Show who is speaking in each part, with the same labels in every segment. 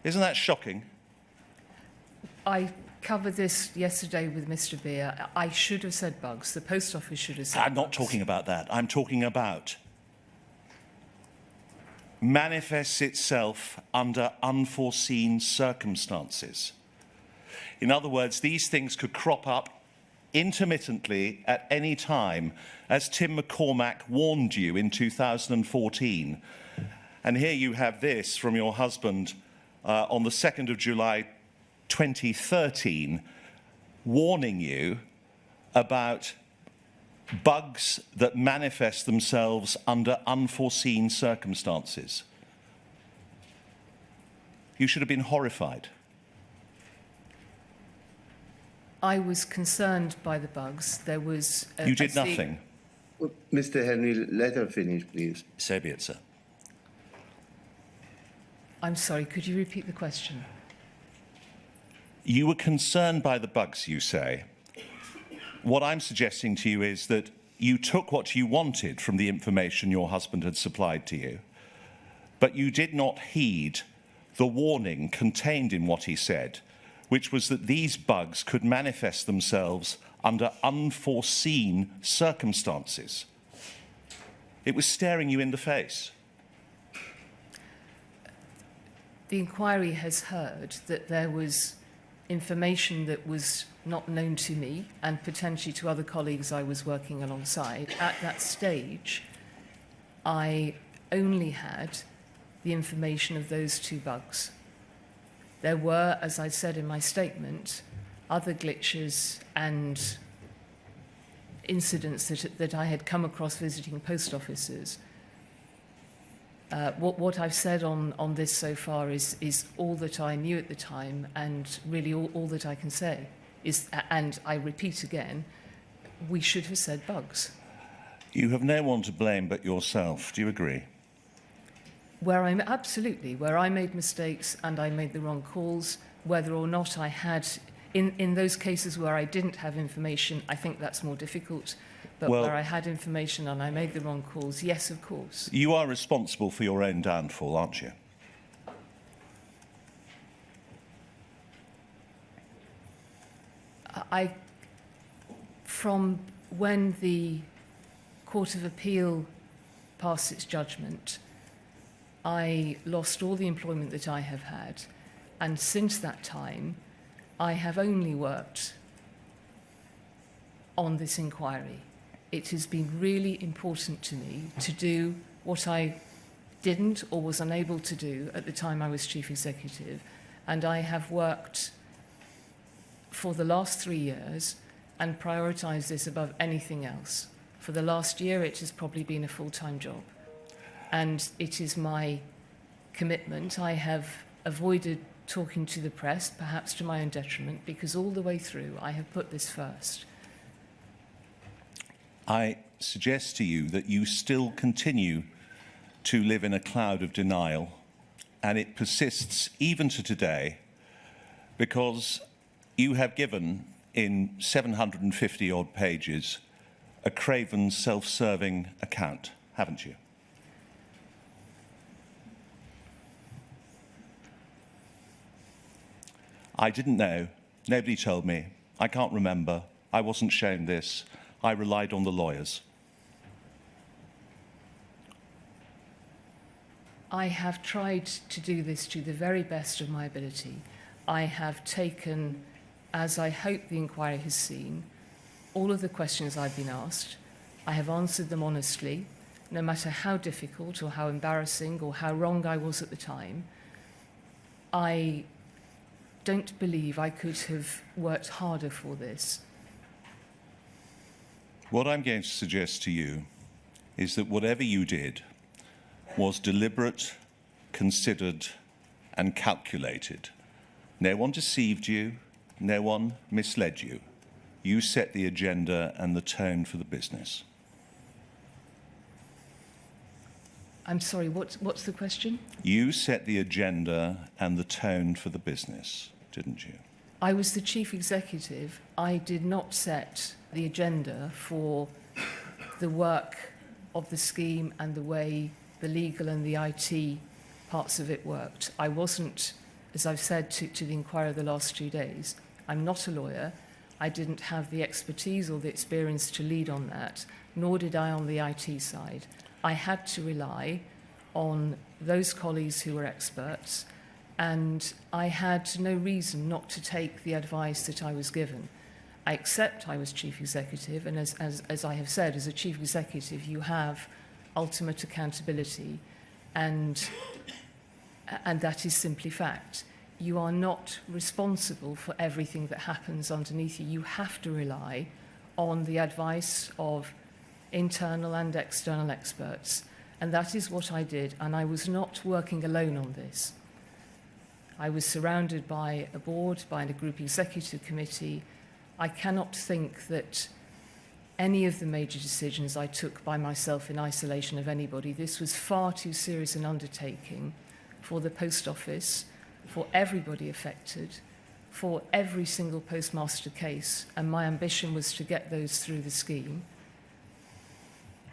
Speaker 1: Isn't that shocking?
Speaker 2: I covered this yesterday with Mr. Beer. I should have said bugs. The post office should have said
Speaker 1: I'm not talking about that. I'm talking about manifests itself under unforeseen circumstances. In other words, these things could crop up intermittently at any time, as Tim McCormack warned you in 2014. And here you have this from your husband on the 2nd of July 2013, warning you about bugs that manifest themselves under unforeseen circumstances. You should have been horrified.
Speaker 2: I was concerned by the bugs. There was...
Speaker 1: You did nothing.
Speaker 3: Well, Mr. Henry, let her finish, please.
Speaker 1: So be it, sir.
Speaker 2: I'm sorry, could you repeat the question?
Speaker 1: You were concerned by the bugs, you say. What I'm suggesting to you is that you took what you wanted from the information your husband had supplied to you, but you did not heed the warning contained in what he said, which was that these bugs could manifest themselves under unforeseen circumstances. It was staring you in the face.
Speaker 2: The inquiry has heard that there was information that was not known to me and potentially to other colleagues I was working alongside. At that stage, I only had the information of those 2 bugs. There were, as I said in my statement, other glitches and incidents that I had come across visiting post offices. What I've said on this so far is all that I knew at the time, and really all that I can say is, and I repeat again, we should have said bugs.
Speaker 1: You have no one to blame but yourself. Do you agree?
Speaker 2: Absolutely, where I made mistakes and I made the wrong calls, whether or not I had, in those cases where I didn't have information, I think that's more difficult. But where I had information and I made the wrong calls, yes, of course.
Speaker 1: You are responsible for your own downfall, aren't you?
Speaker 2: From when the Court of Appeal passed its judgment, I lost all the employment that I have had. And since that time, I have only worked on this inquiry. It has been really important to me to do what I didn't or was unable to do at the time I was Chief Executive. And I have worked for the last 3 years and prioritised this above anything else. For the last year, it has probably been a full-time job. And it is my commitment. I have avoided talking to the press, perhaps to my own detriment, because all the way through I have put this first.
Speaker 1: I suggest to you that you still continue to live in a cloud of denial, and it persists even to today, because you have given, in 750-odd pages, a craven, self-serving account, haven't you? I didn't know. Nobody told me. I can't remember. I wasn't shown this. I relied on the lawyers.
Speaker 2: I have tried to do this to the very best of my ability. I have taken, as I hope the inquiry has seen, all of the questions I've been asked. I have answered them honestly, no matter how difficult or how embarrassing or how wrong I was at the time. I don't believe I could have worked harder for this.
Speaker 1: What I'm going to suggest to you is that whatever you did was deliberate, considered, and calculated. No one deceived you, no one misled you. You set the agenda and the tone for the business.
Speaker 2: I'm sorry, what's the question?
Speaker 1: You set the agenda and the tone for the business, didn't you?
Speaker 2: I was the Chief Executive. I did not set the agenda for the work of the scheme and the way the legal and the IT parts of it worked. I wasn't as I've said to the Inquirer the last 2 days, I'm not a lawyer. I didn't have the expertise or the experience to lead on that, nor did I on the IT side. I had to rely on those colleagues who were experts, and I had no reason not to take the advice that I was given. I accept I was chief executive, and as I have said, as a chief executive, you have ultimate accountability, and that is simply fact. You are not responsible for everything that happens underneath you. You have to rely on the advice of internal and external experts, and that is what I did, and I was not working alone on this. I was surrounded by a board, by a group executive committee. I cannot think that any of the major decisions I took by myself in isolation of anybody. This was far too serious an undertaking for the Post Office, for everybody affected, for every single postmaster case, and my ambition was to get those through the scheme.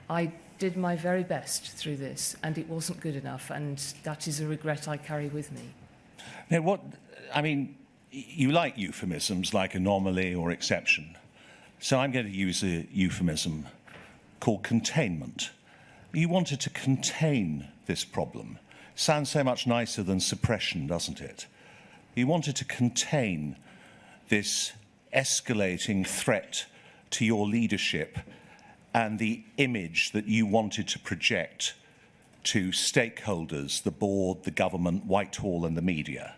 Speaker 2: I did my very best through this, and it wasn't good enough, and that is a regret I carry with me.
Speaker 1: Now, you like euphemisms like anomaly or exception. So I'm going to use a euphemism called containment. You wanted to contain this problem. Sounds so much nicer than suppression, doesn't it? You wanted to contain this escalating threat to your leadership and the image that you wanted to project to stakeholders, the board, the government, Whitehall and the media.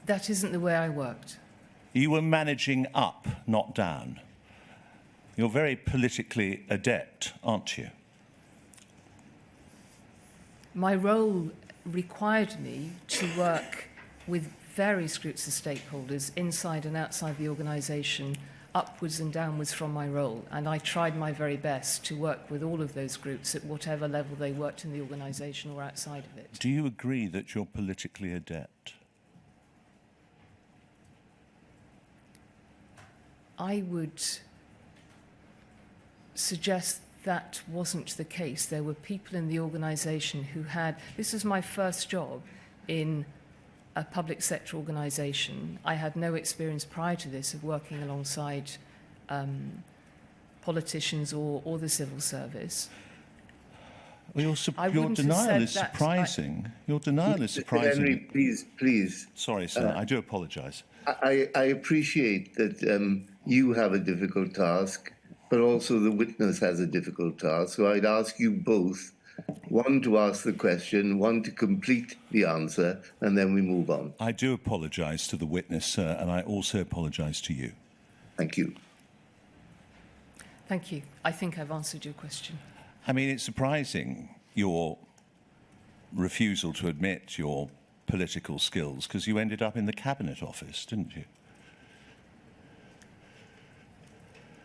Speaker 2: That isn't the way I worked.
Speaker 1: You were managing up, not down. You're very politically adept, aren't you?
Speaker 2: My role required me to work with various groups of stakeholders inside and outside the organisation, upwards and downwards from my role, and I tried my very best to work with all of those groups at whatever level they worked in the organisation or outside of it.
Speaker 1: Do you agree that you're politically adept?
Speaker 2: I would suggest that wasn't the case. There were people in the organisation who had... This was my first job in a public sector organisation. I had no experience prior to this of working alongside politicians or the civil service.
Speaker 1: Well, your denial is surprising. Your denial is surprising.
Speaker 3: Henry, please.
Speaker 1: Sorry, sir. I do apologise.
Speaker 3: I appreciate that you have a difficult task, but also the witness has a difficult task. So I'd ask you both, one to ask the question, one to complete the answer, and then we move on.
Speaker 1: I do apologise to the witness, sir, and I also apologise to you.
Speaker 3: Thank you.
Speaker 2: Thank you. I think I've answered your question.
Speaker 1: I mean, it's surprising, your refusal to admit your political skills, because you ended up in the Cabinet Office, didn't you?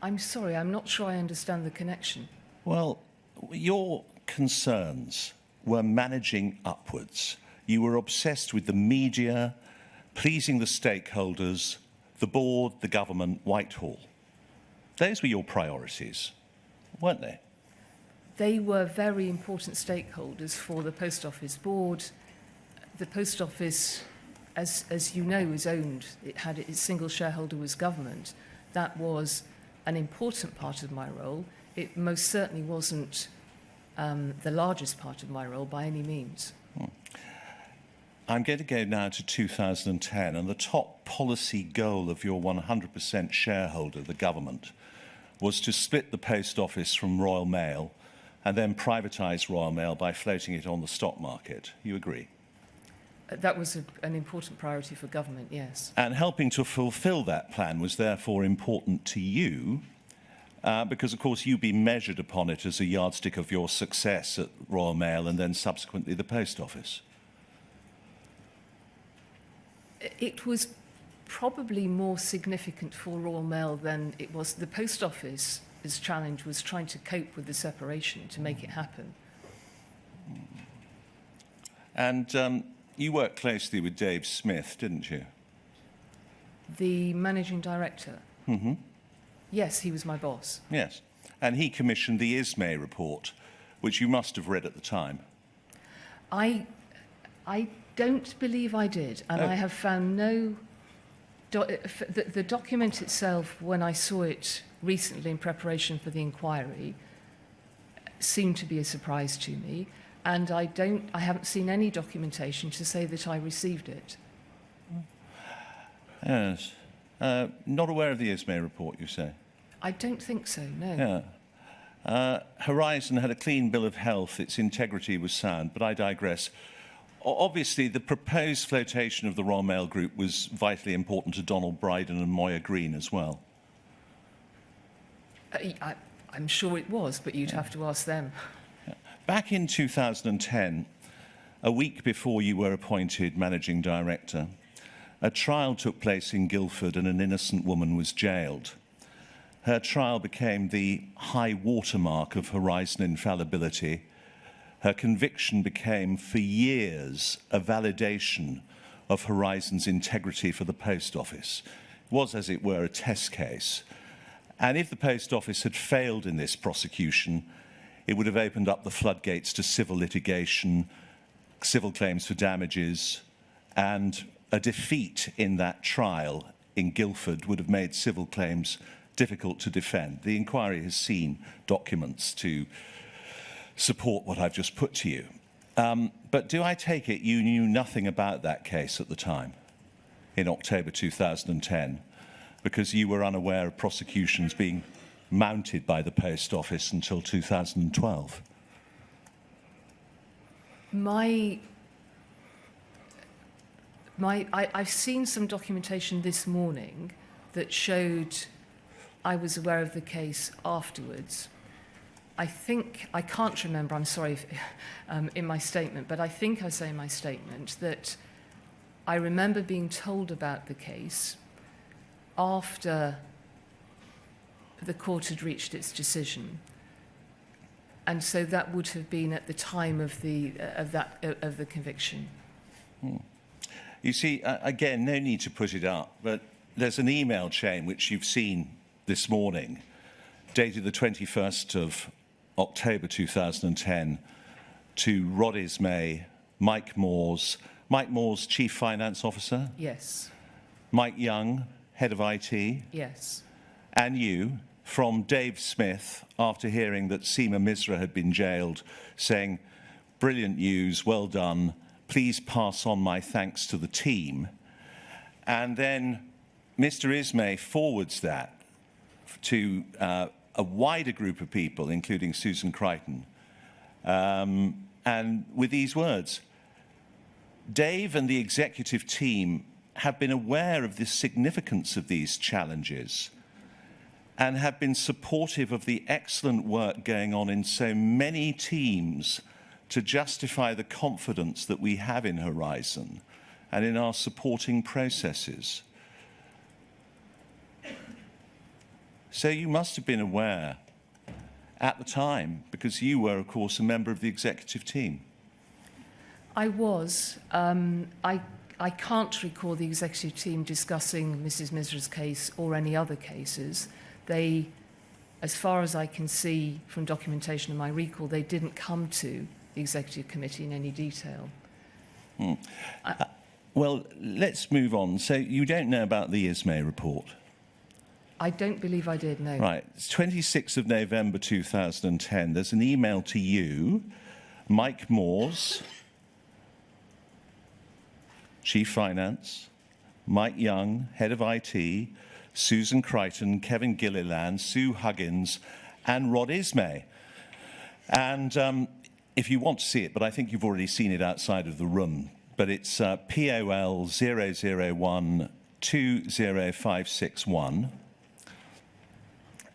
Speaker 2: I'm sorry, I'm not sure I understand the connection.
Speaker 1: Well, your concerns were managing upwards. You were obsessed with the media, pleasing the stakeholders, the board, the government, Whitehall. Those were your priorities, weren't they?
Speaker 2: They were very important stakeholders for the Post Office board. The Post Office, as you know, is owned. It had its single shareholder was government. That was an important part of my role. It most certainly wasn't the largest part of my role by any means.
Speaker 1: I'm going to go now to 2010, and the top policy goal of your 100% shareholder, the government, was to split the Post Office from Royal Mail and then privatise Royal Mail by floating it on the stock market. You agree?
Speaker 2: That was an important priority for government, yes.
Speaker 1: And helping to fulfil that plan was therefore important to you, because, of course, you'd be measured upon it as a yardstick of your success at Royal Mail and then subsequently the Post Office.
Speaker 2: It was probably more significant for Royal Mail than it was. The Post Office's challenge was trying to cope with the separation to make it happen.
Speaker 1: And you worked closely with Dave Smith, didn't you?
Speaker 2: The managing director?
Speaker 1: Mm-hmm.
Speaker 2: Yes, he was my boss.
Speaker 1: Yes. And he commissioned the ISMAE report, which you must have read at the time.
Speaker 2: I don't believe I did, and I have found no... the document itself, when I saw it recently in preparation for the inquiry, seemed to be a surprise to me, and I haven't seen any documentation to say that I received it.
Speaker 1: Yes. Not aware of the ISMAY report, you say?
Speaker 2: I don't think so, no.
Speaker 1: Yeah. Horizon had a clean bill of health, its integrity was sound, but I digress. Obviously, the proposed flotation of the Royal Mail Group was vitally important to Donald Brydon and Moya Green as well.
Speaker 2: I'm sure it was, but you'd have to ask them.
Speaker 1: Back in 2010, a week before you were appointed managing director, a trial took place in Guildford and an innocent woman was jailed. Her trial became the high watermark of Horizon infallibility. Her conviction became, for years, a validation of Horizon's integrity for the Post Office. It was, as it were, a test case. And if the Post Office had failed in this prosecution, it would have opened up the floodgates to civil litigation, civil claims for damages, and a defeat in that trial in Guildford would have made civil claims difficult to defend. The inquiry has seen documents to support what I've just put to you. But do I take it you knew nothing about that case at the time, in October 2010, because you were unaware of prosecutions being mounted by the Post Office until 2012?
Speaker 2: I've seen some documentation this morning that showed I was aware of the case afterwards. I can't remember, I'm sorry, in my statement, but I think I say in my statement that I remember being told about the case after the court had reached its decision. And so that would have been at the time of the conviction.
Speaker 1: You see, again, no need to put it up, but there's an email chain which you've seen this morning, dated the 21st of October 2010, to Rod Ismay, Mike Moores, Chief Finance Officer?
Speaker 2: Yes.
Speaker 1: Mike Young, Head of IT?
Speaker 2: Yes.
Speaker 1: And you, from Dave Smith, after hearing that Seema Misra had been jailed, saying, "Brilliant news, well done, please pass on my thanks to the team." And then Mr. Ismay forwards that to a wider group of people, including Susan Crichton, and with these words: "Dave and the executive team have been aware of the significance of these challenges and have been supportive of the excellent work going on in so many teams to justify the confidence that we have in Horizon and in our supporting processes." So you must have been aware at the time, because you were, of course, a member of the executive team.
Speaker 2: I was. I can't recall the executive team discussing Mrs. Misra's case or any other cases. They, as far as I can see from documentation in my recall, they didn't come to the executive committee in any detail.
Speaker 1: Well, let's move on. So you don't know about the Ismay report?
Speaker 2: I don't believe I did, no.
Speaker 1: Right. It's 26th of November 2010. There's an email to you, Mike Moores, Chief Finance, Mike Young, Head of IT, Susan Crichton, Kevin Gilliland, Sue Huggins, and Rod Ismay. And if you want to see it, but I think you've already seen it outside of the room, but it's POL 001 20561.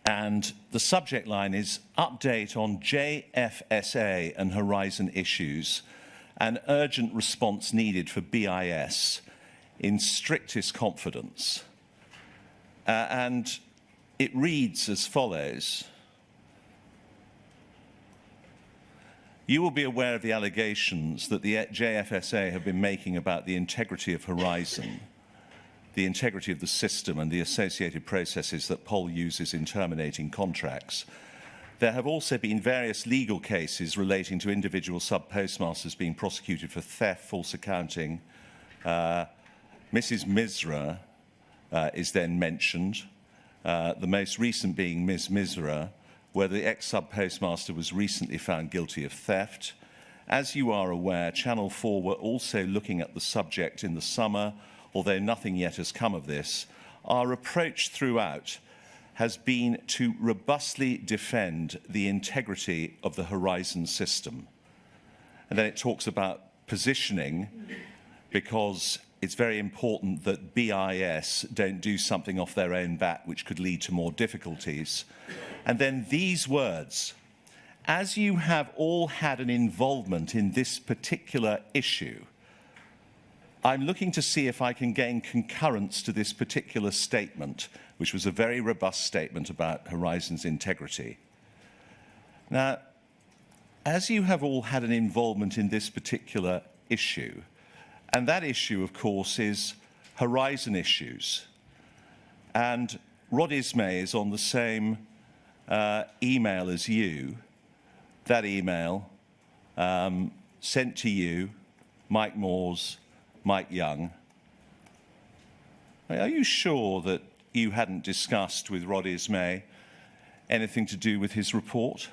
Speaker 1: And the subject line is "Update on JFSA and Horizon Issues, an urgent response needed for BIS in strictest confidence." And it reads as follows: "You will be aware of the allegations that the JFSA have been making about the integrity of Horizon, the integrity of the system and the associated processes that POL uses in terminating contracts. There have also been various legal cases relating to individual sub-postmasters being prosecuted for theft, false accounting. Mrs. Misra is then mentioned, the most recent being Ms. Misra, where the ex-sub-postmaster was recently found guilty of theft. As you are aware, Channel 4 were also looking at the subject in the summer, although nothing yet has come of this. Our approach throughout has been to robustly defend the integrity of the Horizon system. And then it talks about positioning, because it's very important that BIS don't do something off their own bat which could lead to more difficulties. And then these words: as you have all had an involvement in this particular issue, I'm looking to see if I can gain concurrence to this particular statement, which was a very robust statement about Horizon's integrity. Now, as you have all had an involvement in this particular issue, and that issue, of course, is Horizon issues. And Rod Ismay is on the same email as you. That email sent to you, Mike Moores, Mike Young. Are you sure that you hadn't discussed with Rod Ismay anything to do with his report?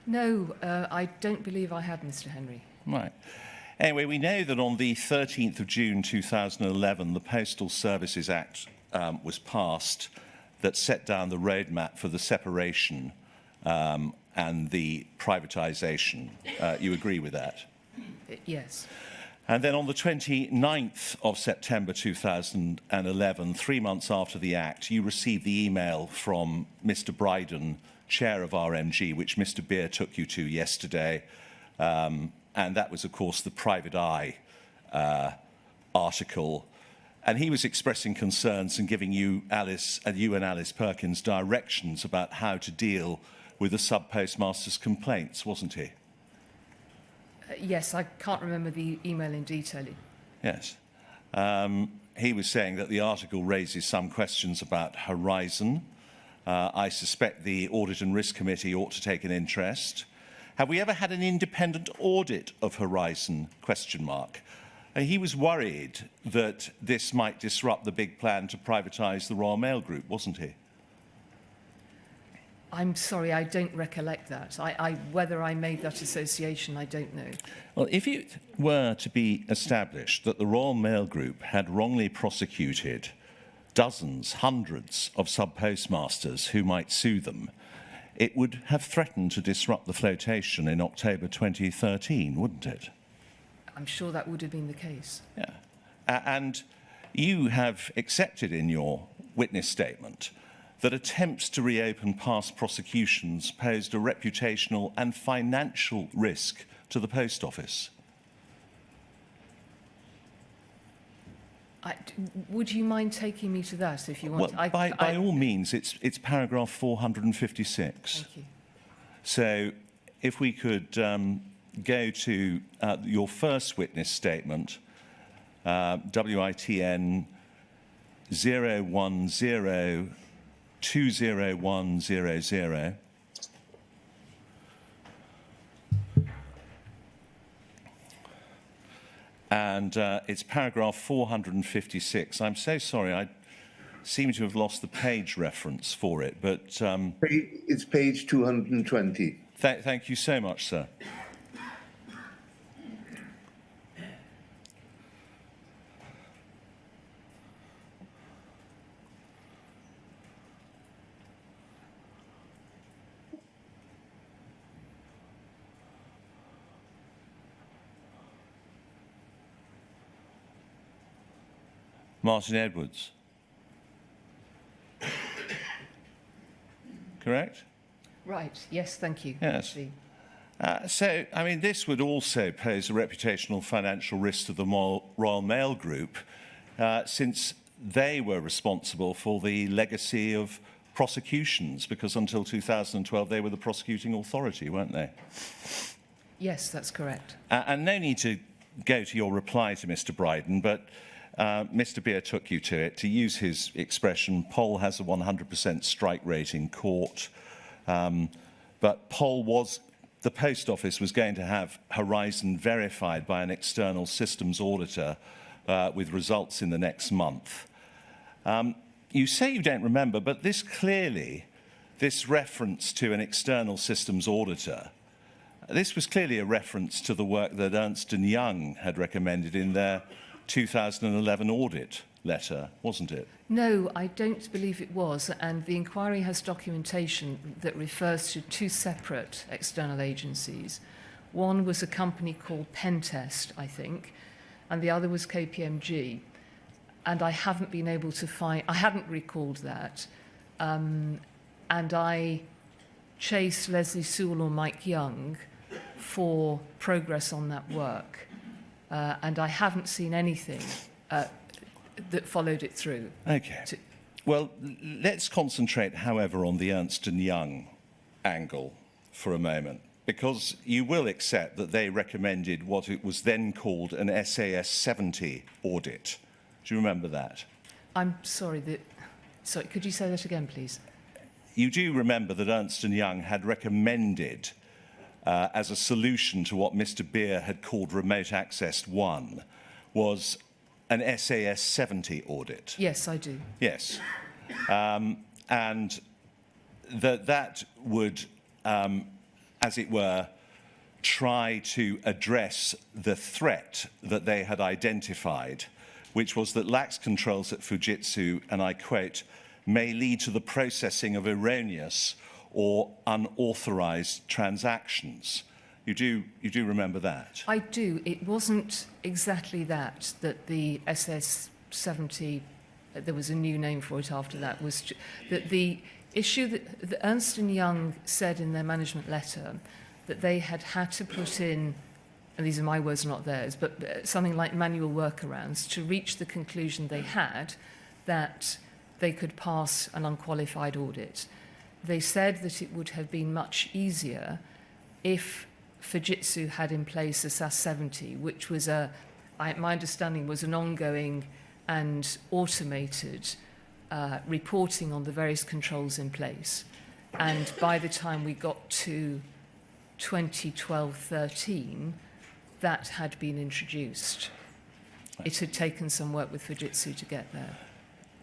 Speaker 2: No, I don't believe I had, Mr. Henry.
Speaker 1: Right. Anyway, we know that on the 13th of June 2011, the Postal Services Act was passed that set down the roadmap for the separation and the privatization. You agree with that?
Speaker 2: Yes.
Speaker 1: And then on the 29th of September 2011, 3 months after the Act, you received the email from Mr. Bryden, chair of RMG, which Mr. Beer took you to yesterday. And that was, of course, the Private Eye article. And he was expressing concerns and giving you and Alice Perkins directions about how to deal with the sub-postmaster's complaints, wasn't he?
Speaker 2: Yes, I can't remember the email in detail.
Speaker 1: Yes. He was saying that the article raises some questions about Horizon. I suspect the Audit and Risk Committee ought to take an interest. Have we ever had an independent audit of Horizon? Question mark. He was worried that this might disrupt the big plan to privatise the Royal Mail Group, wasn't he?
Speaker 2: I'm sorry, I don't recollect that. Whether I made that association, I don't know.
Speaker 1: Well, if it were to be established that the Royal Mail Group had wrongly prosecuted dozens, hundreds of sub-postmasters who might sue them, it would have threatened to disrupt the flotation in October 2013, wouldn't it?
Speaker 2: I'm sure that would have been the case.
Speaker 1: Yeah. And you have accepted in your witness statement that attempts to reopen past prosecutions posed a reputational and financial risk to the Post Office.
Speaker 2: Would you mind taking me to that if you want?
Speaker 1: Well, by all means, it's paragraph 456.
Speaker 2: Thank you.
Speaker 1: So if we could go to your first witness statement, WITN 010-20100. And it's paragraph 456. I'm so sorry, I seem to have lost the page reference for it, but...
Speaker 3: It's page 220.
Speaker 1: Thank you so much, sir. Martin Edwards. Correct?
Speaker 2: Right, yes, thank you.
Speaker 1: Yes. So, I mean, this would also pose a reputational financial risk to the Royal Mail Group, since they were responsible for the legacy of prosecutions, because until 2012 they were the prosecuting authority, weren't they?
Speaker 2: Yes, that's correct.
Speaker 1: And no need to go to your reply to Mr. Bryden, but Mr. Beer took you to it. To use his expression, Pol has a 100% strike rate in court. but the Post Office was going to have Horizon verified by an external systems auditor with results in the next month. You say you don't remember, but this reference to an external systems auditor, this was clearly a reference to the work that Ernst & Young had recommended in their 2011 audit letter, wasn't it?
Speaker 2: No, I don't believe it was, and the inquiry has documentation that refers to two separate external agencies. One was a company called Pentest, I think, and the other was KPMG. And I haven't been able to find, I hadn't recalled that, and I chased Leslie Sewell or Mike Young for progress on that work, and I haven't seen anything that followed it through.
Speaker 1: Okay. Well, let's concentrate, however, on the Ernst & Young angle for a moment, because you will accept that they recommended what it was then called an SAS 70 audit. Do you remember that?
Speaker 2: I'm sorry, sorry, could you say that again, please?
Speaker 1: You do remember that Ernst & Young had recommended, as a solution to what Mr. Beer had called Remote Access 1, was an SAS 70 audit.
Speaker 2: Yes, I do.
Speaker 1: Yes. And that would, as it were, try to address the threat that they had identified, which was that lax controls at Fujitsu, and I quote, may lead to the processing of erroneous or unauthorized transactions. You do remember that?
Speaker 2: I do. It wasn't exactly that the SS 70, there was a new name for it after that, was that the issue that Ernst & Young said in their management letter that they had to put in, and these are my words, not theirs, but something like manual workarounds to reach the conclusion they had that they could pass an unqualified audit. They said that it would have been much easier if Fujitsu had in place a SAS 70, which was my understanding was an ongoing and automated reporting on the various controls in place. And by the time we got to 2012-13, that had been introduced. It had taken some work with Fujitsu to get there.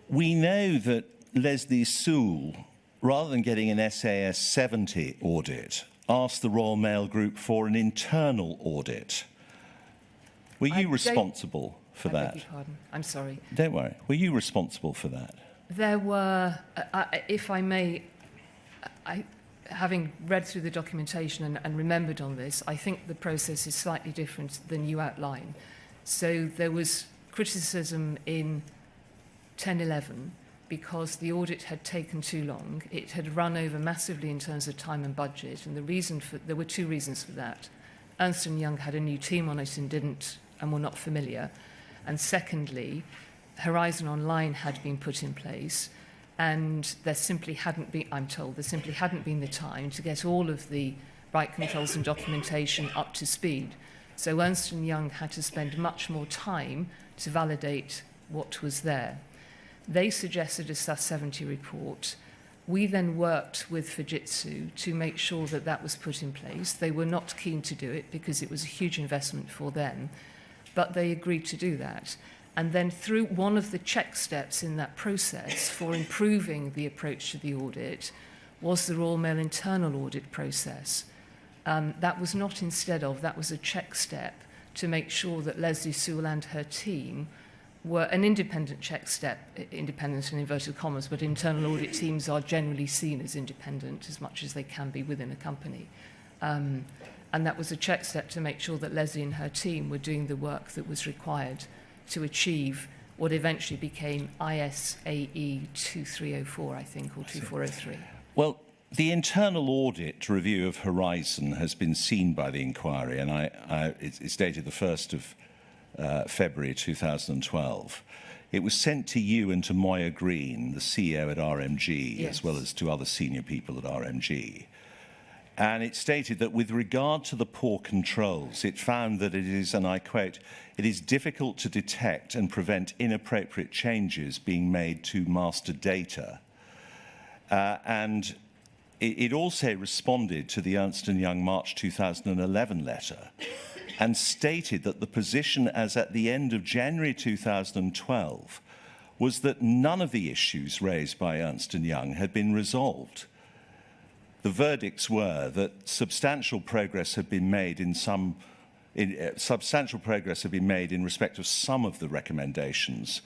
Speaker 1: We know that Leslie Sewell, rather than getting an SAS 70 audit, asked the Royal Mail Group for an internal audit. Were you responsible for that?
Speaker 2: I beg your pardon. I'm sorry.
Speaker 1: Don't worry. Were you responsible for that?
Speaker 2: There were, if I may, having read through the documentation and remembered on this, I think the process is slightly different than you outline. So there was criticism in 10-11 because the audit had taken too long. It had run over massively in terms of time and budget, and there were two reasons for that. Ernst & Young had a new team on it and were not familiar. And secondly, Horizon Online had been put in place, and there simply hadn't been, I'm told, there simply hadn't been the time to get all of the right controls and documentation up to speed. So Ernst & Young had to spend much more time to validate what was there. They suggested a SAS 70 report. We then worked with Fujitsu to make sure that that was put in place. They were not keen to do it because it was a huge investment for them, but they agreed to do that. And then through one of the check steps in that process for improving the approach to the audit was the Royal Mail internal audit process. That was not instead of, that was a check step to make sure that Leslie Sewell and her team were an independent check step, independent in inverted commas, but internal audit teams are generally seen as independent as much as they can be within a company. And that was a check step to make sure that Leslie and her team were doing the work that was required to achieve what eventually became ISAE 2304, I think, or 2403.
Speaker 1: Well, the internal audit review of Horizon has been seen by the inquiry, and it's dated the 1st of February 2012. It was sent to you and to Moya Green, the CEO at RMG,
Speaker 2: yes,
Speaker 1: as well as to other senior people at RMG. And it stated that with regard to the poor controls, it found that it is, and I quote, it is difficult to detect and prevent inappropriate changes being made to master data. And it also responded to the Ernst & Young March 2011 letter and stated that the position as at the end of January 2012 was that none of the issues raised by Ernst & Young had been resolved. The verdicts were that substantial progress had been made in respect of some of the recommendations,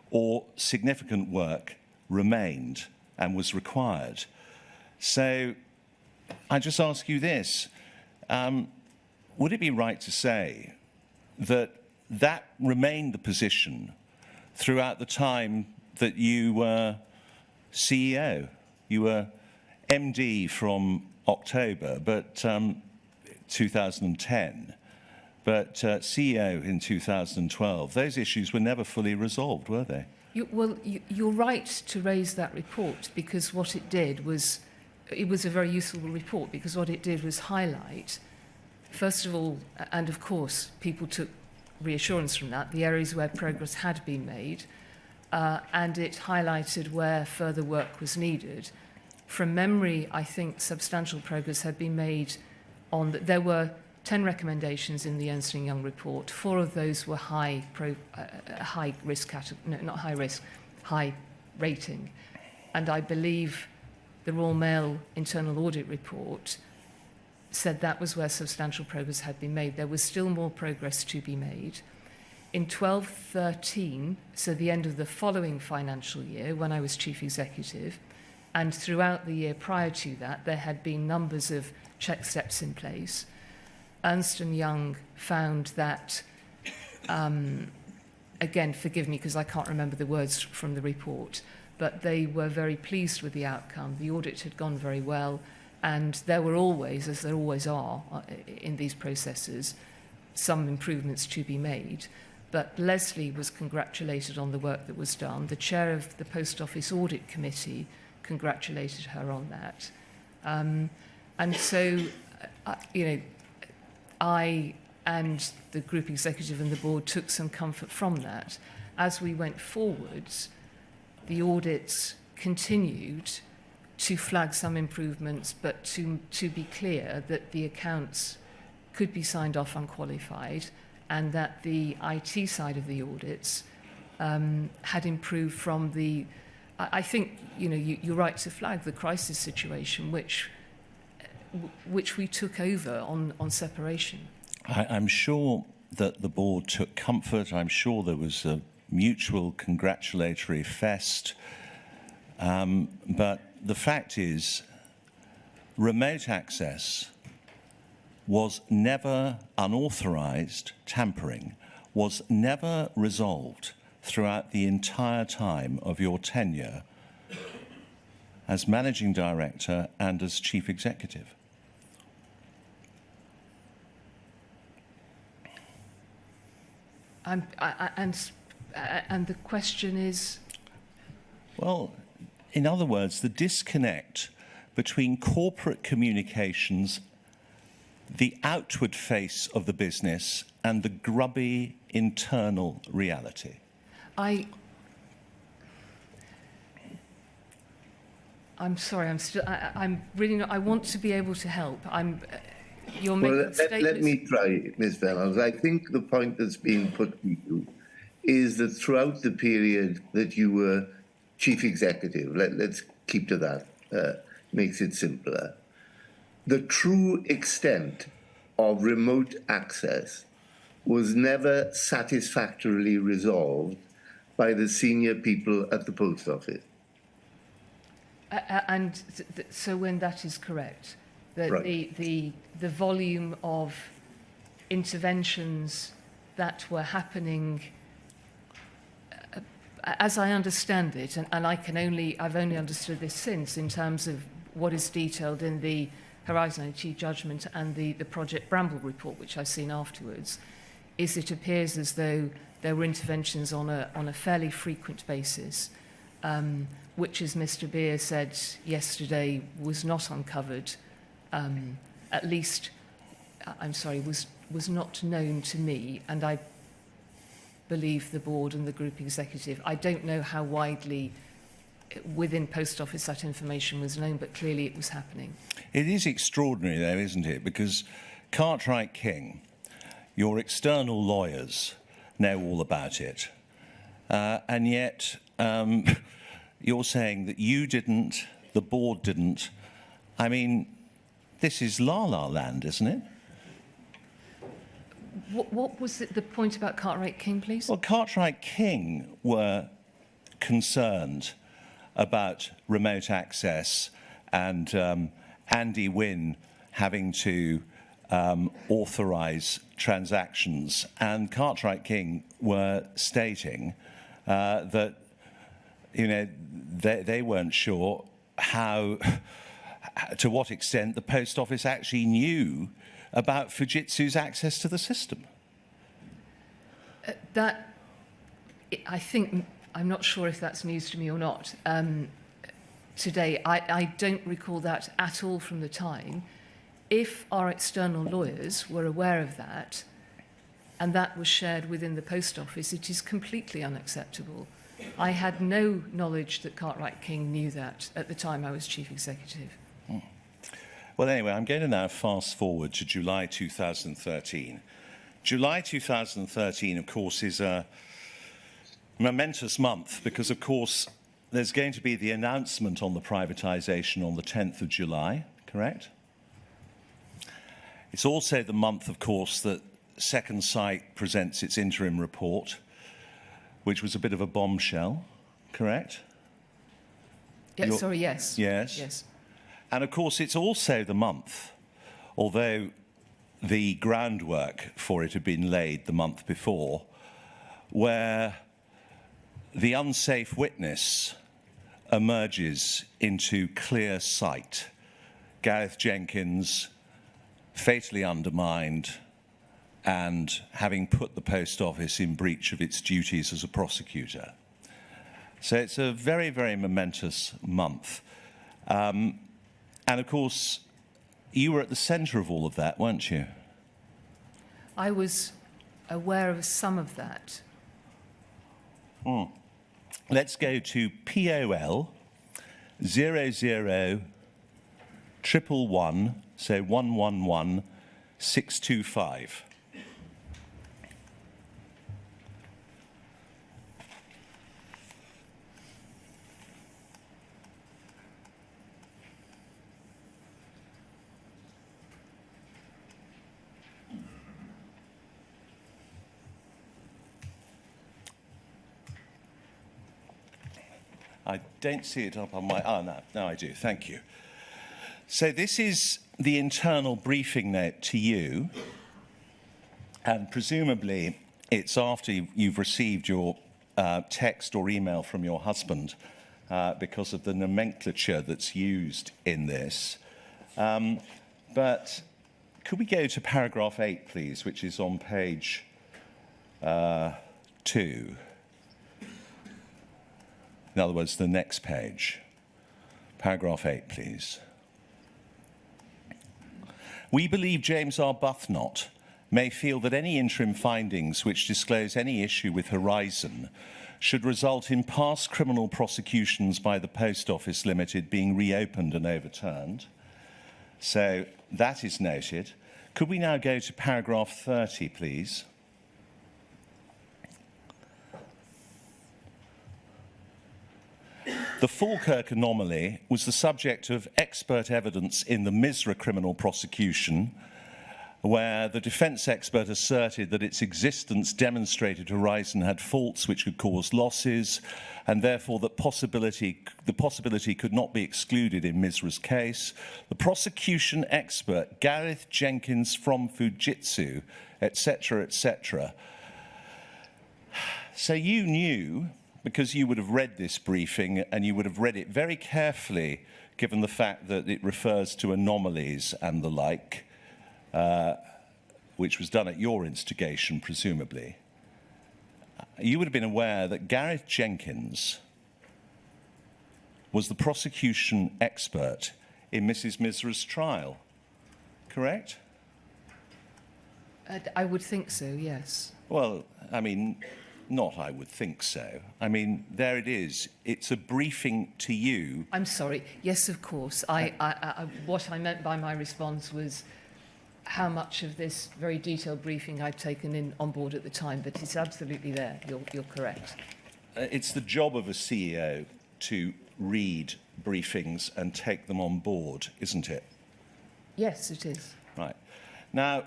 Speaker 1: or significant work remained and was required. So I just ask you this, would it be right to say that that remained the position throughout the time that you were CEO? You were MD from October 2010, but CEO in 2012. Those issues were never fully resolved, were they?
Speaker 2: You're right to raise that report, because what it did was, it was a very useful report, because what it did was highlight, first of all, and of course, people took reassurance from that, the areas where progress had been made, and it highlighted where further work was needed. From memory, I think substantial progress had been made on there were 10 recommendations in the Ernst & Young report. 4 of those were high risk category, no, not high risk, high rating. And I believe the Royal Mail internal audit report said that was where substantial progress had been made. There was still more progress to be made. In 12-13, so the end of the following financial year, when I was chief executive, and throughout the year prior to that, there had been numbers of check steps in place. Ernst & Young found that, again, forgive me because I can't remember the words from the report, but they were very pleased with the outcome. The audit had gone very well, and there were always, as there always are in these processes, some improvements to be made. But Leslie was congratulated on the work that was done. The chair of the Post Office Audit Committee congratulated her on that. And so, I and the group executive and the board took some comfort from that. As we went forwards, the audits continued to flag some improvements, but to be clear that the accounts could be signed off unqualified, and that the IT side of the audits had improved from the, I think, you're right to flag the crisis situation, which we took over on separation.
Speaker 1: I'm sure that the board took comfort. I'm sure there was a mutual congratulatory fest. But the fact is, remote access was never unauthorized tampering, was never resolved throughout the entire time of your tenure as managing director and as chief executive.
Speaker 2: And the question is?
Speaker 1: Well, in other words, the disconnect between corporate communications, the outward face of the business, and the grubby internal reality.
Speaker 2: I'm sorry. I'm really not. I want to be able to help. You're making statements.
Speaker 3: Let me try, Ms. Vennells. I think the point that's being put to you is that throughout the period that you were chief executive, let's keep to that, makes it simpler. The true extent of remote access was never satisfactorily resolved by the senior people at the post office.
Speaker 2: So when that is correct, that
Speaker 3: right.
Speaker 2: the volume of interventions that were happening, as I understand it, and I've only understood this since in terms of what is detailed in the Horizon IT judgment and the Project Bramble report, which I've seen afterwards, is it appears as though there were interventions on a fairly frequent basis, which, as Mr. Beer said yesterday, was not uncovered, at least, was not known to me, and I believe the board and the group executive. I don't know how widely within Post Office that information was known, but clearly it was happening.
Speaker 1: It is extraordinary, though, isn't it? Because Cartwright King, your external lawyers know all about it. And yet you're saying that you didn't, the board didn't. I mean, this is la-la land, isn't it?
Speaker 2: What was the point about Cartwright King, please?
Speaker 1: Well, Cartwright King were concerned about remote access and Andy Wynne having to authorise transactions, and Cartwright King were stating that, you know, they weren't sure how, to what extent the Post Office actually knew about Fujitsu's access to the system.
Speaker 2: I think, I'm not sure if that's news to me or not. Today, I don't recall that at all from the time. If our external lawyers were aware of that, and that was shared within the Post Office, it is completely unacceptable. I had no knowledge that Cartwright King knew that at the time I was Chief Executive.
Speaker 1: Well, anyway, I'm going to now fast forward to July 2013. July 2013, of course, is a momentous month because, of course, there's going to be the announcement on the privatisation on the 10th of July, correct? It's also the month, of course, that Second Sight presents its interim report, which was a bit of a bombshell, correct?
Speaker 2: Yeah, sorry, yes.
Speaker 1: Yes.
Speaker 2: Yes.
Speaker 1: And, of course, it's also the month, although the groundwork for it had been laid the month before, where the unsafe witness emerges into clear sight. Gareth Jenkins, fatally undermined and having put the Post Office in breach of its duties as a prosecutor. So it's a very, very momentous month. And of course, you were at the centre of all of that, weren't you?
Speaker 2: I was aware of some of that.
Speaker 1: Let's go to POL 00 111, so 111 625. I don't see it up on my... Oh, no, no, I do. Thank you. So this is the internal briefing note to you, and presumably it's after you've received your text or email from your husband because of the nomenclature that's used in this. But could we go to paragraph 8, please, which is on page 2? In other words, the next page. Paragraph 8, please. We believe James Arbuthnot may feel that any interim findings which disclose any issue with Horizon should result in past criminal prosecutions by the Post Office Limited being reopened and overturned. So that is noted. Could we now go to paragraph 30, please? The Falkirk anomaly was the subject of expert evidence in the Misra criminal prosecution, where the defence expert asserted that its existence demonstrated Horizon had faults which could cause losses, and therefore that the possibility could not be excluded in Misra's case. The prosecution expert, Gareth Jenkins from Fujitsu, etc., etc. So you knew, because you would have read this briefing and you would have read it very carefully, given the fact that it refers to anomalies and the like, which was done at your instigation, presumably. You would have been aware that Gareth Jenkins was the prosecution expert in Mrs. Misra's trial, correct?
Speaker 2: I would think so, yes.
Speaker 1: Well, I mean, not, I would think so. I mean, there it is. It's a briefing to you.
Speaker 2: I'm sorry. Yes, of course. What I meant by my response was how much of this very detailed briefing I'd taken on board at the time, but it's absolutely there. You're correct.
Speaker 1: It's the job of a CEO to read briefings and take them on board, isn't it?
Speaker 2: Yes, it is.
Speaker 1: Right. Now,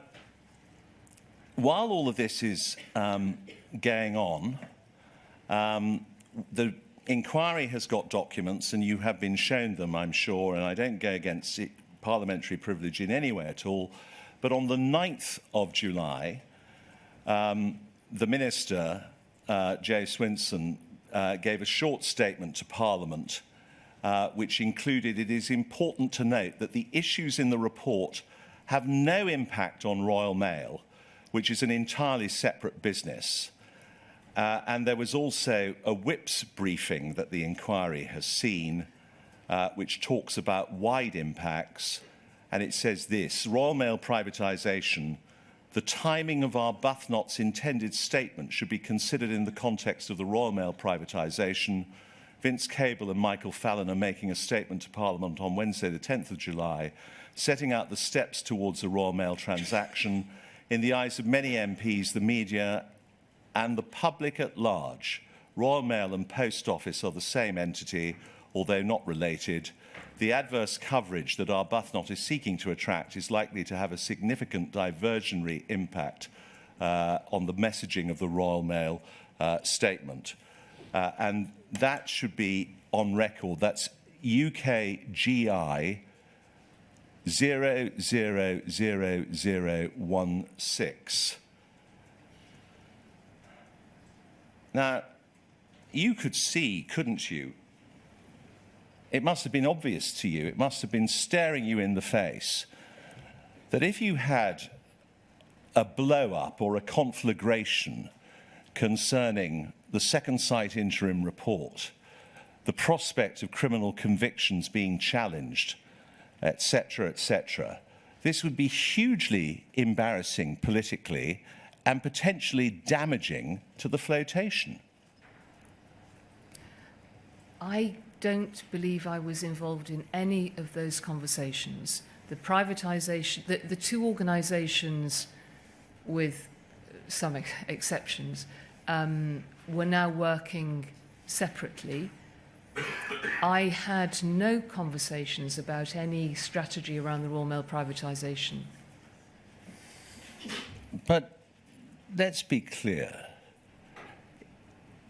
Speaker 1: while all of this is going on, the inquiry has got documents, and you have been shown them, I'm sure, and I don't go against parliamentary privilege in any way at all. But on the 9th of July, the Minister, Joe Swinson, gave a short statement to Parliament, which included, it is important to note that the issues in the report have no impact on Royal Mail, which is an entirely separate business. And there was also a whips briefing that the inquiry has seen, which talks about wide impacts. And it says this: Royal Mail privatisation, the timing of Arbuthnot's intended statement should be considered in the context of the Royal Mail privatisation. Vince Cable and Michael Fallon are making a statement to Parliament on Wednesday, the 10th of July, setting out the steps towards the Royal Mail transaction. In the eyes of many MPs, the media and the public at large, Royal Mail and Post Office are the same entity, although not related. The adverse coverage that Arbuthnot is seeking to attract is likely to have a significant diversionary impact on the messaging of the Royal Mail statement. And that should be on record. That's UKGI 000016. Now, you could see, couldn't you? It must have been obvious to you, it must have been staring you in the face, that if you had a blow-up or a conflagration concerning the Second Sight interim report, the prospect of criminal convictions being challenged, etc., this would be hugely embarrassing politically and potentially damaging to the flotation.
Speaker 2: I don't believe I was involved in any of those conversations. The privatisation, the two organisations, with some exceptions, were now working separately. I had no conversations about any strategy around the Royal Mail privatisation.
Speaker 1: But let's be clear.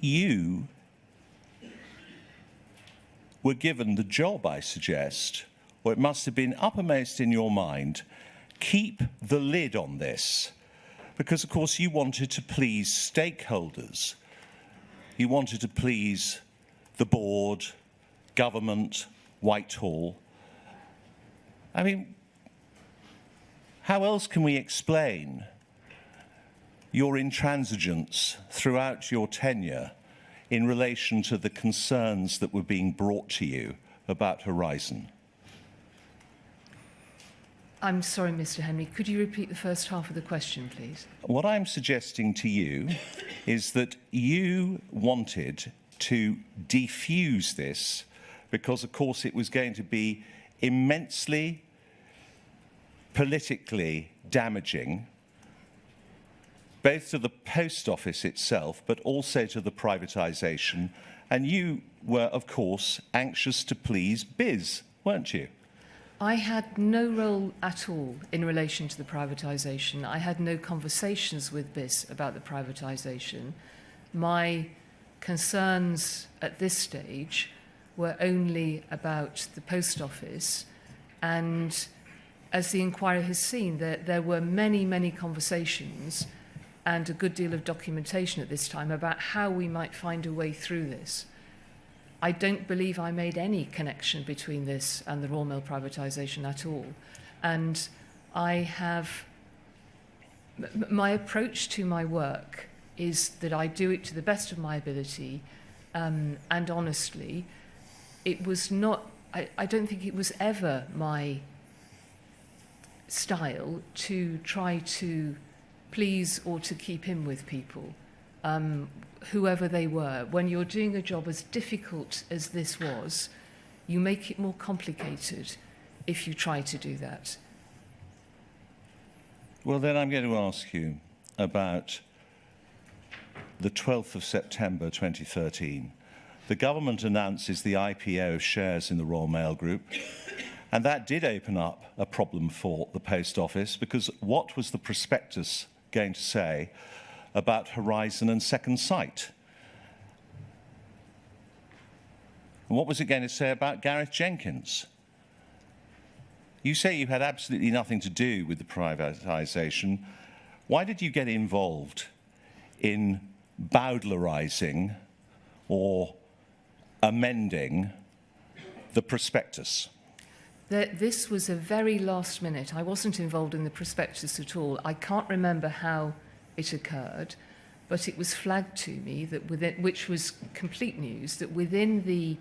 Speaker 1: You were given the job, I suggest, or it must have been uppermost in your mind, keep the lid on this. Because, of course, you wanted to please stakeholders. You wanted to please the board, government, Whitehall. I mean, how else can we explain your intransigence throughout your tenure in relation to the concerns that were being brought to you about Horizon?
Speaker 2: I'm sorry, Mr. Henry, could you repeat the first half of the question, please?
Speaker 1: What I'm suggesting to you is that you wanted to defuse this because, of course, it was going to be immensely politically damaging, both to the Post Office itself, but also to the privatisation. And you were, of course, anxious to please Biz, weren't you?
Speaker 2: I had no role at all in relation to the privatisation. I had no conversations with BIS about the privatisation. My concerns at this stage were only about the Post Office, and as the inquiry has seen, there were many, many conversations and a good deal of documentation at this time about how we might find a way through this. I don't believe I made any connection between this and the Royal Mail privatisation at all. And my approach to my work is that I do it to the best of my ability and honestly. It was not, I don't think it was ever my style to try to please or to keep in with people. whoever they were. When you're doing a job as difficult as this was, you make it more complicated if you try to do that.
Speaker 1: Well, then I'm going to ask you about the 12th of September 2013. The government announces the IPO of shares in the Royal Mail Group, and that did open up a problem for the Post Office, because what was the prospectus going to say about Horizon and Second Sight? And what was it going to say about Gareth Jenkins? You say you had absolutely nothing to do with the privatization. Why did you get involved in Bowdlerising or amending the prospectus?
Speaker 2: This was a very last minute. I wasn't involved in the prospectus at all. I can't remember how it occurred, but it was flagged to me that within, which was complete news, that within the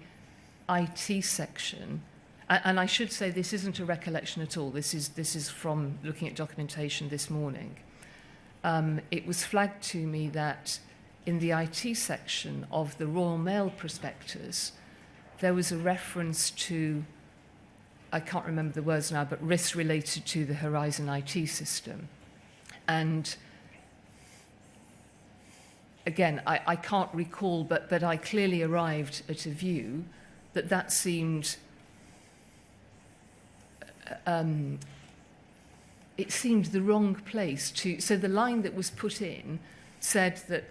Speaker 2: IT section, and I should say this isn't a recollection at all, this is from looking at documentation this morning. It was flagged to me that in the IT section of the Royal Mail prospectus, there was a reference to, I can't remember the words now, but risks related to the Horizon IT system. And again, I can't recall, but I clearly arrived at a view that that seemed, it seemed the wrong place to, so the line that was put in said that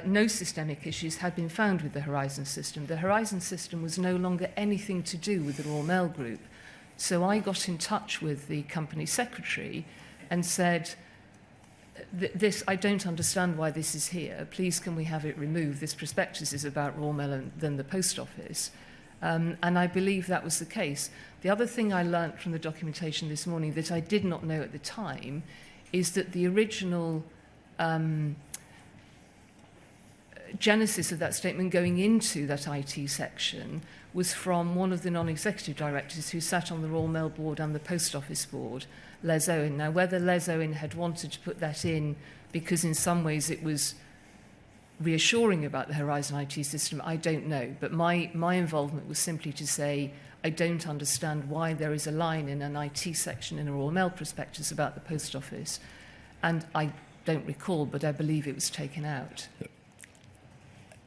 Speaker 2: no systemic issues had been found with the Horizon system. The Horizon system was no longer anything to do with the Royal Mail Group. So I got in touch with the company secretary and said, I don't understand why this is here. Please, can we have it removed? This prospectus is about Royal Mail and then the Post Office. And I believe that was the case. The other thing I learnt from the documentation this morning that I did not know at the time is that the original genesis of that statement going into that IT section was from one of the non-executive directors who sat on the Royal Mail Board and the Post Office Board, Les Owen. Now, whether Les Owen had wanted to put that in because in some ways it was reassuring about the Horizon IT system, I don't know. But my involvement was simply to say, I don't understand why there is a line in an IT section in a Royal Mail prospectus about the Post Office. And I don't recall, but I believe it was taken out.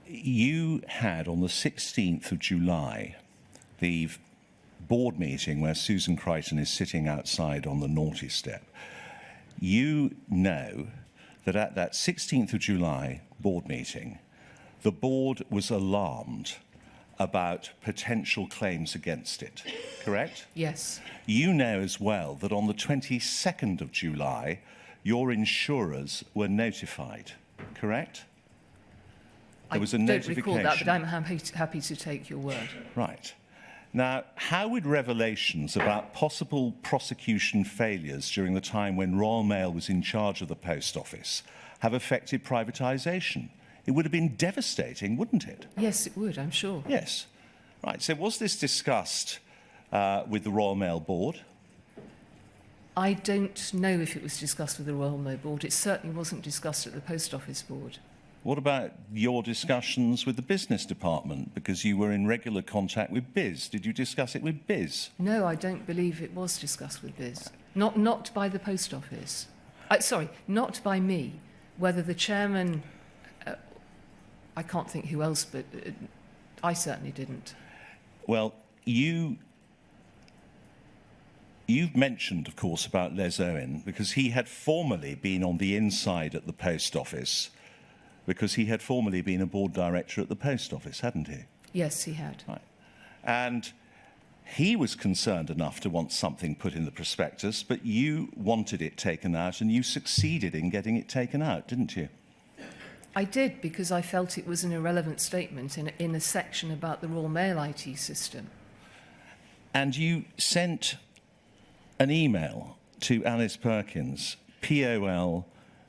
Speaker 1: You had, on the 16th of July, the board meeting where Susan Crichton is sitting outside on the naughty step. You know that at that 16th of July board meeting, the board was alarmed about potential claims against it, correct?
Speaker 2: Yes.
Speaker 1: You know as well that on the 22nd of July, your insurers were notified, correct? There was a notification.
Speaker 2: I don't recall that, but I'm happy to take your word.
Speaker 1: Right. Now, how would revelations about possible prosecution failures during the time when Royal Mail was in charge of the Post Office have affected privatisation? It would have been devastating, wouldn't it?
Speaker 2: Yes, it would, I'm sure.
Speaker 1: Yes. Right. So was this discussed with the Royal Mail Board?
Speaker 2: I don't know if it was discussed with the Royal Mail Board. It certainly wasn't discussed at the Post Office Board.
Speaker 1: What about your discussions with the business department? Because you were in regular contact with Biz. Did you discuss it with Biz?
Speaker 2: No, I don't believe it was discussed with Biz. Not by the Post Office. Sorry, not by me. Whether the chairman, I can't think who else, but I certainly didn't.
Speaker 1: Well, you've mentioned, of course, about Les Owen, because he had formerly been on the inside at the Post Office, because he had formerly been a board director at the Post Office, hadn't he?
Speaker 2: Yes, he had.
Speaker 1: Right. And he was concerned enough to want something put in the prospectus, but you wanted it taken out, and you succeeded in getting it taken out, didn't you?
Speaker 2: I did, because I felt it was an irrelevant statement in a section about the Royal Mail IT system. And
Speaker 1: you sent an email to Alice Perkins, POL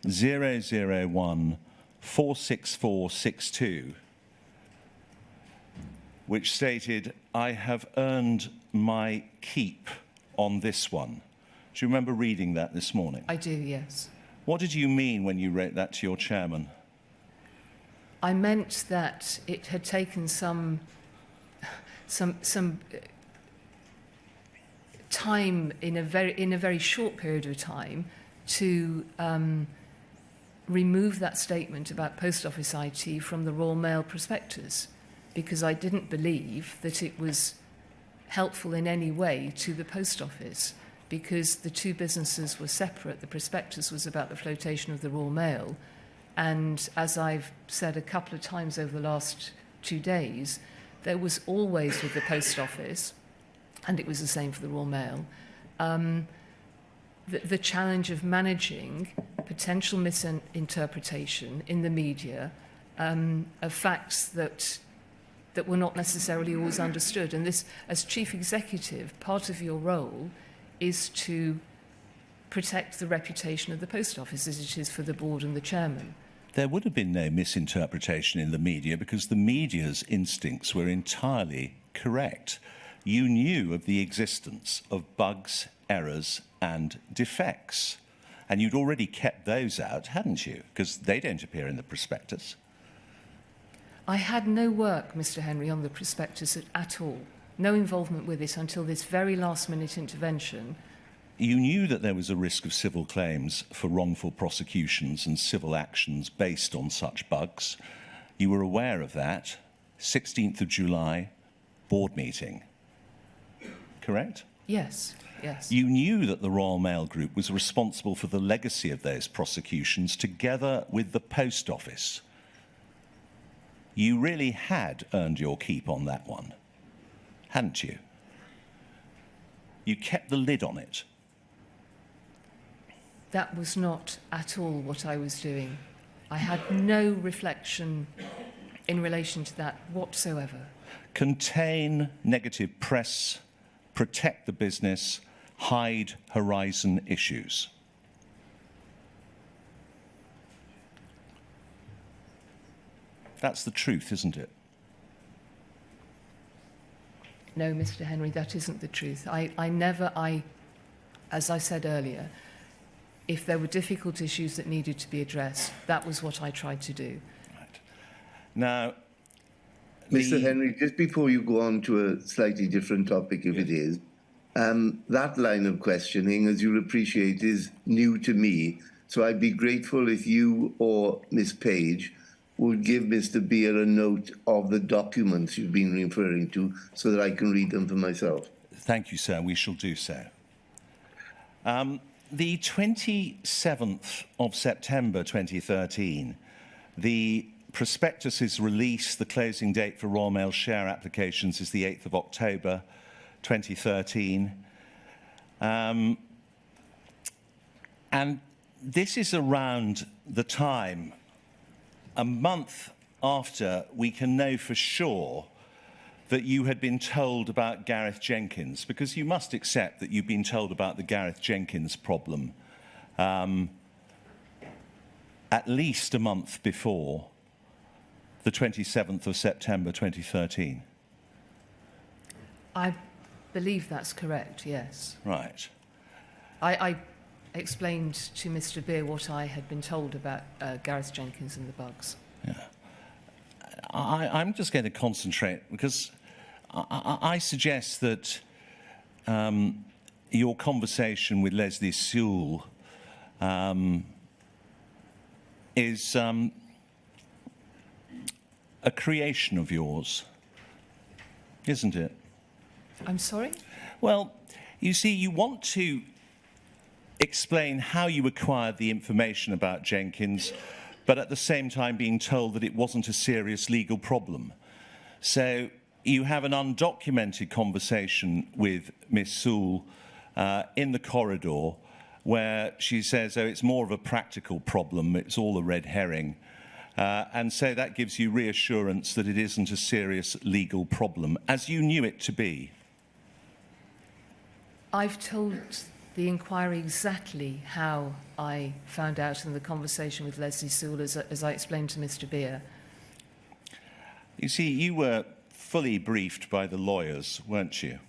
Speaker 1: 001 46462, which stated, I have earned my keep on this one. Do you remember reading that this morning?
Speaker 2: I do, yes.
Speaker 1: What did you mean when you wrote that to your chairman?
Speaker 2: I meant that it had taken some time in a very short period of time to remove that statement about Post Office IT from the Royal Mail prospectus, because I didn't believe that it was helpful in any way to the Post Office, because the two businesses were separate. The prospectus was about the flotation of the Royal Mail, and as I've said a couple of times over the last 2 days, there was always with the Post Office, and it was the same for the Royal Mail, the challenge of managing potential misinterpretation in the media of facts that were not necessarily always understood. And this, as chief executive, part of your role is to protect the reputation of the Post Office, as it is for the board and the chairman.
Speaker 1: There would have been no misinterpretation in the media because the media's instincts were entirely correct. You knew of the existence of bugs, errors, and defects. And you'd already kept those out, hadn't you? Because they don't appear in the prospectus.
Speaker 2: I had no work, Mr. Henry, on the prospectus at all. No involvement with it until this very last-minute intervention.
Speaker 1: You knew that there was a risk of civil claims for wrongful prosecutions and civil actions based on such bugs. You were aware of that. 16th of July, board meeting. Correct?
Speaker 2: Yes, yes.
Speaker 1: You knew that the Royal Mail Group was responsible for the legacy of those prosecutions together with the Post Office. You really had earned your keep on that one, hadn't you? You kept the lid on it.
Speaker 2: That was not at all what I was doing. I had no reflection in relation to that whatsoever.
Speaker 1: Contain negative press, protect the business, hide horizon issues. That's the truth, isn't it?
Speaker 2: No, Mr. Henry, that isn't the truth. As I said earlier, if there were difficult issues that needed to be addressed, that was what I tried to do.
Speaker 1: Right. Now,
Speaker 3: Mr. Henry, just before you go on to a slightly different topic, if it is, that line of questioning, as you'll appreciate, is new to me. So I'd be grateful if you or Miss Page would give Mr. Beer a note of the documents you've been referring to so that I can read them for myself.
Speaker 1: Thank you, sir. We shall do so. The 27th of September 2013, the prospectus is released. The closing date for Royal Mail share applications is the 8th of October 2013. And this is around the time, a month after we can know for sure that you had been told about Gareth Jenkins, because you must accept that you've been told about the Gareth Jenkins problem at least a month before the 27th of September 2013.
Speaker 2: I believe that's correct, yes.
Speaker 1: Right.
Speaker 2: I explained to Mr. Beer what I had been told about Gareth Jenkins and the bugs.
Speaker 1: Yeah. I'm just going to concentrate because I suggest that your conversation with Leslie Sewell is a creation of yours, isn't it?
Speaker 2: I'm sorry?
Speaker 1: Well, you see, you want to explain how you acquired the information about Jenkins, but at the same time being told that it wasn't a serious legal problem. So you have an undocumented conversation with Miss Sewell in the corridor where she says, oh, it's more of a practical problem, it's all a red herring. And so that gives you reassurance that it isn't a serious legal problem, as you knew it to be.
Speaker 2: I've told the inquiry exactly how I found out in the conversation with Leslie Sewell, as I explained to Mr. Beer.
Speaker 1: You see, you were fully briefed by the lawyers, weren't you?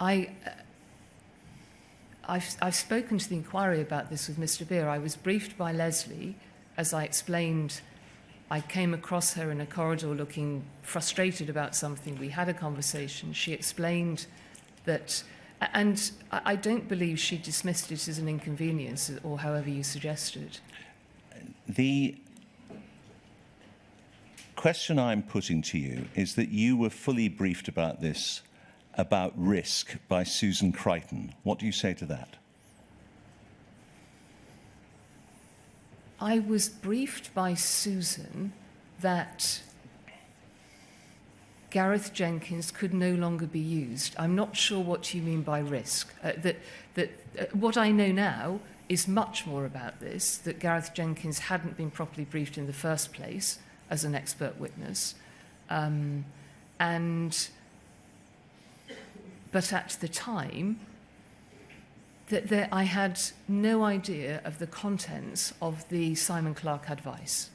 Speaker 2: I've spoken to the inquiry about this with Mr. Beer. I was briefed by Leslie as I explained, I came across her in a corridor looking frustrated about something. We had a conversation. She explained that, and I don't believe she dismissed it as an inconvenience, or however you suggested.
Speaker 1: The question I'm putting to you is that you were fully briefed about this, about risk, by Susan Crichton. What do you say to that?
Speaker 2: I was briefed by Susan that Gareth Jenkins could no longer be used. I'm not sure what you mean by risk. What I know now is much more about this, that Gareth Jenkins hadn't been properly briefed in the first place as an expert witness. But at the time, I had no idea of the contents of the Simon Clarke advice.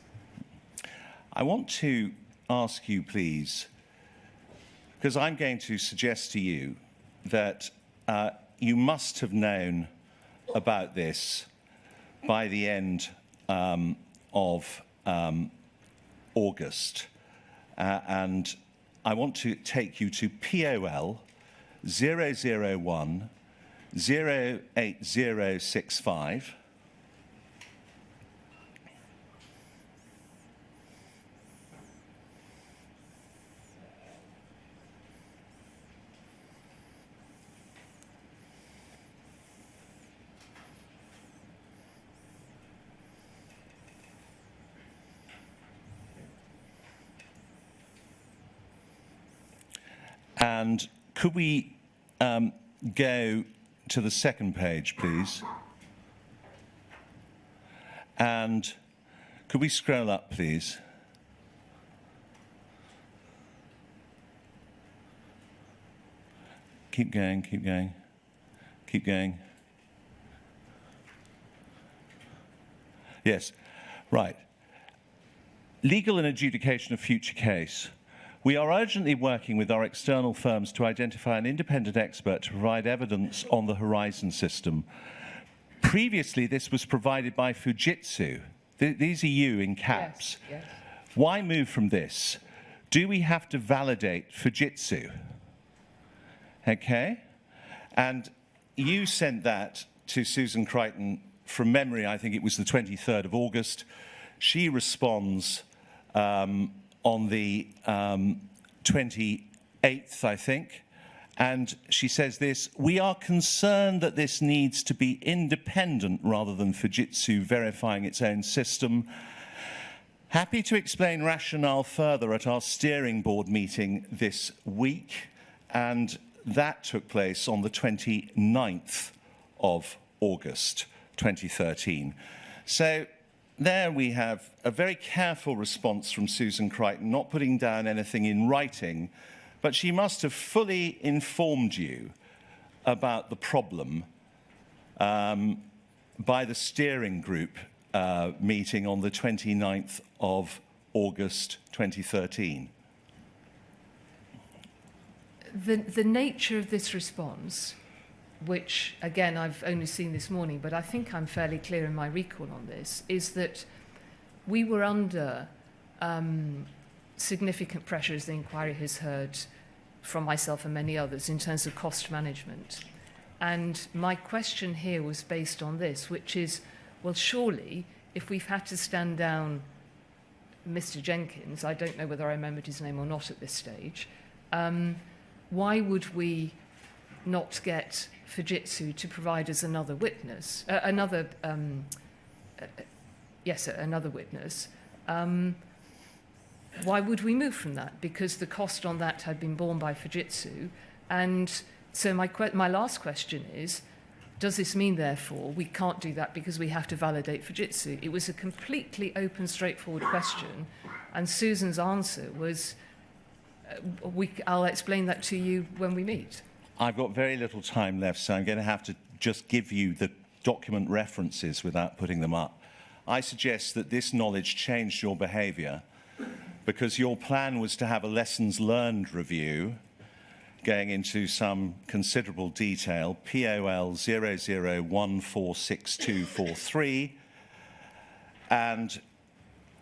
Speaker 1: I want to ask you, please, because I'm going to suggest to you that you must have known about this by the end of August. And I want to take you to POL 001 08065. And could we go to the second page, please? And could we scroll up, please? Keep going, keep going, keep going. Yes, right. Legal and adjudication of future case. We are urgently working with our external firms to identify an independent expert to provide evidence on the Horizon system. Previously, this was provided by Fujitsu. These are you in caps.
Speaker 2: Yes, yes.
Speaker 1: Why move from this? Do we have to validate Fujitsu? Okay. And you sent that to Susan Crichton from memory. I think it was the 23rd of August. She responds on the 28th, I think, and she says this: we are concerned that this needs to be independent rather than Fujitsu verifying its own system. Happy to explain rationale further at our steering board meeting this week, and that took place on the 29th of August 2013. So there we have a very careful response from Susan Crichton, not putting down anything in writing, but she must have fully informed you about the problem by the steering group meeting on the 29th of August 2013.
Speaker 2: The nature of this response, which, again, I've only seen this morning, but I think I'm fairly clear in my recall on this, is that we were under significant pressure, as the inquiry has heard from myself and many others, in terms of cost management. And my question here was based on this, which is, well, surely, if we've had to stand down Mr. Jenkins, I don't know whether I remembered his name or not at this stage, why would we not get Fujitsu to provide us another witness, another witness? Why would we move from that? Because the cost on that had been borne by Fujitsu. And so my last question is, does this mean, therefore, we can't do that because we have to validate Fujitsu? It was a completely open, straightforward question, and Susan's answer was, I'll explain that to you when we meet.
Speaker 1: I've got very little time left, so I'm going to have to just give you the document references without putting them up. I suggest that this knowledge changed your behaviour because your plan was to have a lessons learned review going into some considerable detail, POL 00146243, and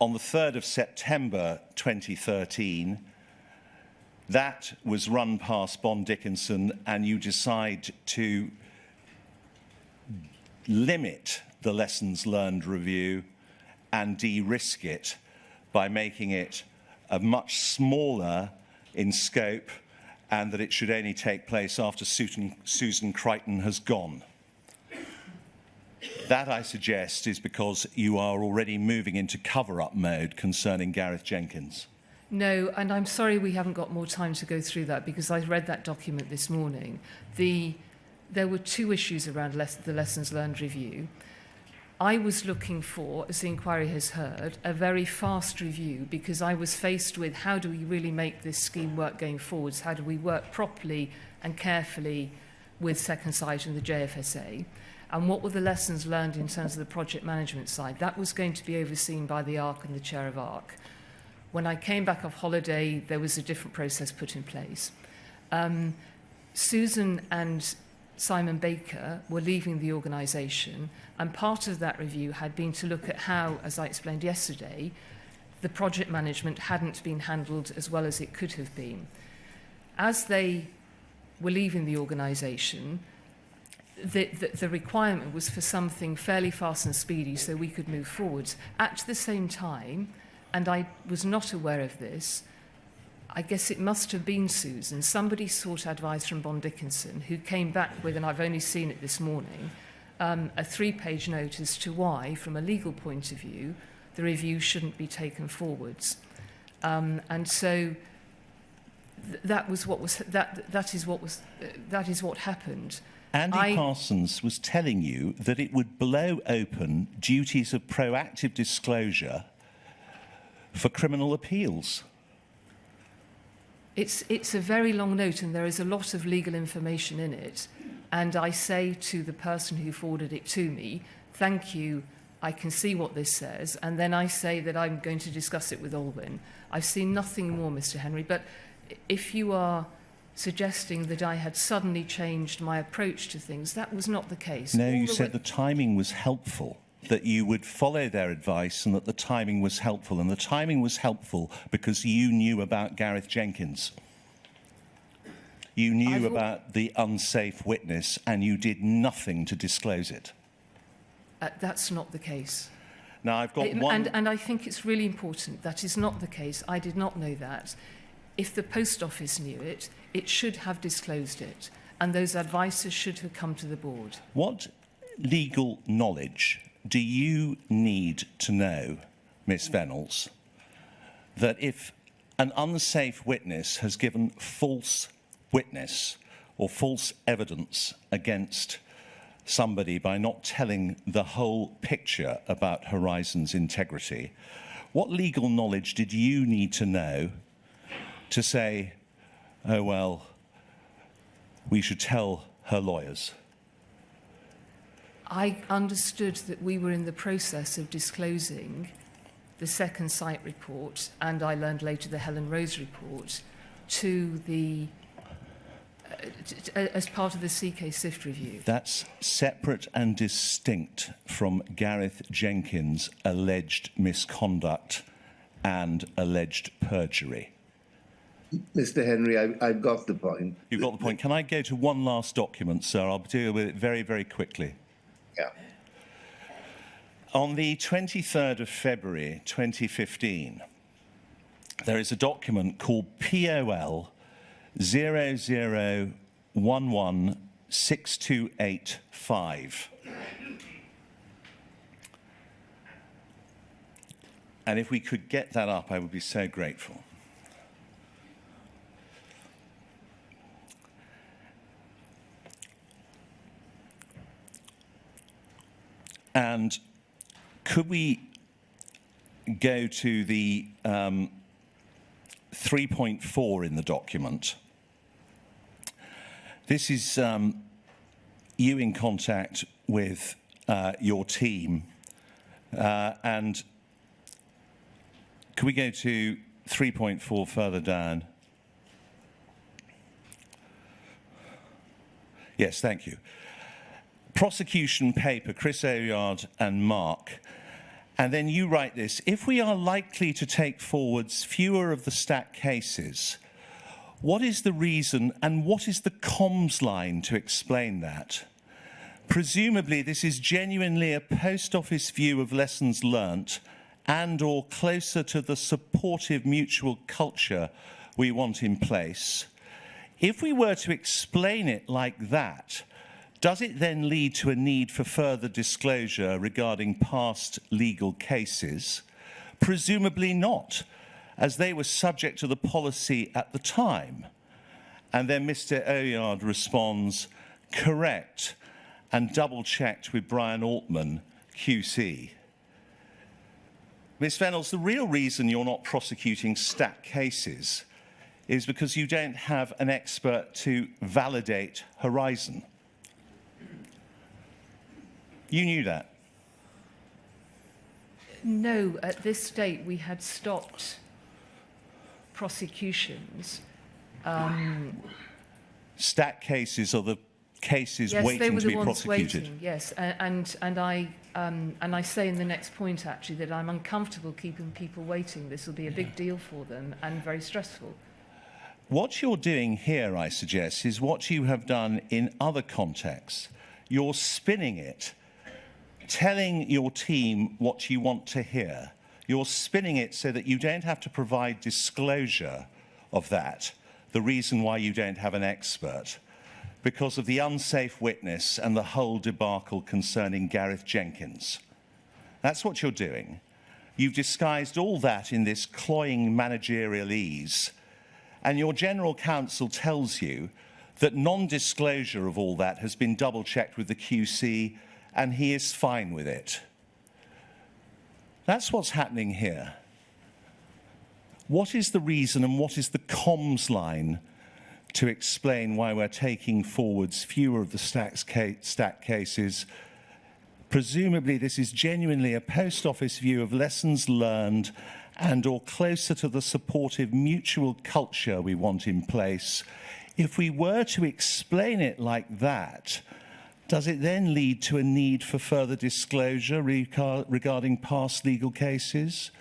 Speaker 1: on the 3rd of September 2013, that was run past Bond Dickinson, and you decide to limit the lessons learned review and de-risk it by making it a much smaller in scope, and that it should only take place after Susan Crichton has gone. That, I suggest, is because you are already moving into cover-up mode concerning Gareth Jenkins.
Speaker 2: No, and I'm sorry we haven't got more time to go through that, because I read that document this morning. There were two issues around the lessons learned review. I was looking for, as the inquiry has heard, a very fast review, because I was faced with how do we really make this scheme work going forwards? How do we work properly and carefully with Second Sight and the JFSA? And what were the lessons learned in terms of the project management side? That was going to be overseen by the ARC and the chair of ARC. When I came back off holiday, there was a different process put in place. Susan and Simon Baker were leaving the organisation, and part of that review had been to look at how, as I explained yesterday, the project management hadn't been handled as well as it could have been. As they were leaving the organisation, the requirement was for something fairly fast and speedy so we could move forwards. At the same time, and I was not aware of this, I guess it must have been Susan, somebody sought advice from Bond Dickinson, who came back with, and I've only seen it this morning, a 3-page note as to why, from a legal point of view, the review shouldn't be taken forwards. And so that is what happened.
Speaker 1: Andy Parsons was telling you that it would blow open duties of proactive disclosure for criminal appeals.
Speaker 2: It's a very long note, and there is a lot of legal information in it. And I say to the person who forwarded it to me, thank you, I can see what this says. And then I say that I'm going to discuss it with Alwyn. I've seen nothing more, Mr. Henry. But if you are suggesting that I had suddenly changed my approach to things, that was not the case.
Speaker 1: No, you said the timing was helpful, that you would follow their advice and that the timing was helpful. And the timing was helpful because you knew about Gareth Jenkins. You knew about the unsafe witness and you did nothing to disclose it.
Speaker 2: That's not the case.
Speaker 1: Now, I've got one...
Speaker 2: And I think it's really important. That is not the case. I did not know that. If the Post Office knew it, it should have disclosed it. And those advices should have come to the board.
Speaker 1: What legal knowledge do you need to know, Miss Vennells, that if an unsafe witness has given false witness or false evidence against somebody by not telling the whole picture about Horizon's integrity, what legal knowledge did you need to know to say, oh, well, we should tell her lawyers?
Speaker 2: I understood that we were in the process of disclosing the Second Sight report, and I learned later the Helen Rose report, to the as part of the CK SIFT review.
Speaker 1: That's separate and distinct from Gareth Jenkins' alleged misconduct and alleged perjury.
Speaker 3: Mr. Henry, I've got the point.
Speaker 1: You've got the point. Can I go to one last document, sir? I'll deal with it very, very quickly.
Speaker 3: Yeah.
Speaker 1: On the 23rd of February 2015, there is a document called POL 00116285. And if we could get that up, I would be so grateful. And could we go to the 3.4 in the document? This is you in contact with your team. And could we go to 3.4 further down? Yes, thank you. Prosecution paper, Chris Oyard and Mark, And then you write this: if we are likely to take forwards fewer of the stack cases, what is the reason and what is the comms line to explain that? Presumably this is genuinely a post office view of lessons learnt and or closer to the supportive mutual culture we want in place. If we were to explain it like that, does it then lead to a need for further disclosure regarding past legal cases? Presumably not, as they were subject to the policy at the time. And then Mr. Oyard responds, correct, and double-checked with Brian Altman, QC. Ms. Vennells, the real reason you're not prosecuting stack cases is because you don't have an expert to validate Horizon. You knew that.
Speaker 2: No, at this state we had stopped prosecutions.
Speaker 1: Stack cases are the cases
Speaker 2: Yes, they
Speaker 1: waiting
Speaker 2: were
Speaker 1: to
Speaker 2: the
Speaker 1: be
Speaker 2: ones
Speaker 1: prosecuted.
Speaker 2: waiting. Yes, and I say in the next point actually that I'm uncomfortable keeping people waiting. This will be a big deal for them and very stressful.
Speaker 1: What you're doing here, I suggest, is what you have done in other contexts. You're spinning it, telling your team what you want to hear. You're spinning it so that you don't have to provide disclosure of that, the reason why you don't have an expert, because of the unsafe witness and the whole debacle concerning Gareth Jenkins. That's what you're doing. You've disguised all that in this cloying managerial ease, and your general counsel tells you that non-disclosure of all that has been double-checked with the QC and he is fine with it. That's what's happening here. What is the reason and what is the comms line to explain why we're taking forwards fewer of the stack cases? Presumably this is genuinely a post office view of lessons learned and or closer to the supportive mutual culture we want in place. If we were to explain it like that, does it then lead to a need for further disclosure regarding past legal cases?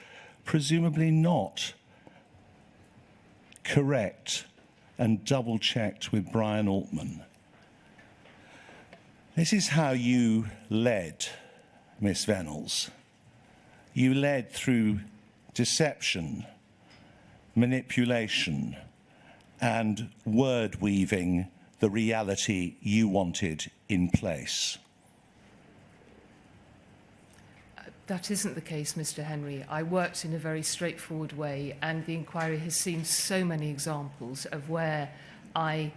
Speaker 1: Presumably not. Correct, and double-checked with Brian Altman. This is how you led, Ms. Vennells. You led through deception, manipulation, and word weaving the reality you wanted in place.
Speaker 2: That isn't the case, Mr. Henry. I worked in a very straightforward way, and the inquiry has seen so many examples of where I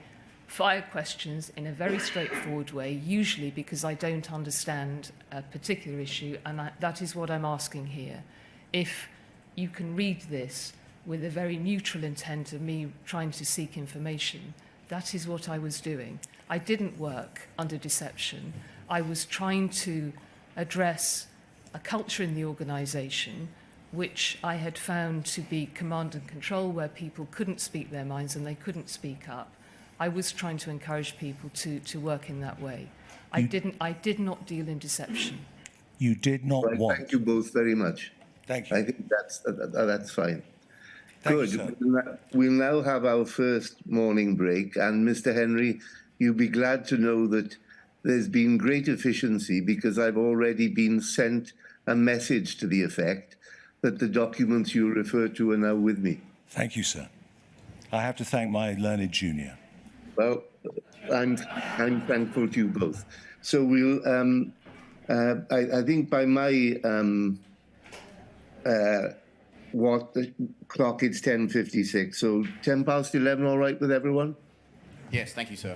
Speaker 2: fire questions in a very straightforward way, usually because I don't understand a particular issue, and that is what I'm asking here. If you can read this with a very neutral intent of me trying to seek information, that is what I was doing. I didn't work under deception. I was trying to address a culture in the organisation which I had found to be command and control, where people couldn't speak their minds and they couldn't speak up. I was trying to encourage people to work in that way. I did not deal in deception.
Speaker 1: You did not
Speaker 3: Right,
Speaker 1: want.
Speaker 3: thank you both very much.
Speaker 1: Thank you.
Speaker 3: I think that's fine.
Speaker 1: Thank
Speaker 3: Good.
Speaker 1: you, sir.
Speaker 3: We'll now have our first morning break. And Mr. Henry, you'll be glad to know that there's been great efficiency because I've already been sent a message to the effect that the documents you refer to are now with me.
Speaker 1: Thank you, sir. I have to thank my learned junior.
Speaker 3: Well, I'm thankful to you both. So we'll, I think by my, what the clock, it's 10:56. So 10 past 11, all right with everyone?
Speaker 4: Yes, thank you, sir.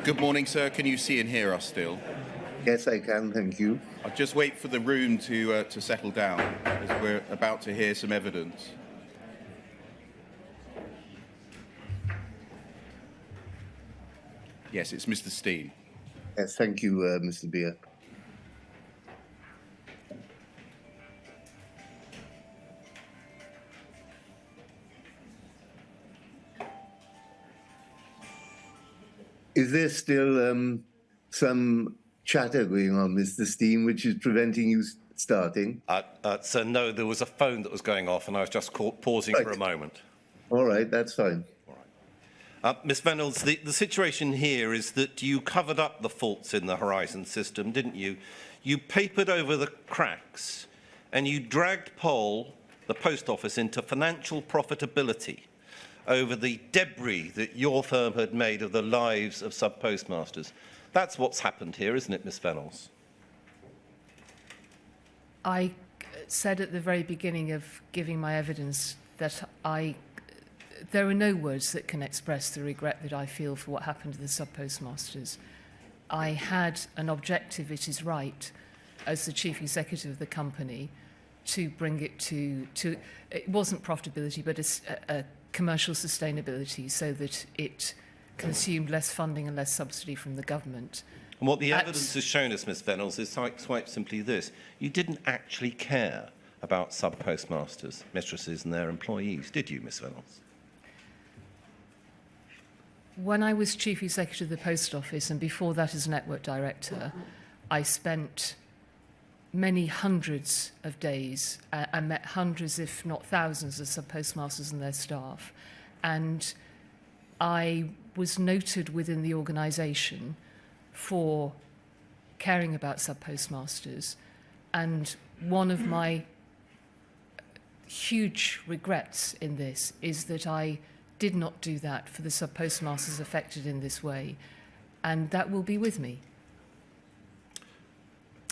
Speaker 4: Good morning, sir. Can you see and hear us still?
Speaker 3: Yes, I can, thank you.
Speaker 4: I'll just wait for the room to settle down, as we're about to hear some evidence. Yes, it's Mr. Steen.
Speaker 3: Yes, thank you, Mr. Beer. Is there still some chatter going on, Mr. Steen, which is preventing you starting?
Speaker 5: So no, there was a phone that was going off, and I was just pausing for a moment.
Speaker 3: All right, that's fine.
Speaker 5: Ms Vennells, the situation here is that you covered up the faults in the Horizon system, didn't you? You papered over the cracks, and you dragged Pol, the post office, into financial profitability over the debris that your firm had made of the lives of sub-postmasters. That's what's happened here, isn't it, Ms Vennells?
Speaker 2: I said at the very beginning of giving my evidence that there are no words that can express the regret that I feel for what happened to the sub-postmasters. I had an objective, it is right, as the chief executive of the company, to bring it to it wasn't profitability, but a commercial sustainability, so that it consumed less funding and less subsidy from the government.
Speaker 5: And what the evidence has shown us, Ms Vennells, is quite simply this. You didn't actually care about sub-postmasters, mistresses and their employees, did you, Ms Vennells?
Speaker 2: When I was chief executive of the post office, and before that as network director, I spent many hundreds of days. I met hundreds, if not thousands, of sub-postmasters and their staff. And I was noted within the organisation for caring about sub-postmasters. And one of my huge regrets in this is that I did not do that for the sub-postmasters affected in this way. And that will be with me.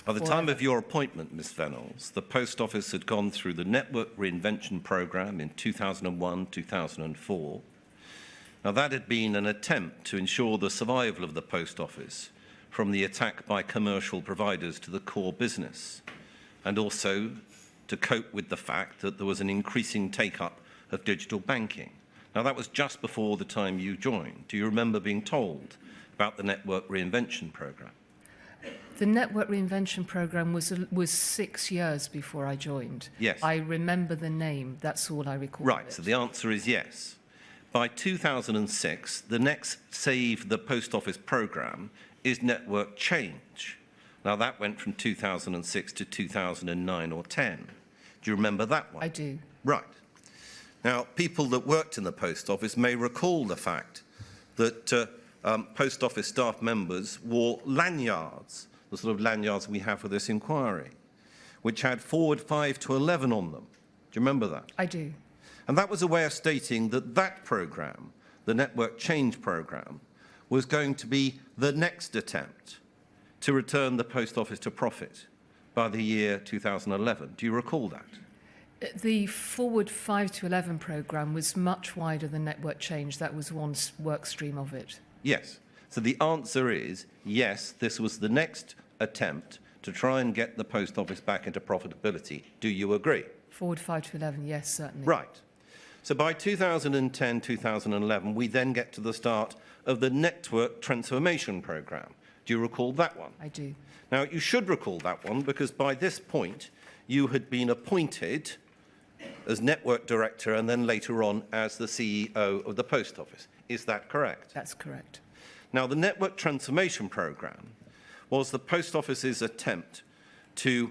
Speaker 5: By the time of your appointment, Ms Vennells, the Post Office had gone through the Network Reinvention Programme in 2001, 2004. Now, that had been an attempt to ensure the survival of the Post Office from the attack by commercial providers to the core business, and also to cope with the fact that there was an increasing take-up of digital banking. Now, that was just before the time you joined. Do you remember being told about the Network Reinvention Programme?
Speaker 2: The Network Reinvention Programme was 6 years before I joined.
Speaker 5: Yes.
Speaker 2: I remember the name. That's all I recall.
Speaker 5: Right, so the answer is yes. By 2006, the next Save the Post Office programme is Network Change. Now, that went from 2006 to 2009 or 10. Do you remember that one?
Speaker 2: I do.
Speaker 5: Right. Now, people that worked in the Post Office may recall the fact that Post Office staff members wore lanyards, the sort of lanyards we have for this inquiry, which had forward 5 to 11 on them. Do you remember that?
Speaker 2: I do.
Speaker 5: And that was a way of stating that that programme, the Network Change programme, was going to be the next attempt to return the Post Office to profit by the year 2011. Do you recall that?
Speaker 2: The Forward 5 to 11 programme was much wider than Network Change. That was one work stream of it.
Speaker 5: Yes. So the answer is yes, this was the next attempt to try and get the Post Office back into profitability. Do you agree?
Speaker 2: Forward 5 to 11, yes, certainly.
Speaker 5: Right. So by 2010, 2011, we then get to the start of the Network Transformation Programme. Do you recall that one? I
Speaker 2: do.
Speaker 5: Now, you should recall that one because by this point, you had been appointed as Network Director and then later on as the CEO of the Post Office. Is that correct?
Speaker 2: That's correct.
Speaker 5: Now, the Network Transformation Programme was the Post Office's attempt to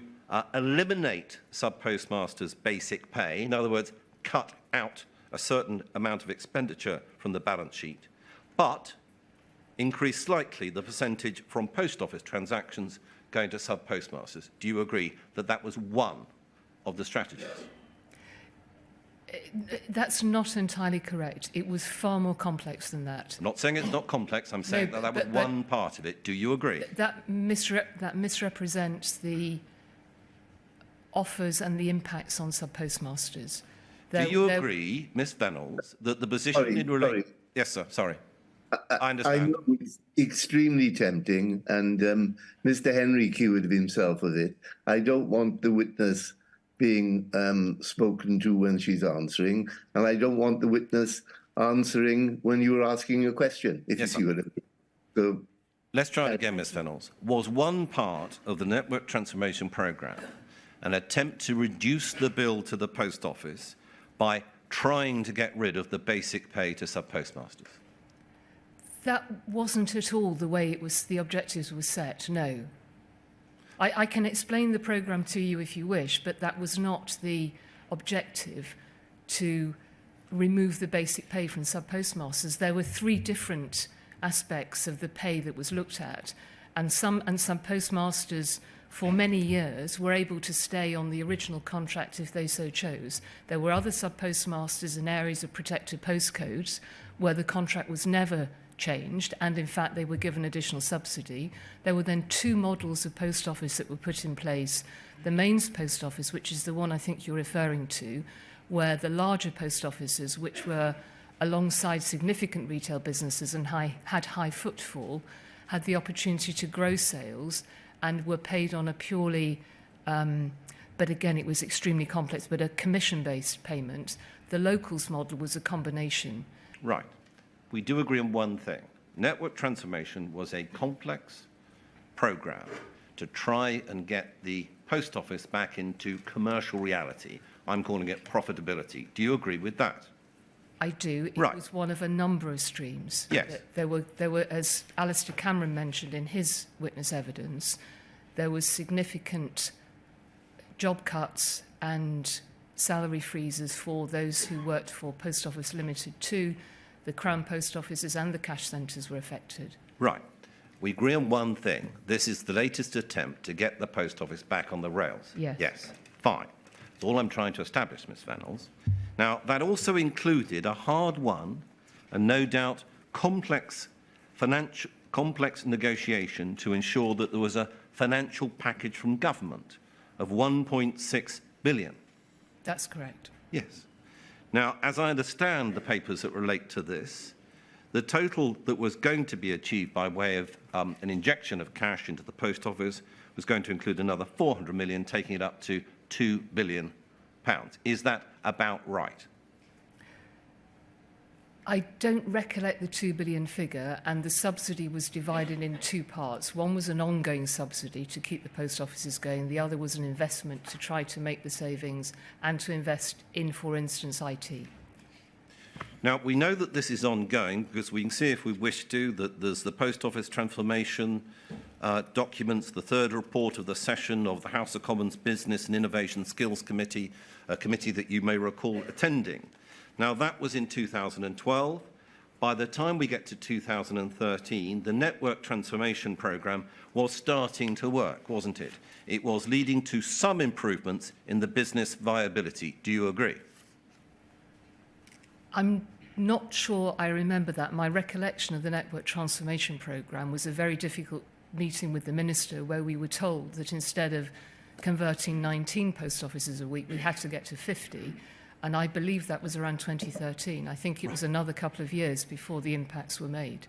Speaker 5: eliminate sub-postmasters' basic pay, in other words, cut out a certain amount of expenditure from the balance sheet, but increase slightly the percentage from Post Office transactions going to sub-postmasters. Do you agree that that was one of the strategies?
Speaker 2: That's not entirely correct. It was far more complex than that.
Speaker 5: I'm not saying it's not complex. I'm saying that was one part of it. Do you agree?
Speaker 2: That misrepresents the offers and the impacts on sub-postmasters.
Speaker 5: Do you agree, Ms Vennells, that the position in relation... Yes, sir, sorry. I understand.
Speaker 3: I know it's extremely tempting, and Mr. Henry cured himself of it. I don't want the witness being spoken to when she's answering, and I don't want the witness answering when you're asking a question, if
Speaker 5: Yes,
Speaker 3: you see what I mean. So,
Speaker 5: let's try it again, Ms. Vennells. Was one part of the network transformation programme an attempt to reduce the bill to the post office by trying to get rid of the basic pay to sub-postmasters?
Speaker 2: That wasn't at all the way the objectives were set, no. I can explain the programme to you if you wish, but that was not the objective, to remove the basic pay from sub-postmasters. There were 3 different aspects of the pay that was looked at, and some postmasters for many years were able to stay on the original contract if they so chose. There were other sub-postmasters in areas of protected postcodes where the contract was never changed, and in fact they were given additional subsidy. There were then 2 models of post office that were put in place. The mains post office, which is the one I think you're referring to, where the larger post offices, which were alongside significant retail businesses and had high footfall, had the opportunity to grow sales and were paid on a purely, but again it was extremely complex, but a commission-based payment. The locals model was a combination.
Speaker 5: Right. We do agree on one thing. Network transformation was a complex programme to try and get the post office back into commercial reality. I'm calling it profitability. Do you agree with that?
Speaker 2: I do. It
Speaker 5: Right.
Speaker 2: was one of a number of streams.
Speaker 5: Yes.
Speaker 2: There were, as Alistair Cameron mentioned in his witness evidence, there was significant job cuts and salary freezes for those who worked for Post Office Limited too. The Crown Post Offices and the cash centres were affected.
Speaker 5: Right. We agree on one thing. This is the latest attempt to get the post office back on the rails.
Speaker 2: Yes.
Speaker 5: Yes. Fine. That's all I'm trying to establish, Ms. Vennells. Now, that also included a hard-won and no doubt complex negotiation to ensure that there was a financial package from government of 1.6 billion.
Speaker 2: That's correct.
Speaker 5: Yes. Now, as I understand the papers that relate to this, the total that was going to be achieved by way of an injection of cash into the post office was going to include another 400 million, taking it up to £2 billion. Is that about right?
Speaker 2: I don't recollect the 2 billion figure, and the subsidy was divided in 2 parts. One was an ongoing subsidy to keep the post offices going. The other was an investment to try to make the savings and to invest in, for instance, IT.
Speaker 5: Now, we know that this is ongoing because we can see, if we wish to, that there's the post office transformation documents, the 3rd report of the session of the House of Commons Business and Innovation Skills Committee, a committee that you may recall attending. Now, that was in 2012. By the time we get to 2013, the network transformation programme was starting to work, wasn't it? It was leading to some improvements in the business viability. Do you agree?
Speaker 2: I'm not sure I remember that. My recollection of the network transformation programme was a very difficult meeting with the minister, where we were told that instead of converting 19 post offices a week, we had to get to 50. And I believe that was around 2013. I think it was another couple of years before the impacts were made.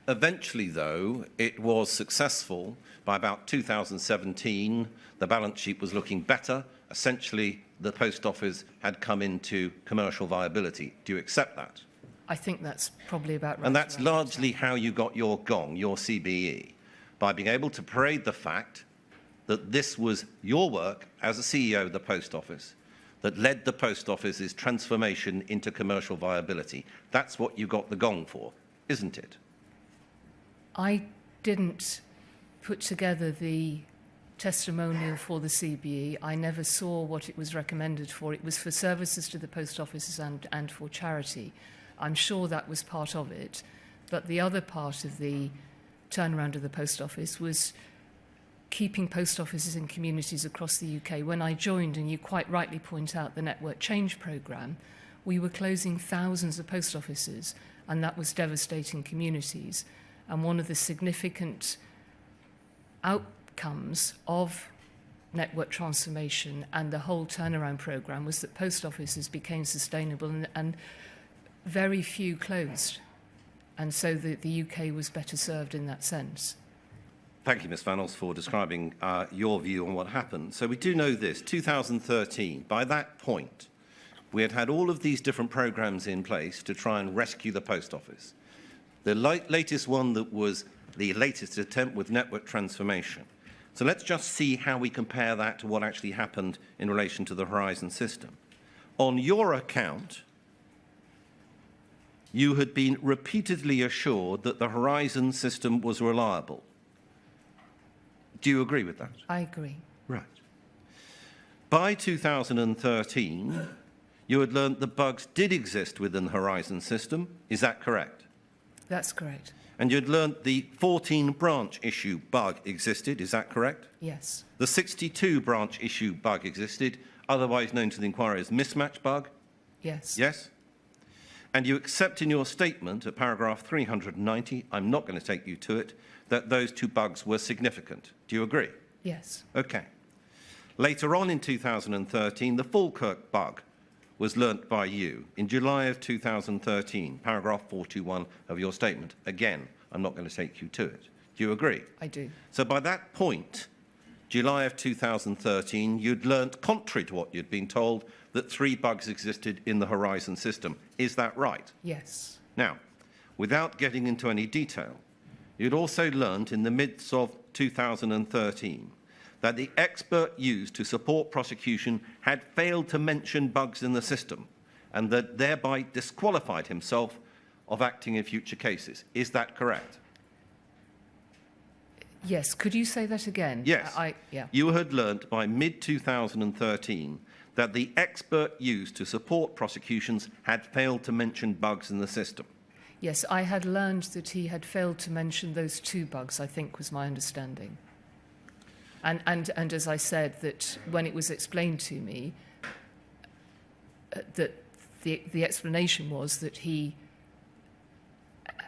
Speaker 5: Eventually, though, it was successful. By about 2017, the balance sheet was looking better. Essentially, the post office had come into commercial viability. Do you accept that?
Speaker 2: I think that's probably about right.
Speaker 5: And that's largely how you got your gong, your CBE, by being able to parade the fact that this was your work as a CEO of the post office that led the post office's transformation into commercial viability. That's what you got the gong for, isn't it?
Speaker 2: I didn't put together the testimonial for the CBE. I never saw what it was recommended for. It was for services to the post offices and for charity. I'm sure that was part of it. But the other part of the turnaround of the post office was keeping post offices in communities across the UK. When I joined, and you quite rightly point out the Network Change programme, we were closing thousands of post offices, and that was devastating communities. And one of the significant outcomes of network transformation and the whole turnaround programme was that post offices became sustainable, and very few closed. and so the UK was better served in that sense.
Speaker 5: Thank you, Ms Vennells, for describing your view on what happened. So we do know this, 2013, by that point, we had all of these different programmes in place to try and rescue the post office. The latest one that was the latest attempt with network transformation. So let's just see how we compare that to what actually happened in relation to the Horizon system. On your account, you had been repeatedly assured that the Horizon system was reliable. Do you agree with that?
Speaker 2: I agree.
Speaker 5: Right. By 2013, you had learnt the bugs did exist within the Horizon system. Is that correct?
Speaker 2: That's correct.
Speaker 5: And you'd learnt the 14 branch issue bug existed. Is that correct?
Speaker 2: Yes.
Speaker 5: The 62 branch issue bug existed, otherwise known to the inquiry as mismatch bug.
Speaker 2: Yes.
Speaker 5: Yes? And you accept in your statement at paragraph 390, I'm not going to take you to it, that those two bugs were significant. Do you agree?
Speaker 2: Yes.
Speaker 5: Okay. Later on in 2013, the Falkirk bug was learnt by you in July of 2013, paragraph 421 of your statement. Again, I'm not going to take you to it. Do you agree?
Speaker 2: I do.
Speaker 5: So by that point, July of 2013, you'd learnt, contrary to what you'd been told, that 3 bugs existed in the Horizon system. Is that right?
Speaker 2: Yes.
Speaker 5: Now, without getting into any detail, you'd also learnt in the midst of 2013 that the expert used to support prosecution had failed to mention bugs in the system and that thereby disqualified himself of acting in future cases. Is that correct?
Speaker 2: Yes. Could you say that again?
Speaker 5: Yes.
Speaker 2: Yeah.
Speaker 5: You had learnt by mid-2013 that the expert used to support prosecutions had failed to mention bugs in the system.
Speaker 2: Yes, I had learned that he had failed to mention those 2 bugs, I think was my understanding. And as I said, that when it was explained to me, that the explanation was that he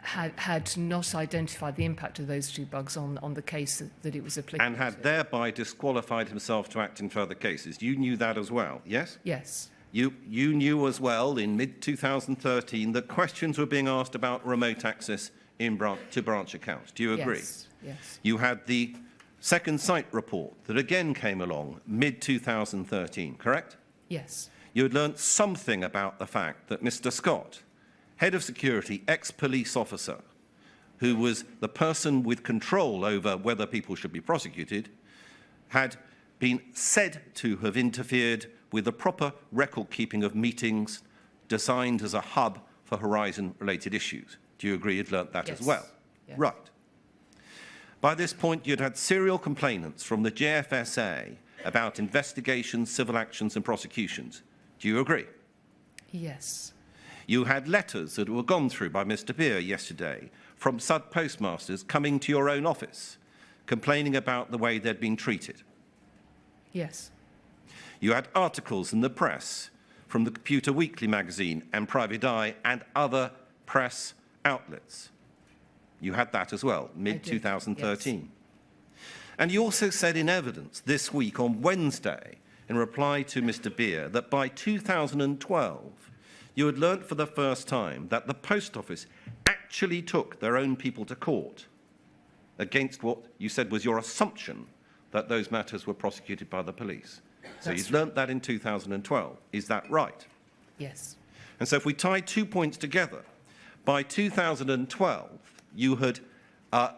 Speaker 2: had not identified the impact of those 2 bugs on the case that it was applicable
Speaker 5: And had
Speaker 2: to.
Speaker 5: thereby disqualified himself to act in further cases. You knew that as well, yes?
Speaker 2: Yes.
Speaker 5: You knew as well in mid-2013 that questions were being asked about remote access to branch accounts. Do you agree?
Speaker 2: Yes. Yes.
Speaker 5: You had the second site report that again came along mid-2013, correct?
Speaker 2: Yes.
Speaker 5: You had learnt something about the fact that Mr. Scott, head of security, ex-police officer, who was the person with control over whether people should be prosecuted, had been said to have interfered with the proper record-keeping of meetings designed as a hub for Horizon-related issues. Do you agree you'd learnt that
Speaker 2: Yes.
Speaker 5: as well?
Speaker 2: Yes.
Speaker 5: Right. By this point, you'd had serial complainants from the JFSA about investigations, civil actions and prosecutions. Do you agree?
Speaker 2: Yes.
Speaker 5: You had letters that were gone through by Mr. Beer yesterday from sub-postmasters coming to your own office, complaining about the way they'd been treated.
Speaker 2: Yes.
Speaker 5: You had articles in the press from the Computer Weekly magazine and Private Eye and other press outlets. You had that as well, mid-2013.
Speaker 2: Yes.
Speaker 5: And you also said in evidence this week on Wednesday, in reply to Mr. Beer, that by 2012, you had learnt for the first time that the Post Office actually took their own people to court against what you said was your assumption that those matters were prosecuted by the police. So
Speaker 2: That's
Speaker 5: you'd learnt that in 2012. Is that right?
Speaker 2: Yes.
Speaker 5: And so if we tie 2 points together, by 2012, you had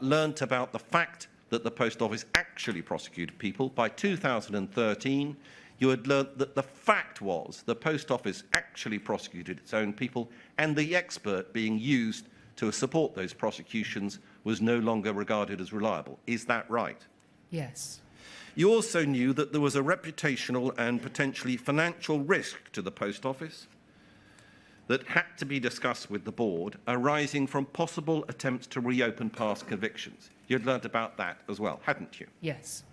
Speaker 5: learnt about the fact that the Post Office actually prosecuted people. By 2013, you had learnt that the fact was the Post Office actually prosecuted its own people, and the expert being used to support those prosecutions was no longer regarded as reliable. Is that right?
Speaker 2: Yes.
Speaker 5: You also knew that there was a reputational and potentially financial risk to the Post Office that had to be discussed with the board, arising from possible attempts to reopen past convictions. You'd learnt about that as well, hadn't you?
Speaker 2: Yes.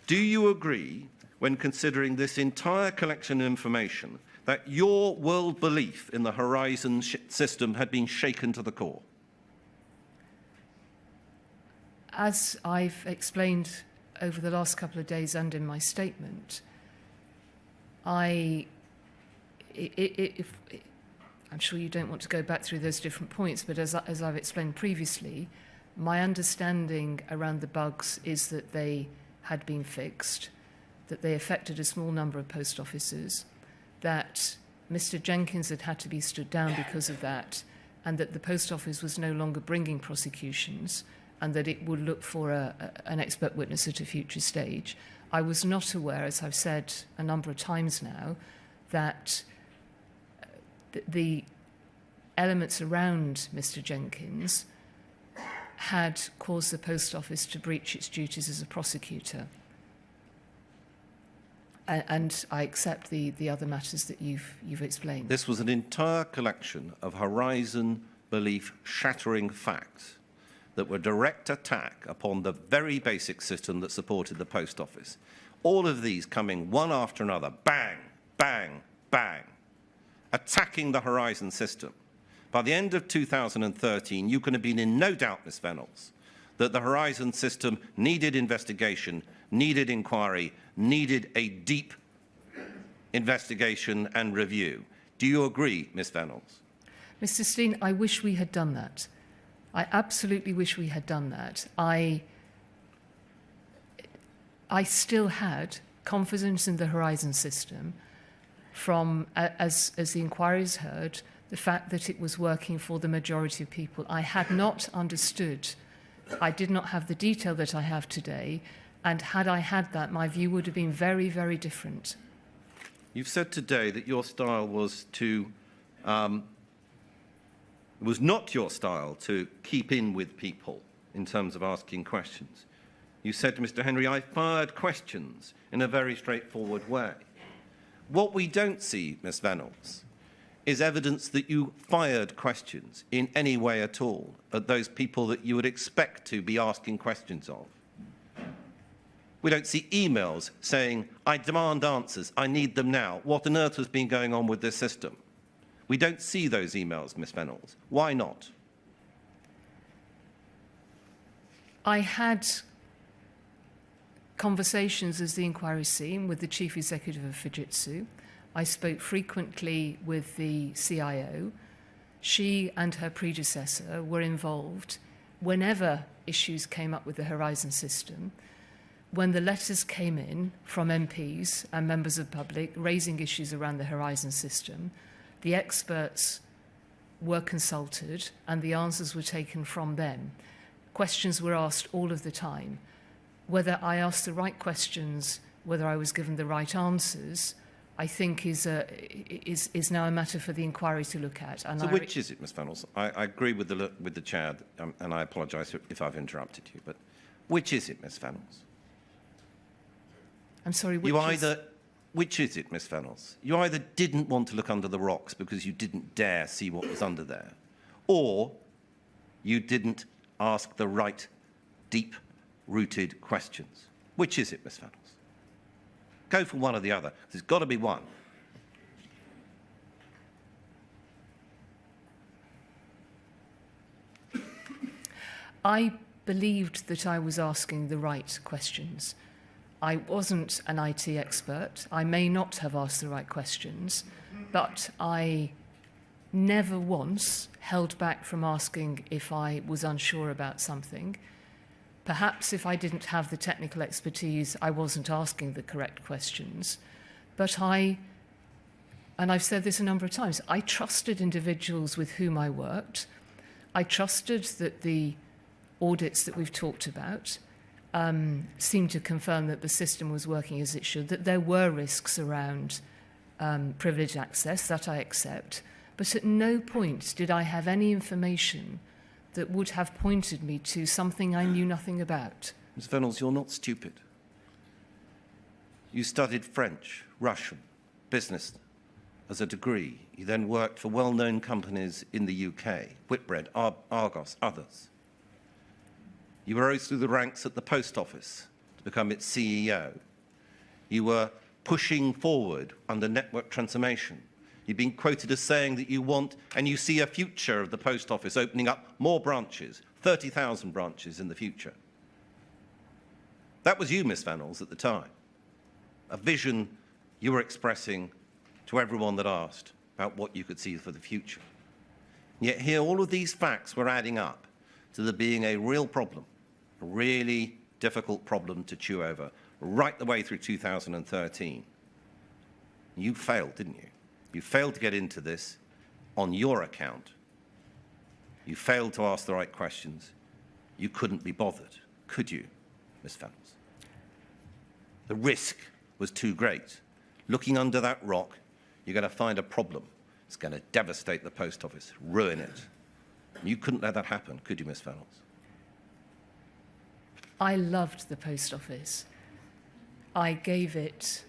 Speaker 5: Do you agree, when considering this entire collection of information, that your world belief in the Horizon system had been shaken to the core?
Speaker 2: As I've explained over the last couple of days and in my statement, I'm sure you don't want to go back through those different points, but as I've explained previously, my understanding around the bugs is that they had been fixed, that they affected a small number of post offices, that Mr. Jenkins had to be stood down because of that, and that the post office was no longer bringing prosecutions, and that it would look for an expert witness at a future stage. I was not aware, as I've said a number of times now, that the elements around Mr. Jenkins had caused the post office to breach its duties as a prosecutor. And I accept the other matters that you've explained.
Speaker 5: This was an entire collection of horizon belief shattering facts that were direct attack upon the very basic system that supported the post office. All of these coming one after another, bang, bang, bang, attacking the horizon system. By the end of 2013, you can have been in no doubt, Ms. Vennells, that the horizon system needed investigation, needed inquiry, needed a deep investigation and review. Do you agree, Ms. Vennells?
Speaker 2: Mr. Steen, I wish we had done that. I absolutely wish we had done that. I still had confidence in the horizon system from, as the inquiries heard, the fact that it was working for the majority of people. I had not understood, I did not have the detail that I have today, and had I had that, my view would have been very, very different.
Speaker 5: You've said today that your style was to, it was not your style to keep in with people in terms of asking questions. You said to Mr. Henry, I fired questions in a very straightforward way. What we don't see, Ms. Vennells, is evidence that you fired questions in any way at all at those people that you would expect to be asking questions of. We don't see emails saying, I demand answers, I need them now. What on earth has been going on with this system? We don't see those emails, Ms. Vennells. Why not?
Speaker 2: I had conversations, as the inquiry seen, with the Chief Executive of Fujitsu. I spoke frequently with the CIO. She and her predecessor were involved whenever issues came up with the Horizon system. When the letters came in from MPs and members of the public raising issues around the Horizon system, the experts were consulted and the answers were taken from them. Questions were asked all of the time. Whether I asked the right questions, whether I was given the right answers, I think is now a matter for the inquiry to look at. And
Speaker 5: so which is it, Ms. Vennells? I agree with the chair, and I apologise if I've interrupted you, but which is it, Ms. Vennells?
Speaker 2: I'm sorry,
Speaker 5: which is it, Ms. Vennells? You either didn't want to look under the rocks because you didn't dare see what was under there, or you didn't ask the right, deep-rooted questions. Which is it, Ms. Vennells? Go for one or the other. There's got to be one.
Speaker 2: I believed that I was asking the right questions. I wasn't an IT expert. I may not have asked the right questions, but I never once held back from asking if I was unsure about something. Perhaps if I didn't have the technical expertise, I wasn't asking the correct questions. But and I've said this a number of times, I trusted individuals with whom I worked. I trusted that the audits that we've talked about seemed to confirm that the system was working as it should, that there were risks around privileged access, that I accept. But at no point did I have any information that would have pointed me to something I knew nothing about.
Speaker 5: Ms. Vennells, you're not stupid. You studied French, Russian, business as a degree. You then worked for well-known companies in the UK, Whitbread, Argos, others. You rose through the ranks at the post office to become its CEO. You were pushing forward under network transformation. You've been quoted as saying that you want and you see a future of the post office opening up more branches, 30,000 branches in the future. That was you, Ms. Vennells, at the time. A vision you were expressing to everyone that asked, about what you could see for the future. Yet here, all of these facts were adding up to there being a real problem, a really difficult problem to chew over, right the way through 2013. You failed, didn't you? You failed to get into this on your account. You failed to ask the right questions. You couldn't be bothered, could you, Ms. Vennells? The risk was too great. Looking under that rock, you're going to find a problem. It's going to devastate the post office, ruin it. You couldn't let that happen, could you, Ms. Vennells?
Speaker 2: I loved the post office. I gave it...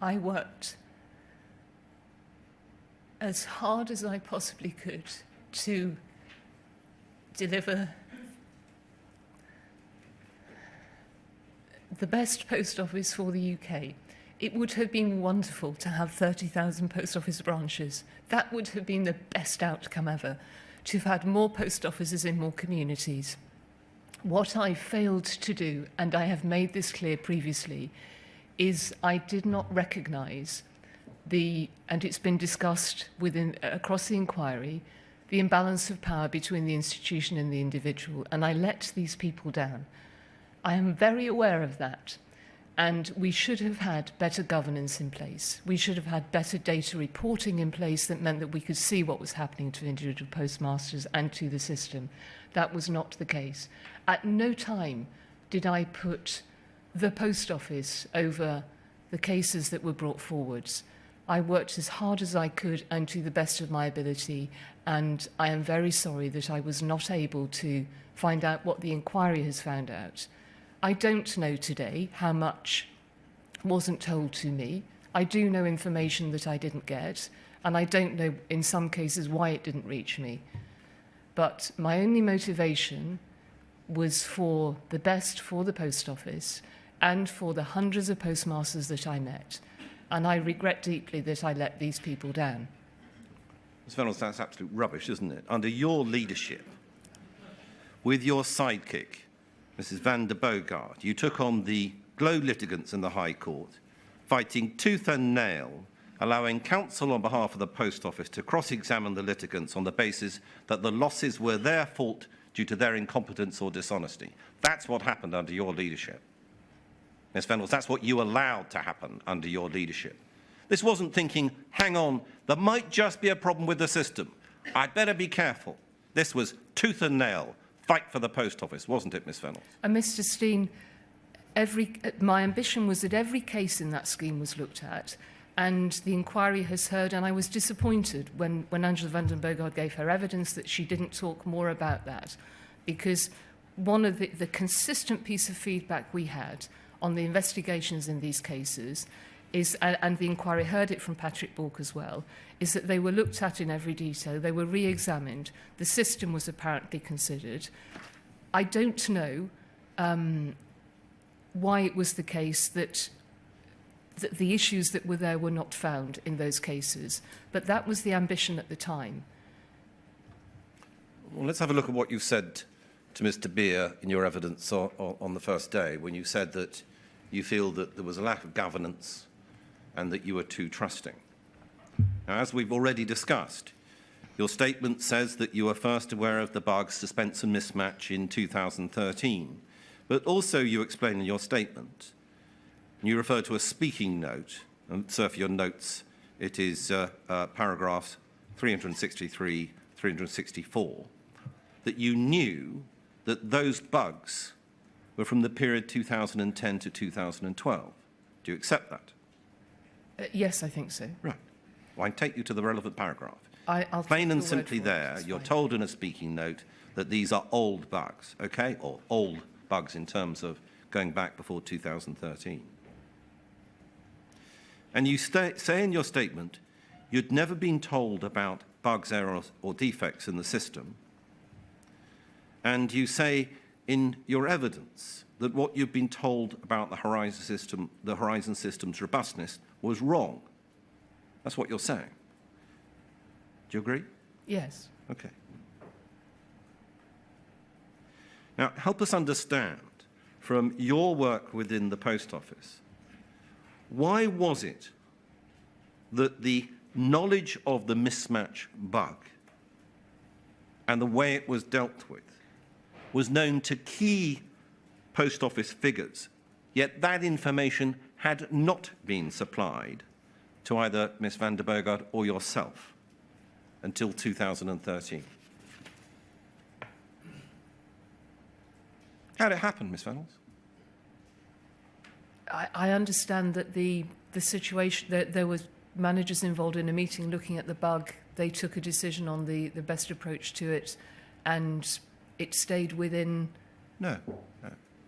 Speaker 2: I worked as hard as I possibly could to deliver the best post office for the UK. It would have been wonderful to have 30,000 post office branches. That would have been the best outcome ever, to have had more post offices in more communities. What I failed to do, and I have made this clear previously, is I did not recognise and it's been discussed across the inquiry, the imbalance of power between the institution and the individual, and I let these people down. I am very aware of that, and we should have had better governance in place. We should have had better data reporting in place that meant that we could see what was happening to individual postmasters and to the system. That was not the case. At no time did I put the post office over the cases that were brought forwards. I worked as hard as I could and to the best of my ability, and I am very sorry that I was not able to find out what the inquiry has found out. I don't know today how much wasn't told to me. I do know information that I didn't get, and I don't know in some cases why it didn't reach me. But my only motivation was for the best for the post office and for the hundreds of postmasters that I met. And I regret deeply that I let these people down.
Speaker 5: Ms. Vennells, that's absolute rubbish, isn't it? Under your leadership, with your sidekick, Mrs. van der Boogaard, you took on the Glow litigants in the High Court, fighting tooth and nail, allowing counsel on behalf of the Post Office to cross-examine the litigants on the basis that the losses were their fault due to their incompetence or dishonesty. That's what happened under your leadership. Ms. Vennells, that's what you allowed to happen under your leadership. This wasn't thinking, hang on, there might just be a problem with the system. I'd better be careful. This was tooth and nail, fight for the Post Office, wasn't it, Ms. Vennells?
Speaker 2: And Mr. Steen, my ambition was that every case in that scheme was looked at, and the inquiry has heard, and I was disappointed when Angela van der Boogaard gave her evidence that she didn't talk more about that, because one of the consistent piece of feedback we had on the investigations in these cases is, and the inquiry heard it from Patrick Bork as well, is that they were looked at in every detail, they were re-examined, the system was apparently considered. I don't know why it was the case that the issues that were there were not found in those cases, but that was the ambition at the time.
Speaker 5: Well, let's have a look at what you said to Mr. Beer in your evidence on the first day, when you said that you feel that there was a lack of governance and that you were too trusting. Now, as we've already discussed, your statement says that you were first aware of the bug, suspense and mismatch in 2013, but also you explain in your statement, and you refer to a speaking note, and sir, for your notes, it is paragraphs 363, 364, that you knew that those bugs were from the period 2010 to 2012. Do you accept that?
Speaker 2: Yes, I think so.
Speaker 5: Right. Well, I take you to the relevant paragraph.
Speaker 2: I'll
Speaker 5: Plain and
Speaker 2: take your word
Speaker 5: simply
Speaker 2: for it,
Speaker 5: there,
Speaker 2: it's
Speaker 5: you're
Speaker 2: fine.
Speaker 5: told in a speaking note that these are old bugs, okay? Or old bugs in terms of going back before 2013. And you say in your statement, you'd never been told about bugs, errors, or defects in the system. And you say in your evidence that what you've been told about the Horizon system's robustness was wrong. That's what you're saying. Do you agree?
Speaker 2: Yes.
Speaker 5: Okay. Now, help us understand, from your work within the Post Office, why was it that the knowledge of the mismatch bug and the way it was dealt with was known to key Post Office figures, yet that information had not been supplied to either Ms. van der Bogart or yourself until 2013? How did it happen, Ms. Vennells?
Speaker 2: I understand that the situation, that there was managers involved in a meeting looking at the bug. They took a decision on the best approach to it, and it stayed within...
Speaker 5: No,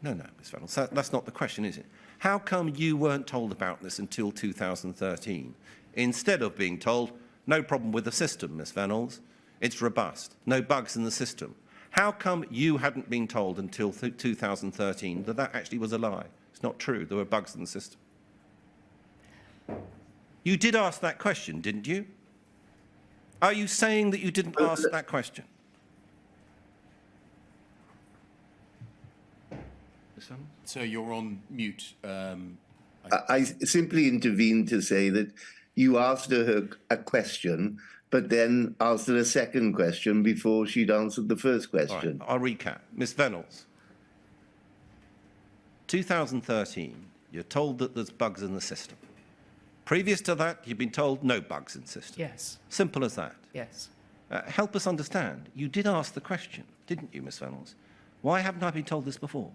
Speaker 5: Ms. Vennells. That's not the question, is it? How come you weren't told about this until 2013, instead of being told, no problem with the system, Ms. Vennells, it's robust, no bugs in the system? How come you hadn't been told until 2013 that that actually was a lie? It's not true, there were bugs in the system. You did ask that question, didn't you? Are you saying that you didn't ask that question?
Speaker 4: So you're on mute.
Speaker 3: I simply intervened to say that you asked her a question, but then asked her a second question before she'd answered the first question.
Speaker 5: All right, I'll recap. Ms. Vennells, 2013, you're told that there's bugs in the system. Previous to that, you've been told no bugs in the system.
Speaker 2: Yes.
Speaker 5: Simple as that.
Speaker 2: Yes.
Speaker 5: Help us understand. You did ask the question, didn't you, Ms. Vennells? Why haven't I been told this before?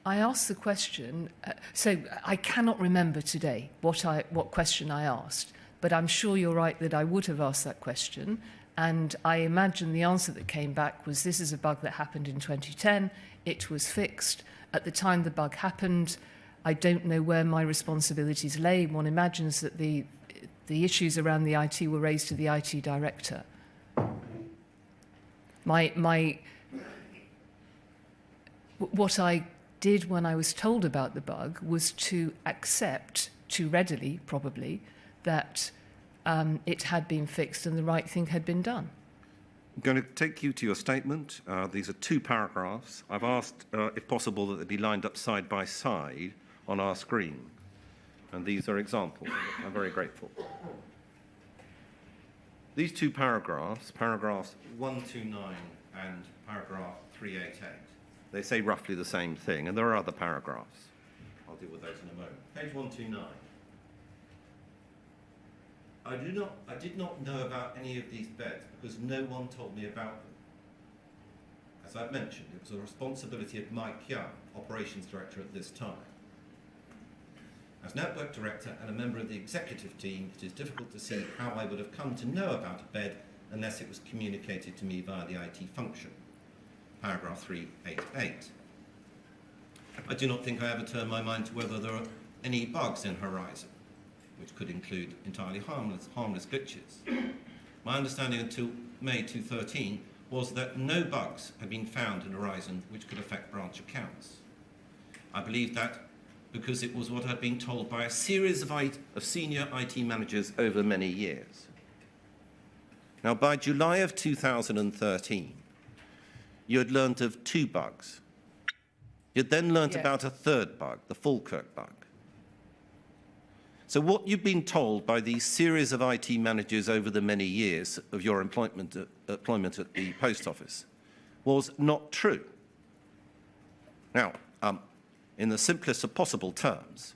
Speaker 2: I asked the question, so I cannot remember today what question I asked, but I'm sure you're right that I would have asked that question, and I imagine the answer that came back was this is a bug that happened in 2010, it was fixed. At the time the bug happened, I don't know where my responsibilities lay. One imagines that the issues around the IT were raised to the IT director. What I did when I was told about the bug was to accept, too readily probably, that it had been fixed and the right thing had been done.
Speaker 5: I'm going to take you to your statement. These are 2 paragraphs. I've asked, if possible, that they be lined up side by side on our screen. And these are examples. I'm very grateful. These 2 paragraphs, paragraphs 129 and paragraph 388, they say roughly the same thing, and there are other paragraphs. I'll deal with those in a moment. Page 129. I did not know about any of these beds because no one told me about them. As I've mentioned, it was a responsibility of Mike Young, Operations Director at this time. As Network Director and a member of the executive team, it is difficult to see how I would have come to know about a bed unless it was communicated to me via the IT function. Paragraph 388. I do not think I ever turned my mind to whether there are any bugs in Horizon, which could include entirely harmless glitches. My understanding until May 2013 was that no bugs had been found in Horizon which could affect branch accounts. I believe that because it was what I'd been told by a series of senior IT managers over many years. Now, by July of 2013, you had learnt of 2 bugs. You'd then learnt about a 3rd bug, the Falkirk bug. So what you've been told by these series of IT managers over the many years of your employment at the Post Office was not true. Now, in the simplest of possible terms,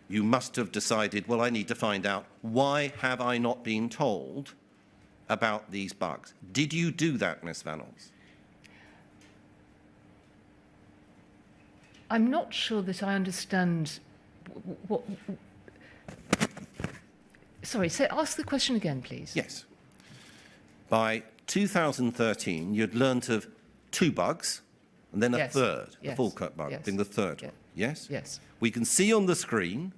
Speaker 5: you must have decided, well, I need to find out why have I not been told about these bugs. Did you do that, Ms. Vennells?
Speaker 2: I'm not sure that I understand what... Sorry, ask the question again, please.
Speaker 5: Yes. By 2013, you'd learnt of 2 bugs, and then a 3rd, the Falkirk bug, being the 3rd one. Yes?
Speaker 2: Yes.
Speaker 5: We can see on the screen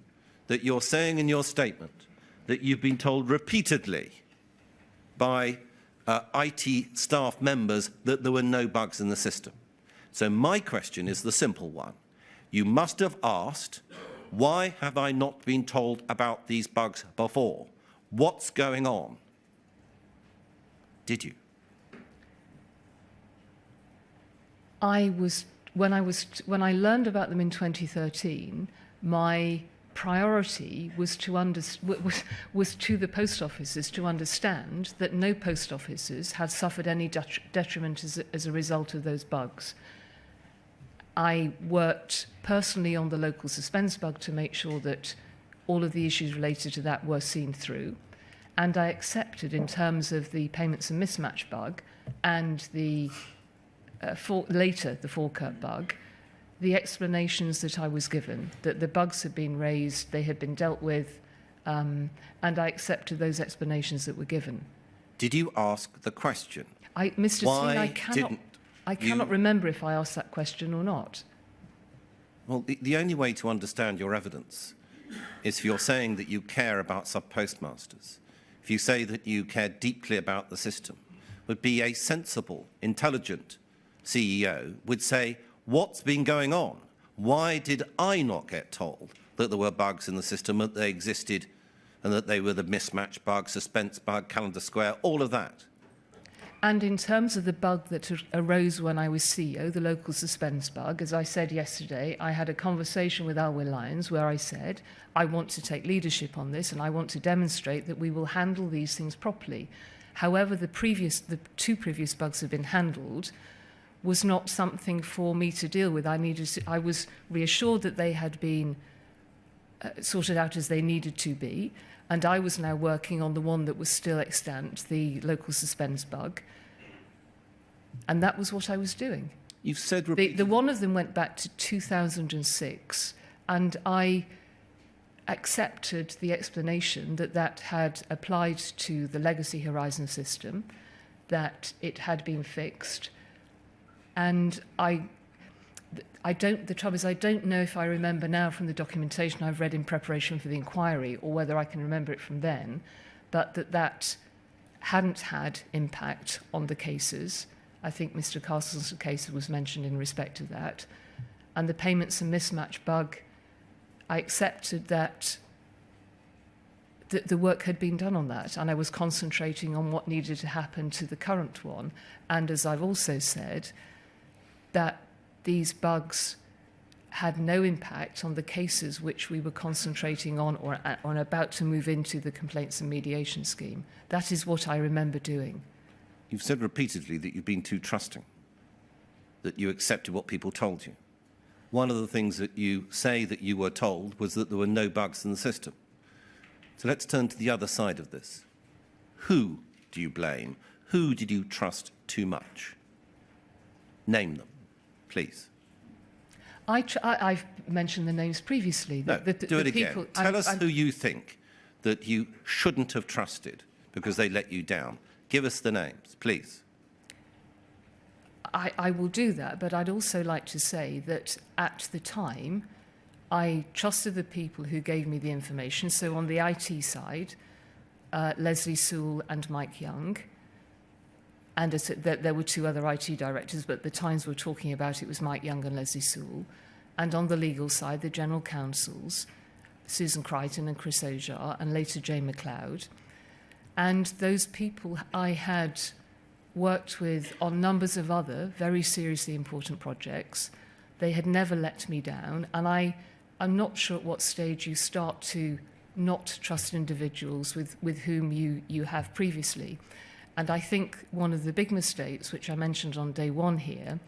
Speaker 5: that you're saying in your statement that you've been told repeatedly by IT staff members that there were no bugs in the system. So my question is the simple one. You must have asked, why have I not been told about these bugs before? What's going on? Did you?
Speaker 2: When I learned about them in 2013, my priority was to the post offices to understand that no post offices had suffered any detriment as a result of those bugs. I worked personally on the local suspense bug to make sure that all of the issues related to that were seen through, and I accepted, in terms of the payments and mismatch bug and the later the forecurt bug, the explanations that I was given, that the bugs had been raised, they had been dealt with, and I accepted those explanations that were given.
Speaker 5: Did you ask the question?
Speaker 2: Mr.
Speaker 5: Why
Speaker 2: Singh, I cannot remember if I asked that question or not.
Speaker 5: Well, the only way to understand your evidence is if you're saying that you care about sub-postmasters, if you say that you care deeply about the system, would be a sensible, intelligent CEO would say, what's been going on? Why did I not get told that there were bugs in the system, that they existed, and that they were the mismatch bug, suspense bug, calendar square, all of that?
Speaker 2: And in terms of the bug that arose when I was CEO, the local suspense bug, as I said yesterday, I had a conversation with Alwyn Lyons where I said, I want to take leadership on this and I want to demonstrate that we will handle these things properly. However, the two previous bugs have been handled was not something for me to deal with. I was reassured that they had been sorted out as they needed to be, and I was now working on the one that was still extant, the local suspense bug, and that was what I was doing.
Speaker 5: You've said
Speaker 2: the one of them went back to 2006, and I accepted the explanation that that had applied to the legacy Horizon system, that it had been fixed, and the trouble is, I don't know if I remember now from the documentation I've read in preparation for the inquiry, or whether I can remember it from then, but that hadn't had impact on the cases. I think Mr. Castle's case was mentioned in respect of that. And the payments and mismatch bug, I accepted that the work had been done on that, and I was concentrating on what needed to happen to the current one. And as I've also said, that these bugs had no impact on the cases which we were concentrating on or about to move into the complaints and mediation scheme. That is what I remember doing.
Speaker 5: You've said repeatedly that you've been too trusting, that you accepted what people told you. One of the things that you say that you were told was that there were no bugs in the system. So let's turn to the other side of this. Who do you blame? Who did you trust too much? Name them, please.
Speaker 2: I've mentioned the names previously.
Speaker 5: No, do it again. Tell us who you think that you shouldn't have trusted because they let you down. Give us the names, please.
Speaker 2: I will do that, but I'd also like to say that at the time, I trusted the people who gave me the information. So on the IT side, Leslie Sewell and Mike Young, and there were two other IT directors, but the times we're talking about, it was Mike Young and Leslie Sewell. And on the legal side, the general counsels, Susan Crichton and Chris Ojar, and later Jane McLeod. And those people I had worked with on numbers of other very seriously important projects. They had never let me down, and I'm not sure at what stage you start to not trust individuals with whom you have previously. And I think one of the big mistakes, which I mentioned on day one here,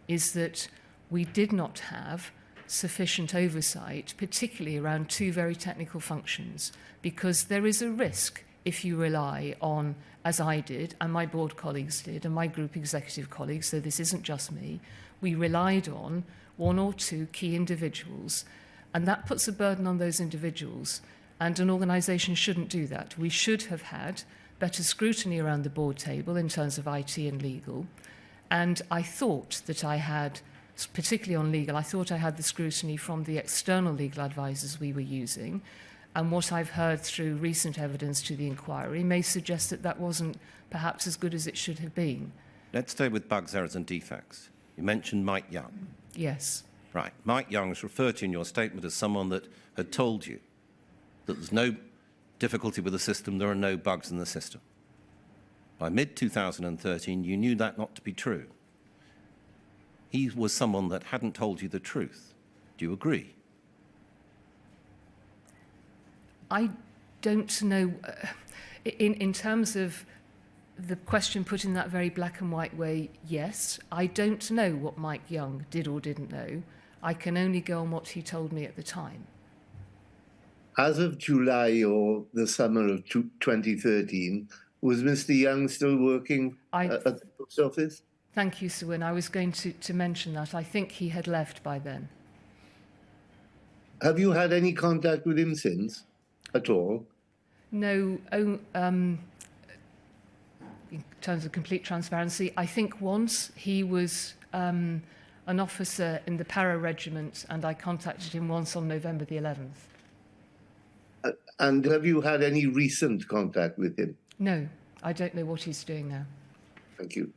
Speaker 2: is that we did not have sufficient oversight, particularly around two very technical functions, because there is a risk if you rely on, as I did, and my board colleagues did, and my group executive colleagues, so this isn't just me, we relied on one or two key individuals, and that puts a burden on those individuals, and an organisation shouldn't do that. We should have had better scrutiny around the board table in terms of IT and legal, and I thought that I had, particularly on legal, I thought I had the scrutiny from the external legal advisors we were using, And what I've heard through recent evidence to the inquiry may suggest that that wasn't perhaps as good as it should have been.
Speaker 5: Let's stay with bugs, errors and defects. You mentioned Mike Young.
Speaker 2: Yes.
Speaker 5: Right. Mike Young was referred to in your statement as someone that had told you that there's no difficulty with the system, there are no bugs in the system. By mid-2013, you knew that not to be true. He was someone that hadn't told you the truth. Do you agree?
Speaker 2: I don't know. In terms of the question put in that very black and white way, yes. I don't know what Mike Young did or didn't know. I can only go on what he told me at the time.
Speaker 3: As of July or the summer of 2013, was Mr. Young still working at the post office?
Speaker 2: Thank you, Sir Wynne. I was going to mention that. I think he had left by then.
Speaker 3: Have you had any contact with him since, at all?
Speaker 2: No, in terms of complete transparency, I think once he was an officer in the Para Regiment, and I contacted him once on November the 11th.
Speaker 3: And have you had any recent contact with him?
Speaker 2: No, I don't know what he's doing now.
Speaker 3: Thank you.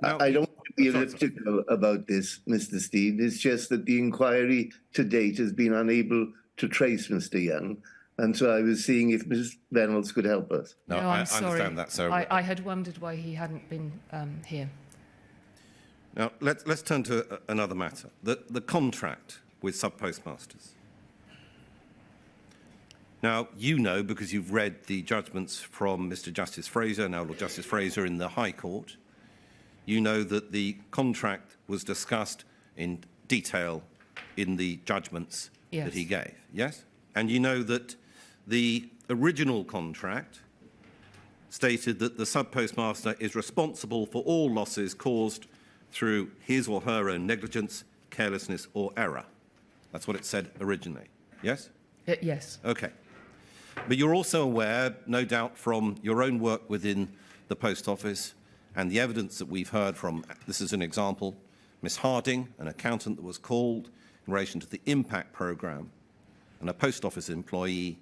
Speaker 5: Now,
Speaker 3: I don't want to be elliptical about this, Mr. Steed. It's just that the inquiry to date has been unable to trace Mr. Young. And so I was seeing if Ms. Vennells could help us.
Speaker 5: No,
Speaker 2: I'm
Speaker 5: I
Speaker 2: sorry.
Speaker 5: understand that, sir.
Speaker 2: I had wondered why he hadn't been here.
Speaker 5: Now, let's turn to another matter. The contract with sub-postmasters. Now, you know, because you've read the judgments from Mr. Justice Fraser, now Lord Justice Fraser in the High Court, you know that the contract was discussed in detail in the judgments that he gave, yes? And you know that the original contract stated that the sub-postmaster is responsible for all losses caused through his or her own negligence, carelessness or error. That's what it said originally, yes?
Speaker 2: Yes.
Speaker 5: Okay. But you're also aware, no doubt, from your own work within the Post Office and the evidence that we've heard from, this is an example, Miss Harding, an accountant that was called in relation to the impact programme, and a Post Office employee,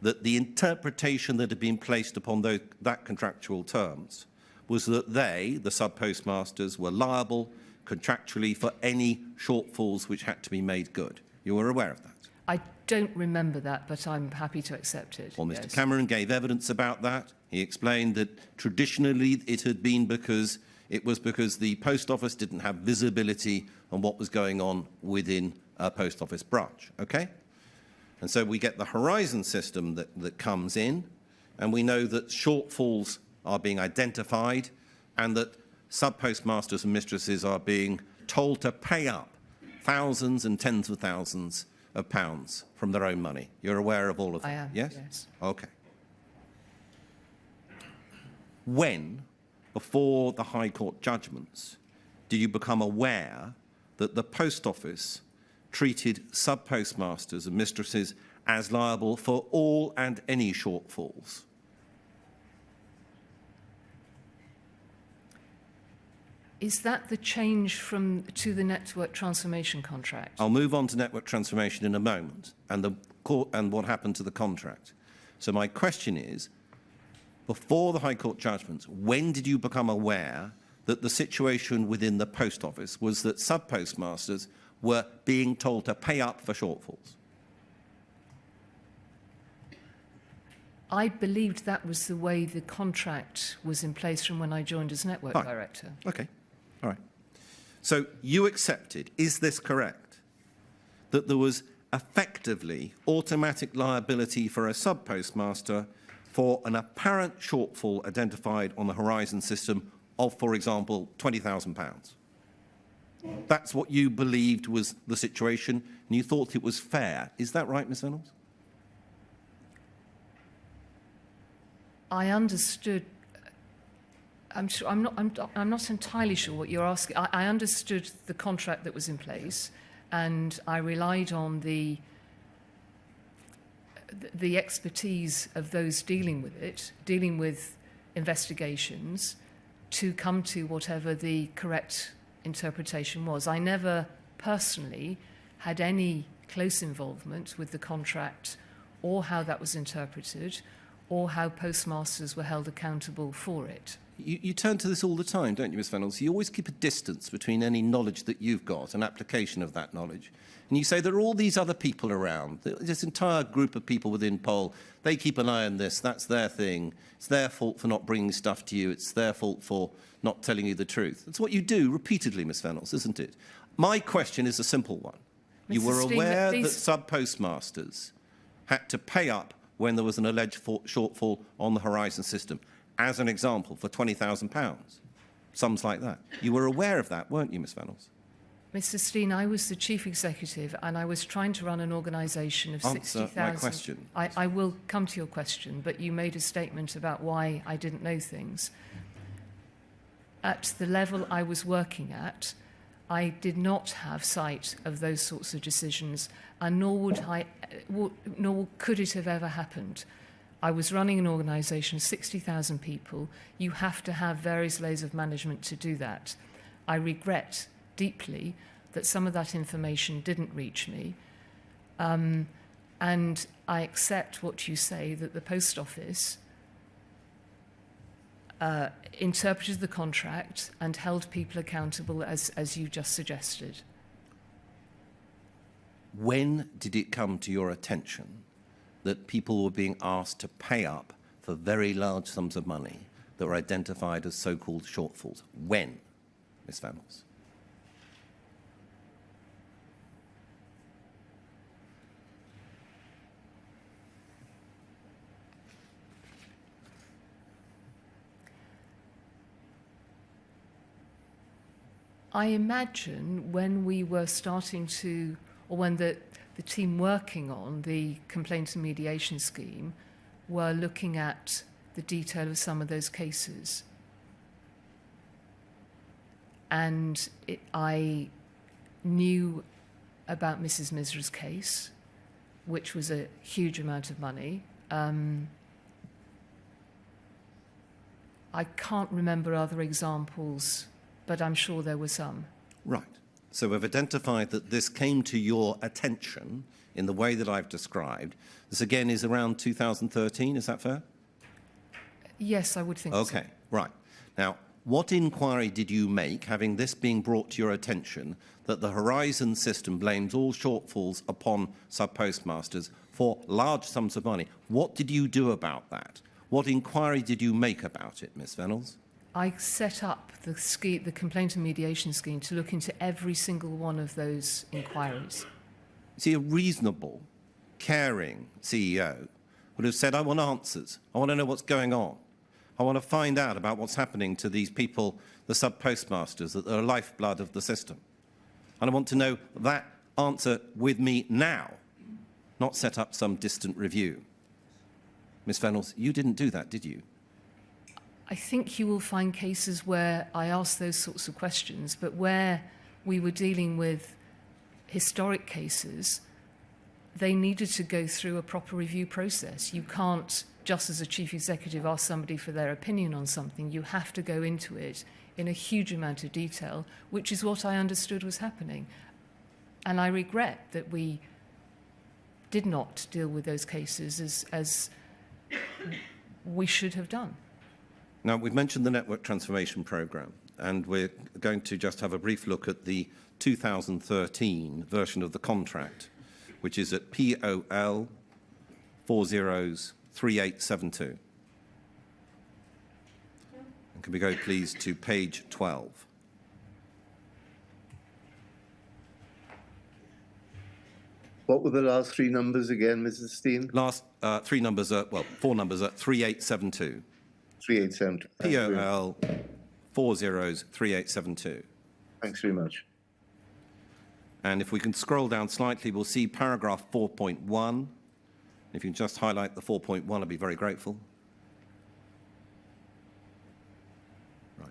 Speaker 5: that the interpretation that had been placed upon that contractual terms was that they, the sub-postmasters, were liable contractually for any shortfalls which had to be made good. You were aware of that?
Speaker 2: I don't remember that, but I'm happy to accept it.
Speaker 5: Well, Mr.
Speaker 2: Yes.
Speaker 5: Cameron gave evidence about that. He explained that traditionally it had been because the Post Office didn't have visibility on what was going on within a Post Office branch, okay? And so we get the Horizon system that comes in, and we know that shortfalls are being identified and that sub-postmasters and mistresses are being told to pay up thousands and tens of thousands of pounds from their own money. You're aware of all of that?
Speaker 2: I am,
Speaker 5: yes?
Speaker 2: yes.
Speaker 5: Okay. When, before the High Court judgments, did you become aware that the Post Office treated sub-postmasters and mistresses as liable for all and any shortfalls?
Speaker 2: Is that the change to the network transformation contract?
Speaker 5: I'll move on to network transformation in a moment and what happened to the contract. So my question is, before the High Court judgments, when did you become aware that the situation within the Post Office was that sub-postmasters were being told to pay up for shortfalls?
Speaker 2: I believed that was the way the contract was in place from when I joined as network director.
Speaker 5: Okay. All right. So you accepted, is this correct, that there was effectively automatic liability for a sub-postmaster for an apparent shortfall identified on the Horizon system of, for example, £20,000? That's what you believed was the situation, and you thought it was fair. Is that right, Ms. Vennells?
Speaker 2: I understood. I'm not entirely sure what you're asking. I understood the contract that was in place, and I relied on the expertise of those dealing with it, dealing with investigations, to come to whatever the correct interpretation was. I never personally had any close involvement with the contract or how that was interpreted, or how postmasters were held accountable for it.
Speaker 5: You turn to this all the time, don't you, Ms Vennells? You always keep a distance between any knowledge that you've got and application of that knowledge. And you say there are all these other people around, this entire group of people within Pol, they keep an eye on this, that's their thing. It's their fault for not bringing stuff to you, it's their fault for not telling you the truth. That's what you do repeatedly, Ms Vennells, isn't it? My question is a simple one. You
Speaker 2: Mr.
Speaker 5: were
Speaker 2: Steen,
Speaker 5: aware
Speaker 2: please.
Speaker 5: that sub-postmasters had to pay up when there was an alleged shortfall on the Horizon system, as an example, for £20,000, sums like that. You were aware of that, weren't you, Ms Vennells?
Speaker 2: Mr. Steen, I was the chief executive and I was trying to run an organisation of 60,000...
Speaker 5: Answer my question.
Speaker 2: I will come to your question, but you made a statement about why I didn't know things. At the level I was working at, I did not have sight of those sorts of decisions, and nor could it have ever happened. I was running an organisation of 60,000 people. You have to have various layers of management to do that. I regret deeply that some of that information didn't reach me. And I accept what you say, that the Post Office interpreted the contract and held people accountable as you just suggested.
Speaker 5: When did it come to your attention that people were being asked to pay up for very large sums of money that were identified as so-called shortfalls? When, Ms Vennells?
Speaker 2: I imagine when we were starting to, or when the team working on the complaints and mediation scheme were looking at the detail of some of those cases. And I knew about Mrs. Misra's case, which was a huge amount of money. I can't remember other examples, but I'm sure there were some.
Speaker 5: Right. So we've identified that this came to your attention in the way that I've described. This again is around 2013, is that fair?
Speaker 2: Yes, I would think so.
Speaker 5: Okay, right. Now, what inquiry did you make, having this being brought to your attention, that the Horizon system blames all shortfalls upon sub-postmasters for large sums of money? What did you do about that? What inquiry did you make about it, Ms Vennells?
Speaker 2: I set up the complaint and mediation scheme to look into every single one of those inquiries.
Speaker 5: See, a reasonable, caring CEO would have said, I want answers. I want to know what's going on. I want to find out about what's happening to these people, the sub-postmasters, that are the lifeblood of the system. And I want to know that answer with me now, not set up some distant review. Ms Vennells, you didn't do that, did you?
Speaker 2: I think you will find cases where I asked those sorts of questions, but where we were dealing with historic cases, they needed to go through a proper review process. You can't, just as a chief executive, ask somebody for their opinion on something. You have to go into it in a huge amount of detail, which is what I understood was happening. And I regret that we did not deal with those cases as we should have done.
Speaker 5: Now, we've mentioned the Network Transformation Programme, and we're going to just have a brief look at the 2013 version of the contract, which is at POL 403872. And can we go, please, to page 12?
Speaker 3: What were the last three numbers again, Mrs. Steen?
Speaker 5: Last three numbers are, well, four numbers are 3872.
Speaker 3: 3872.
Speaker 5: POL 403872.
Speaker 3: Thanks very much.
Speaker 5: And if we can scroll down slightly, we'll see paragraph 4.1. If you can just highlight the 4.1, I'd be very grateful. Right.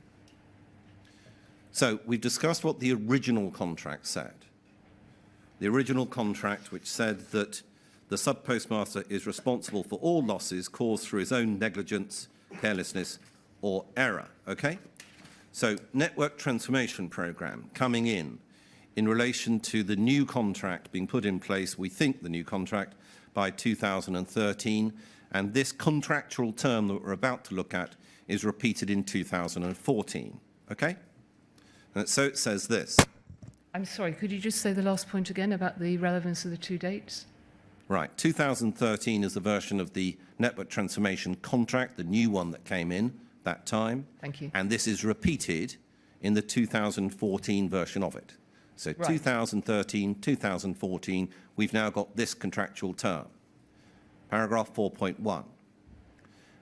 Speaker 5: So we've discussed what the original contract said. The original contract, which said that the sub-postmaster is responsible for all losses caused through his own negligence, carelessness, or error, okay? So, Network Transformation Programme coming in relation to the new contract being put in place, we think the new contract, by 2013, and this contractual term that we're about to look at is repeated in 2014. Okay? And so it says this.
Speaker 2: I'm sorry, could you just say the last point again about the relevance of the two dates?
Speaker 5: Right, 2013 is the version of the network transformation contract, the new one that came in that time.
Speaker 2: Thank you.
Speaker 5: And this is repeated in the 2014 version of it. So
Speaker 2: Right.
Speaker 5: 2013, 2014, we've now got this contractual term. Paragraph 4.1.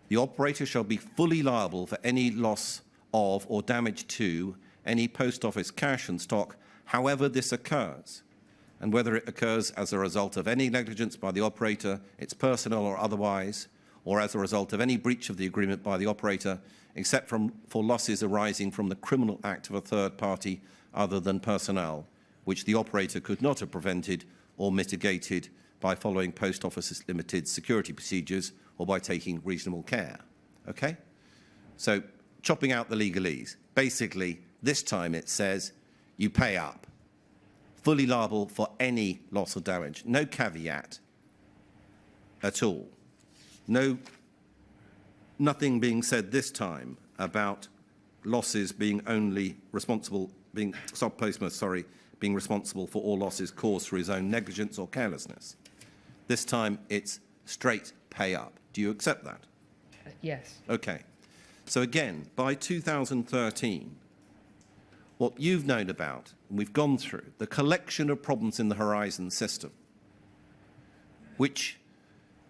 Speaker 5: The operator shall be fully liable for any loss of or damage to any post office cash and stock, however this occurs, and whether it occurs as a result of any negligence by the operator, its personnel or otherwise, or as a result of any breach of the agreement by the operator, except for losses arising from the criminal act of a third party other than personnel, which the operator could not have prevented or mitigated by following Post Office Limited security procedures or by taking reasonable care. Okay? So, chopping out the legalese, basically, this time it says you pay up, fully liable for any loss or damage, no caveat at all. Nothing being said this time about losses being only responsible, being sub-postmaster, being responsible for all losses caused through his own negligence or carelessness. This time it's straight pay up. Do you accept that?
Speaker 2: Yes.
Speaker 5: Okay. So again, by 2013, what you've known about, and we've gone through, the collection of problems in the Horizon system, which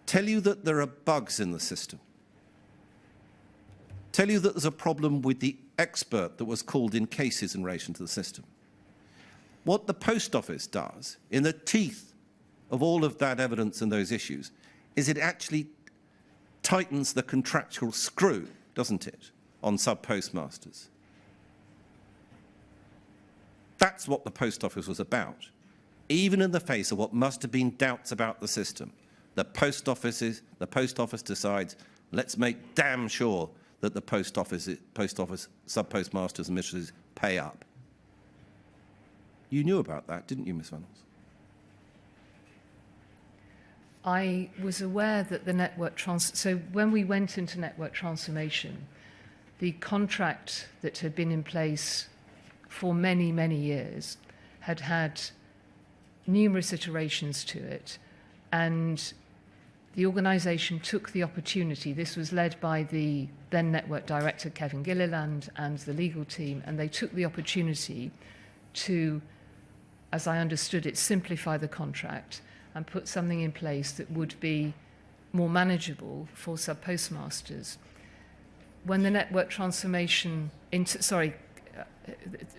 Speaker 5: tell you that there are bugs in the system, tell you that there's a problem with the expert that was called in cases in relation to the system. What the Post Office does, in the teeth of all of that evidence and those issues, is it actually tightens the contractual screw, doesn't it, on sub-postmasters. That's what the Post Office was about. Even in the face of what must have been doubts about the system, the Post Office decides, let's make damn sure that the Post Office sub-postmasters and mistresses pay up. You knew about that, didn't you, Ms. Vennells?
Speaker 2: I was aware that the so when we went into network transformation, the contract that had been in place for many, many years had had numerous iterations to it, and the organisation took the opportunity. This was led by the then network director, Kevin Gilliland, and the legal team, and they took the opportunity to, as I understood it, simplify the contract and put something in place that would be more manageable for sub-postmasters. When the network transformation,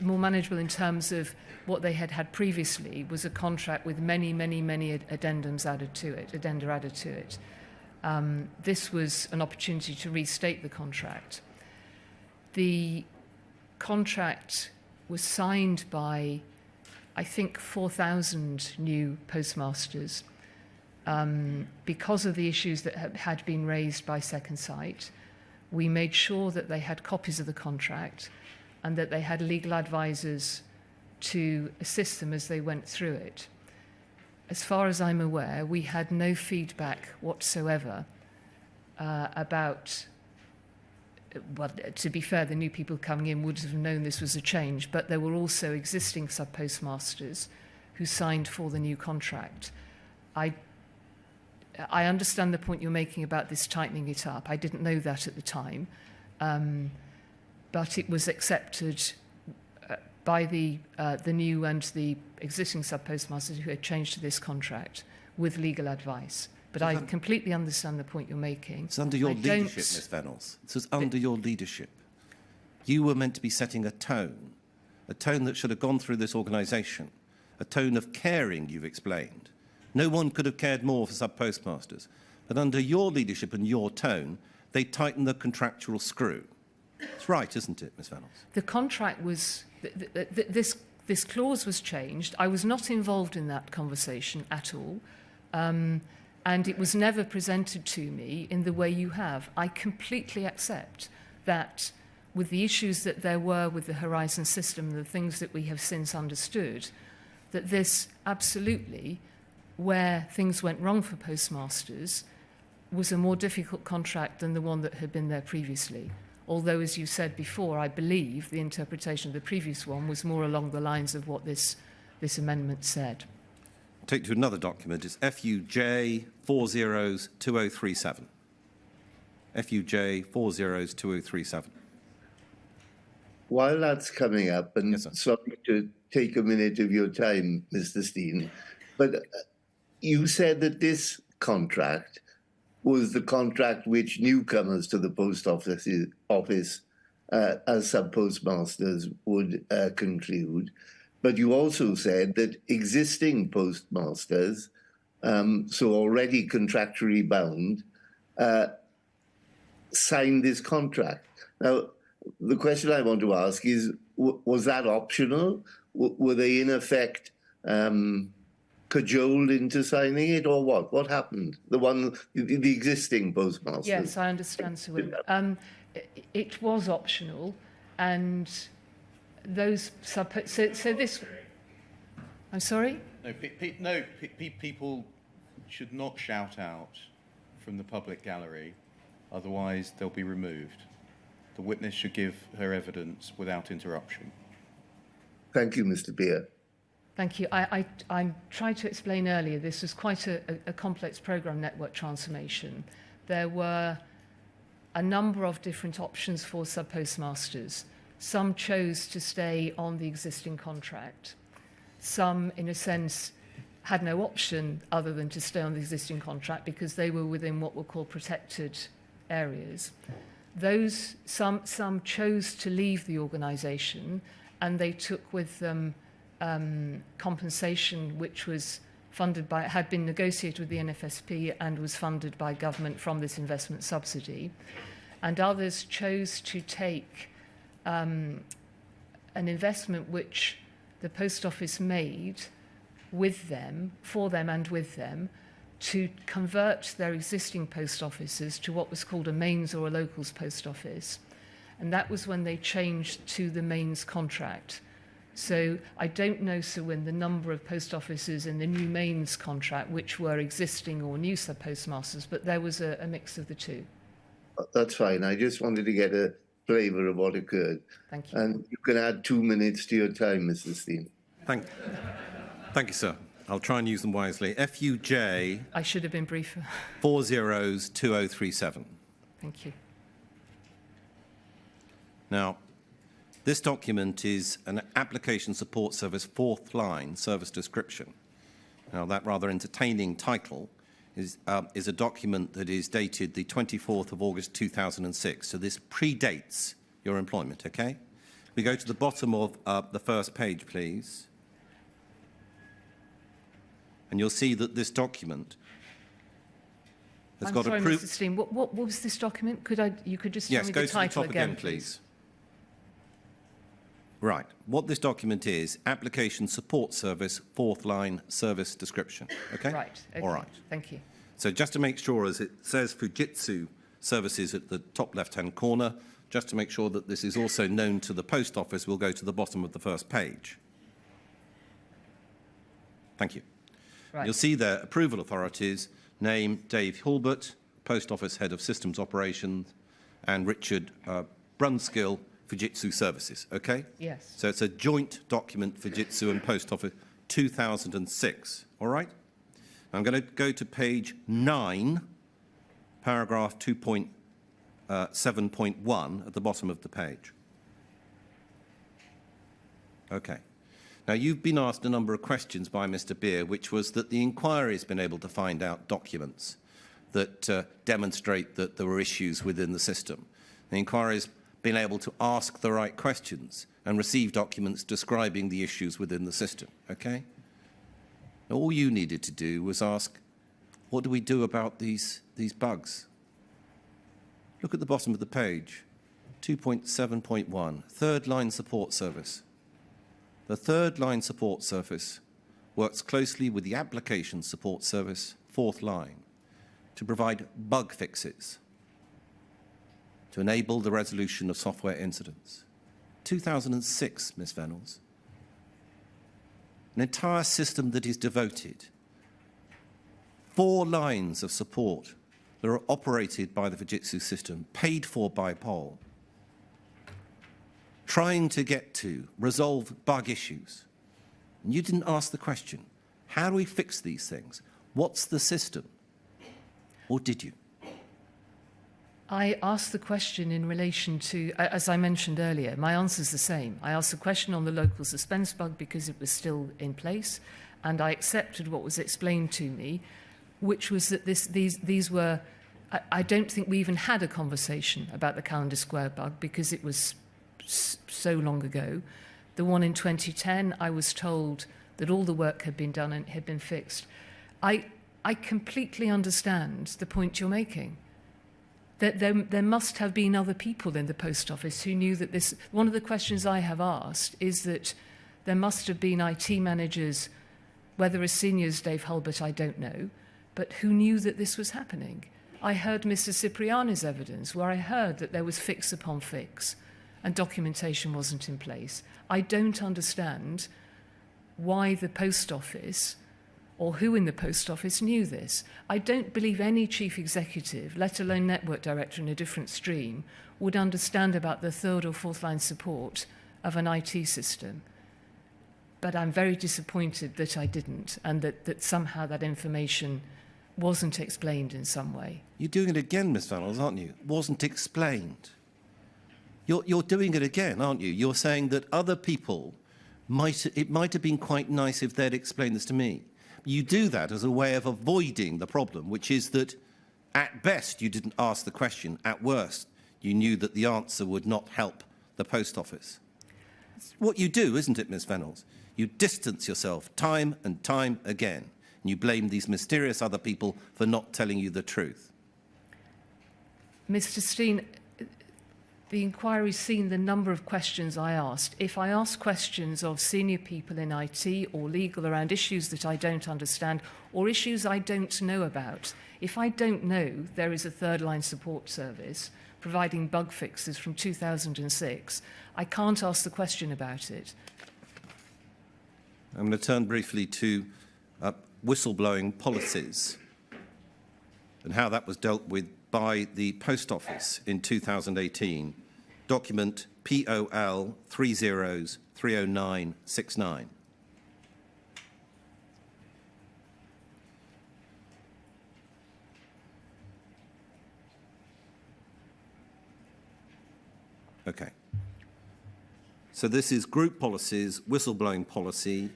Speaker 2: more manageable in terms of what they had had previously, was a contract with many, many, many addenda added to it. This was an opportunity to restate the contract. The contract was signed by, I think, 4,000 new postmasters because of the issues that had been raised by Second Sight. We made sure that they had copies of the contract and that they had legal advisors to assist them as they went through it. As far as I'm aware, we had no feedback whatsoever about, well, to be fair, the new people coming in would have known this was a change, but there were also existing sub-postmasters who signed for the new contract. I understand the point you're making about this tightening it up. I didn't know that at the time, but it was accepted by the new and the existing sub-postmasters who had changed to this contract with legal advice. But I completely understand the point you're making.
Speaker 5: It's under your leadership, Ms. Vennells. This is under your leadership. You were meant to be setting a tone that should have gone through this organisation, a tone of caring, you've explained. No one could have cared more for sub-postmasters. But under your leadership and your tone, they tightened the contractual screw. It's right, isn't it, Ms. Vennells?
Speaker 2: The contract was... This clause was changed. I was not involved in that conversation at all. And it was never presented to me in the way you have. I completely accept that with the issues that there were with the Horizon system, the things that we have since understood, that this absolutely where things went wrong for postmasters was a more difficult contract than the one that had been there previously. Although, as you said before, I believe the interpretation of the previous one was more along the lines of what this amendment said.
Speaker 5: Take you to another document. It's FUJ 402037. FUJ 402037.
Speaker 3: While that's coming up, and
Speaker 5: Yes, sir.
Speaker 3: sorry to take a minute of your time, Mr. Steen, but you said that this contract was the contract which newcomers to the post office as sub-postmasters would conclude. But you also said that existing postmasters, so already contractually bound, signed this contract. Now, the question I want to ask is, was that optional? Were they in effect cajoled into signing it, or what? What happened? The existing postmasters?
Speaker 2: Yes, I understand, Sir William. It was optional, and those so this. I'm sorry?
Speaker 4: No, people should not shout out from the public gallery, otherwise they'll be removed. The witness should give her evidence without interruption.
Speaker 3: Thank you, Mr. Beer.
Speaker 2: Thank you. I tried to explain earlier, this was quite a complex program network transformation. There were a number of different options for sub-postmasters. Some chose to stay on the existing contract. Some, in a sense, had no option other than to stay on the existing contract because they were within what were called protected areas. Some chose to leave the organisation, and they took with them compensation which was had been negotiated with the NFSP and was funded by government from this investment subsidy. And others chose to take an investment which the Post Office made with them, for them and with them, to convert their existing post offices to what was called a mains or a locals post office. And that was when they changed to the mains contract. So I don't know, Sir Win, the number of post offices in the new mains contract which were existing or new sub-postmasters, but there was a mix of the two.
Speaker 3: That's fine. I just wanted to get a flavour of what occurred.
Speaker 2: Thank you.
Speaker 3: And you can add 2 minutes to your time, Mr. Steen.
Speaker 5: Thank you, sir. I'll try and use them wisely. FUJ
Speaker 2: I should have been briefer.
Speaker 5: 402037.
Speaker 2: Thank you.
Speaker 5: Now, this document is an application support service fourth line service description. Now, that rather entertaining title is a document that is dated the 24th of August 2006. So this predates your employment, okay? We go to the bottom of the first page, please. And you'll see that this document has
Speaker 2: I'm
Speaker 5: got
Speaker 2: sorry,
Speaker 5: a
Speaker 2: Mr. Steen, what was this document? You could just tell me the title again,
Speaker 5: please. Right. What this document is, application support service, fourth line service description. Okay?
Speaker 2: Right. Okay.
Speaker 5: All right.
Speaker 2: Thank you.
Speaker 5: So just to make sure, as it says Fujitsu services at the top left-hand corner, just to make sure that this is also known to the Post Office, we'll go to the bottom of the first page. Thank you.
Speaker 2: Right.
Speaker 5: You'll see there, approval authorities, name Dave Hulbert, Post Office Head of Systems Operations, and Richard Brunskill, Fujitsu Services, okay?
Speaker 2: Yes.
Speaker 5: So it's a joint document, Fujitsu and Post Office, 2006, all right? I'm going to go to page 9, paragraph 2.7.1 at the bottom of the page. Okay. Now, you've been asked a number of questions by Mr. Beer, which was that the inquiry has been able to find out documents that demonstrate that there were issues within the system. The inquiry has been able to ask the right questions and receive documents describing the issues within the system, okay? All you needed to do was ask, what do we do about these bugs? Look at the bottom of the page, 2.7.1, third line support service. The third line support service works closely with the application support service, fourth line, to provide bug fixes, to enable the resolution of software incidents. 2006, Ms. Vennells. An entire system that is devoted 4 lines of support that are operated by the Fujitsu system, paid for by Pol, trying to get to resolve bug issues. And you didn't ask the question, how do we fix these things? What's the system? Or did you?
Speaker 2: I asked the question in relation to, as I mentioned earlier, my answer is the same. I asked the question on the local suspense bug because it was still in place, and I accepted what was explained to me, which was that these were, I don't think we even had a conversation about the Calendar Square bug because it was so long ago. The one in 2010, I was told that all the work had been done and had been fixed. I completely understand the point you're making. That there must have been other people in the post office who knew that this... One of the questions I have asked is that there must have been IT managers, whether as senior as Dave Hulbert, I don't know, but who knew that this was happening. I heard Mr. Cipriani's evidence, where I heard that there was fix upon fix and documentation wasn't in place. I don't understand why the post office or who in the post office knew this. I don't believe any chief executive, let alone network director in a different stream, would understand about the third or fourth line support of an IT system. But I'm very disappointed that I didn't, and that somehow that information wasn't explained in some way.
Speaker 5: You're doing it again, Ms. Vennells, aren't you? Wasn't explained. You're doing it again, aren't you? You're saying that other people it might have been quite nice if they'd explained this to me. You do that as a way of avoiding the problem, which is that at best you didn't ask the question, at worst you knew that the answer would not help the post office. It's what you do, isn't it, Ms. Vennells? You distance yourself time and time again, and you blame these mysterious other people for not telling you the truth.
Speaker 2: Mr. Steen, the inquiry's seen the number of questions I asked. If I ask questions of senior people in IT or legal around issues that I don't understand or issues I don't know about, if I don't know there is a third line support service providing bug fixes from 2006, I can't ask the question about it.
Speaker 5: I'm going to turn briefly to whistleblowing policies and how that was dealt with by the Post Office in 2018. Document POL 30-30969. Okay. So this is group policies, whistleblowing policy,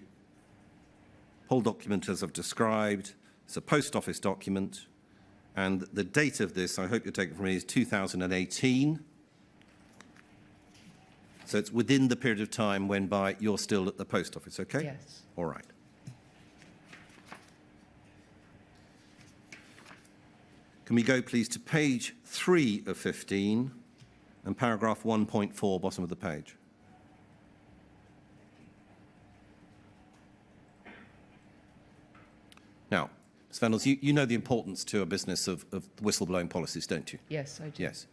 Speaker 5: whole document as I've described. It's a Post Office document. And the date of this, I hope you'll take it from me, is 2018. So it's within the period of time whereby you're still at the Post Office, okay?
Speaker 2: Yes.
Speaker 5: All right. Can we go, please, to page 3 of 15 and paragraph 1.4, bottom of the page? Now, Ms. Vennells, you know the importance to a business of whistleblowing policies, don't you?
Speaker 2: Yes, I do.
Speaker 5: Yes.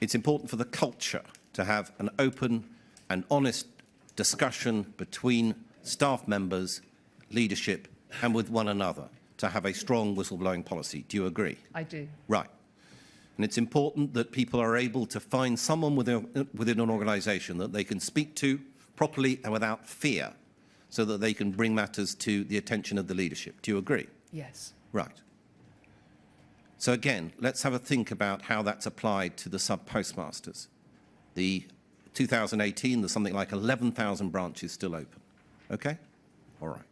Speaker 5: It's important for the culture to have an open and honest discussion between staff members, leadership, and with one another to have a strong whistleblowing policy. Do you agree?
Speaker 2: I do.
Speaker 5: Right. And it's important that people are able to find someone within an organisation that they can speak to properly and without fear, so that they can bring matters to the attention of the leadership. Do you agree?
Speaker 2: Yes.
Speaker 5: Right. So again, let's have a think about how that's applied to the sub-postmasters. The 2018, there's something like 11,000 branches still open. Okay? All right.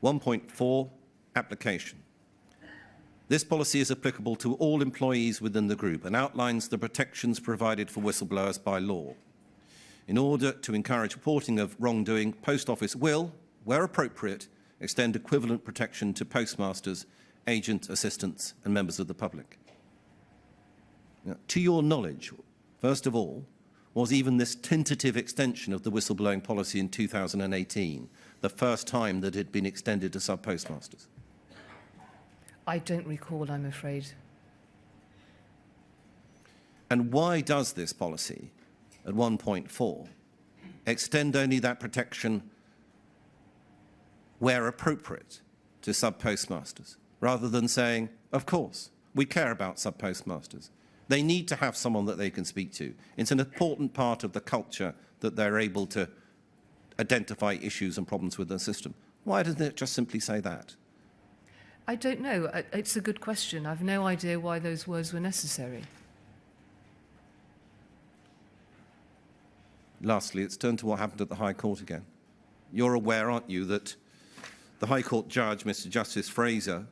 Speaker 5: 1.4, application. This policy is applicable to all employees within the group and outlines the protections provided for whistleblowers by law. In order to encourage reporting of wrongdoing, Post Office will, where appropriate, extend equivalent protection to postmasters, agent assistants and members of the public. Now, to your knowledge, first of all, was even this tentative extension of the whistleblowing policy in 2018 the first time that it had been extended to sub-postmasters?
Speaker 2: I don't recall, I'm afraid.
Speaker 5: And why does this policy, at 1.4, extend only that protection where appropriate, to sub-postmasters, rather than saying, of course, we care about sub-postmasters. They need to have someone that they can speak to. It's an important part of the culture that they're able to identify issues and problems with the system. Why doesn't it just simply say that?
Speaker 2: I don't know. It's a good question. I've no idea why those words were necessary.
Speaker 5: Lastly, it's turned to what happened at the High Court again. You're aware, aren't you, that the High Court judge, Mr. Justice Fraser,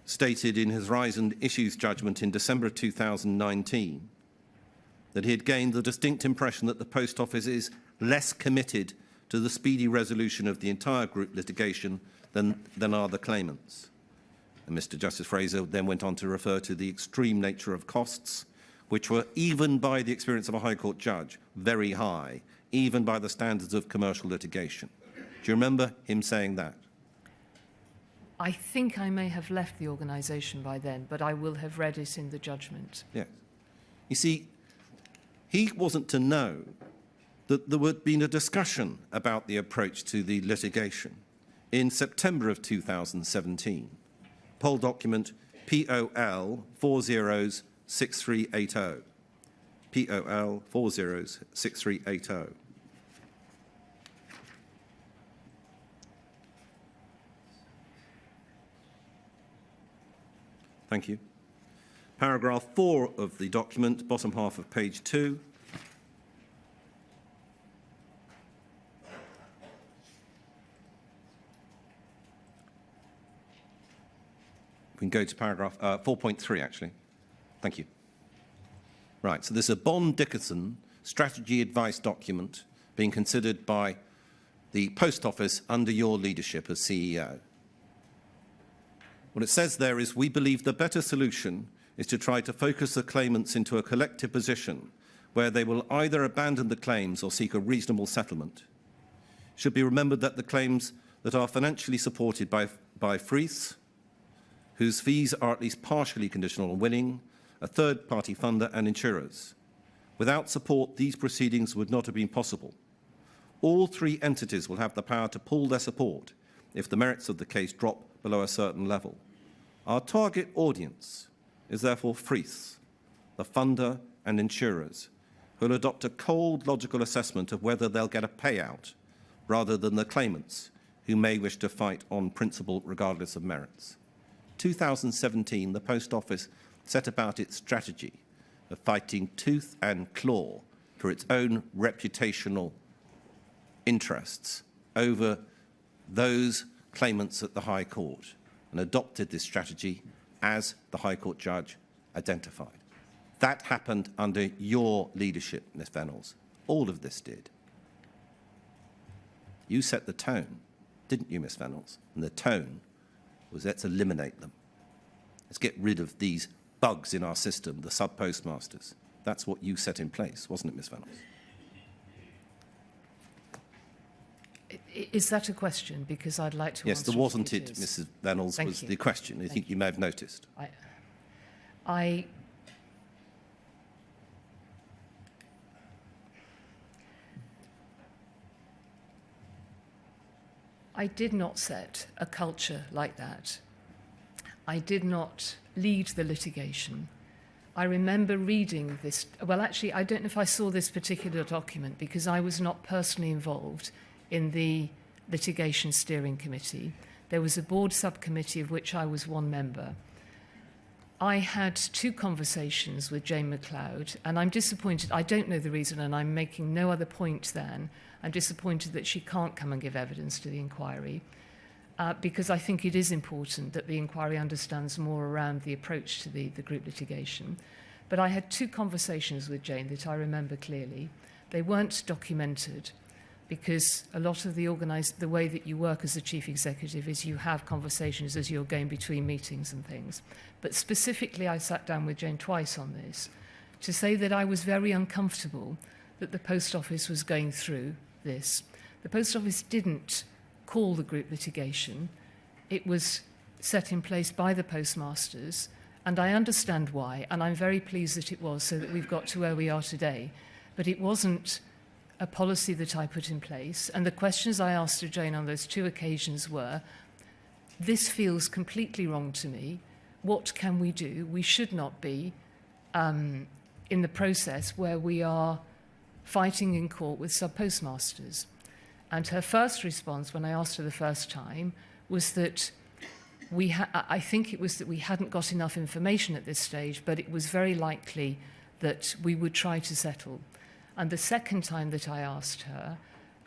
Speaker 5: stated in his Rise and Issues judgment in December of 2019 that he had gained the distinct impression that the Post Office is less committed to the speedy resolution of the entire group litigation than are the claimants. And Mr. Justice Fraser then went on to refer to the extreme nature of costs, which were, even by the experience of a High Court judge, very high, even by the standards of commercial litigation. Do you remember him saying that?
Speaker 2: I think I may have left the organisation by then, but I will have read it in the judgment.
Speaker 5: Yes. You see, he wasn't to know that there had been a discussion about the approach to the litigation in September of 2017. Poll document POL 406380. POL 406380. Thank you. Paragraph 4 of the document, bottom half of page 2. We can go to paragraph 4.3, actually. Thank you. Right, so there's a Bond-Dickerson strategy advice document being considered by the Post Office under your leadership as CEO. What it says there is, we believe the better solution is to try to focus the claimants into a collective position where they will either abandon the claims or seek a reasonable settlement. It should be remembered that the claims that are financially supported by Freeth, whose fees are at least partially conditional on winning, a third-party funder and insurers. Without support, these proceedings would not have been possible. All three entities will have the power to pull their support if the merits of the case drop below a certain level. Our target audience is therefore Freeth, the funder and insurers, who will adopt a cold, logical assessment of whether they'll get a payout, rather than the claimants, who may wish to fight on principle regardless of merits. 2017, the Post Office set about its strategy of fighting tooth and claw for its own reputational interests over those claimants at the High Court, and adopted this strategy as the High Court judge identified. That happened under your leadership, Ms. Vennells. All of this did. You set the tone, didn't you, Ms. Vennells? And the tone was, let's eliminate them. Let's get rid of these bugs in our system, the sub-postmasters. That's what you set in place, wasn't it, Ms. Vennells?
Speaker 2: Is that a question? Because I'd like to
Speaker 5: yes,
Speaker 2: answer
Speaker 5: there wasn't
Speaker 2: it,
Speaker 5: it, Mrs. Vennells,
Speaker 2: Thank
Speaker 5: was
Speaker 2: you.
Speaker 5: the question. I think you may have noticed.
Speaker 2: I did not set a culture like that. I did not lead the litigation. I remember reading this. Well, actually, I don't know if I saw this particular document because I was not personally involved in the litigation steering committee. There was a board subcommittee of which I was one member. I had two conversations with Jane McLeod, and I'm disappointed. I don't know the reason, and I'm making no other point than I'm disappointed that she can't come and give evidence to the inquiry, because I think it is important that the inquiry understands more around the approach to the group litigation. But I had two conversations with Jane that I remember clearly. They weren't documented, because a lot of the way that you work as a chief executive is you have conversations as you're going between meetings and things. But specifically, I sat down with Jane twice on this to say that I was very uncomfortable that the Post Office was going through this. The Post Office didn't call the group litigation. It was set in place by the postmasters, and I understand why, and I'm very pleased that it was, so that we've got to where we are today. But it wasn't a policy that I put in place. And the questions I asked of Jane on those 2 occasions were, this feels completely wrong to me. What can we do? We should not be in the process where we are fighting in court with sub-postmasters. And her first response, when I asked her the first time, was that I think it was that we hadn't got enough information at this stage, but it was very likely that we would try to settle. And the second time that I asked her,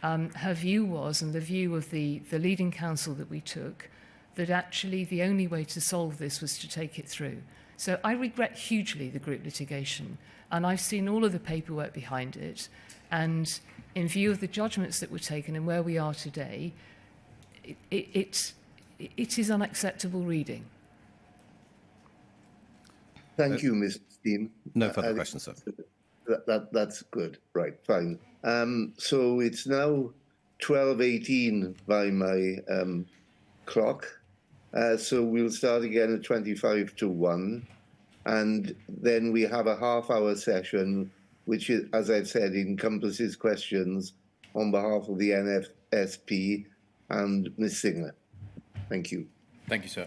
Speaker 2: her view was, and the view of the leading counsel that we took, that actually the only way to solve this was to take it through. So I regret hugely the group litigation, and I've seen all of the paperwork behind it, and in view of the judgments that were taken and where we are today, it is unacceptable reading.
Speaker 3: Thank you, Mr. Steen.
Speaker 5: No further questions, sir.
Speaker 3: That's good. Right, fine. So it's now 12:18 by my clock. So we'll start again at 25 to 1. And then we have a half-hour session, which, is, as I've said, encompasses questions on behalf of the NFSP and Ms. Singer. Thank you.
Speaker 4: Thank you, sir.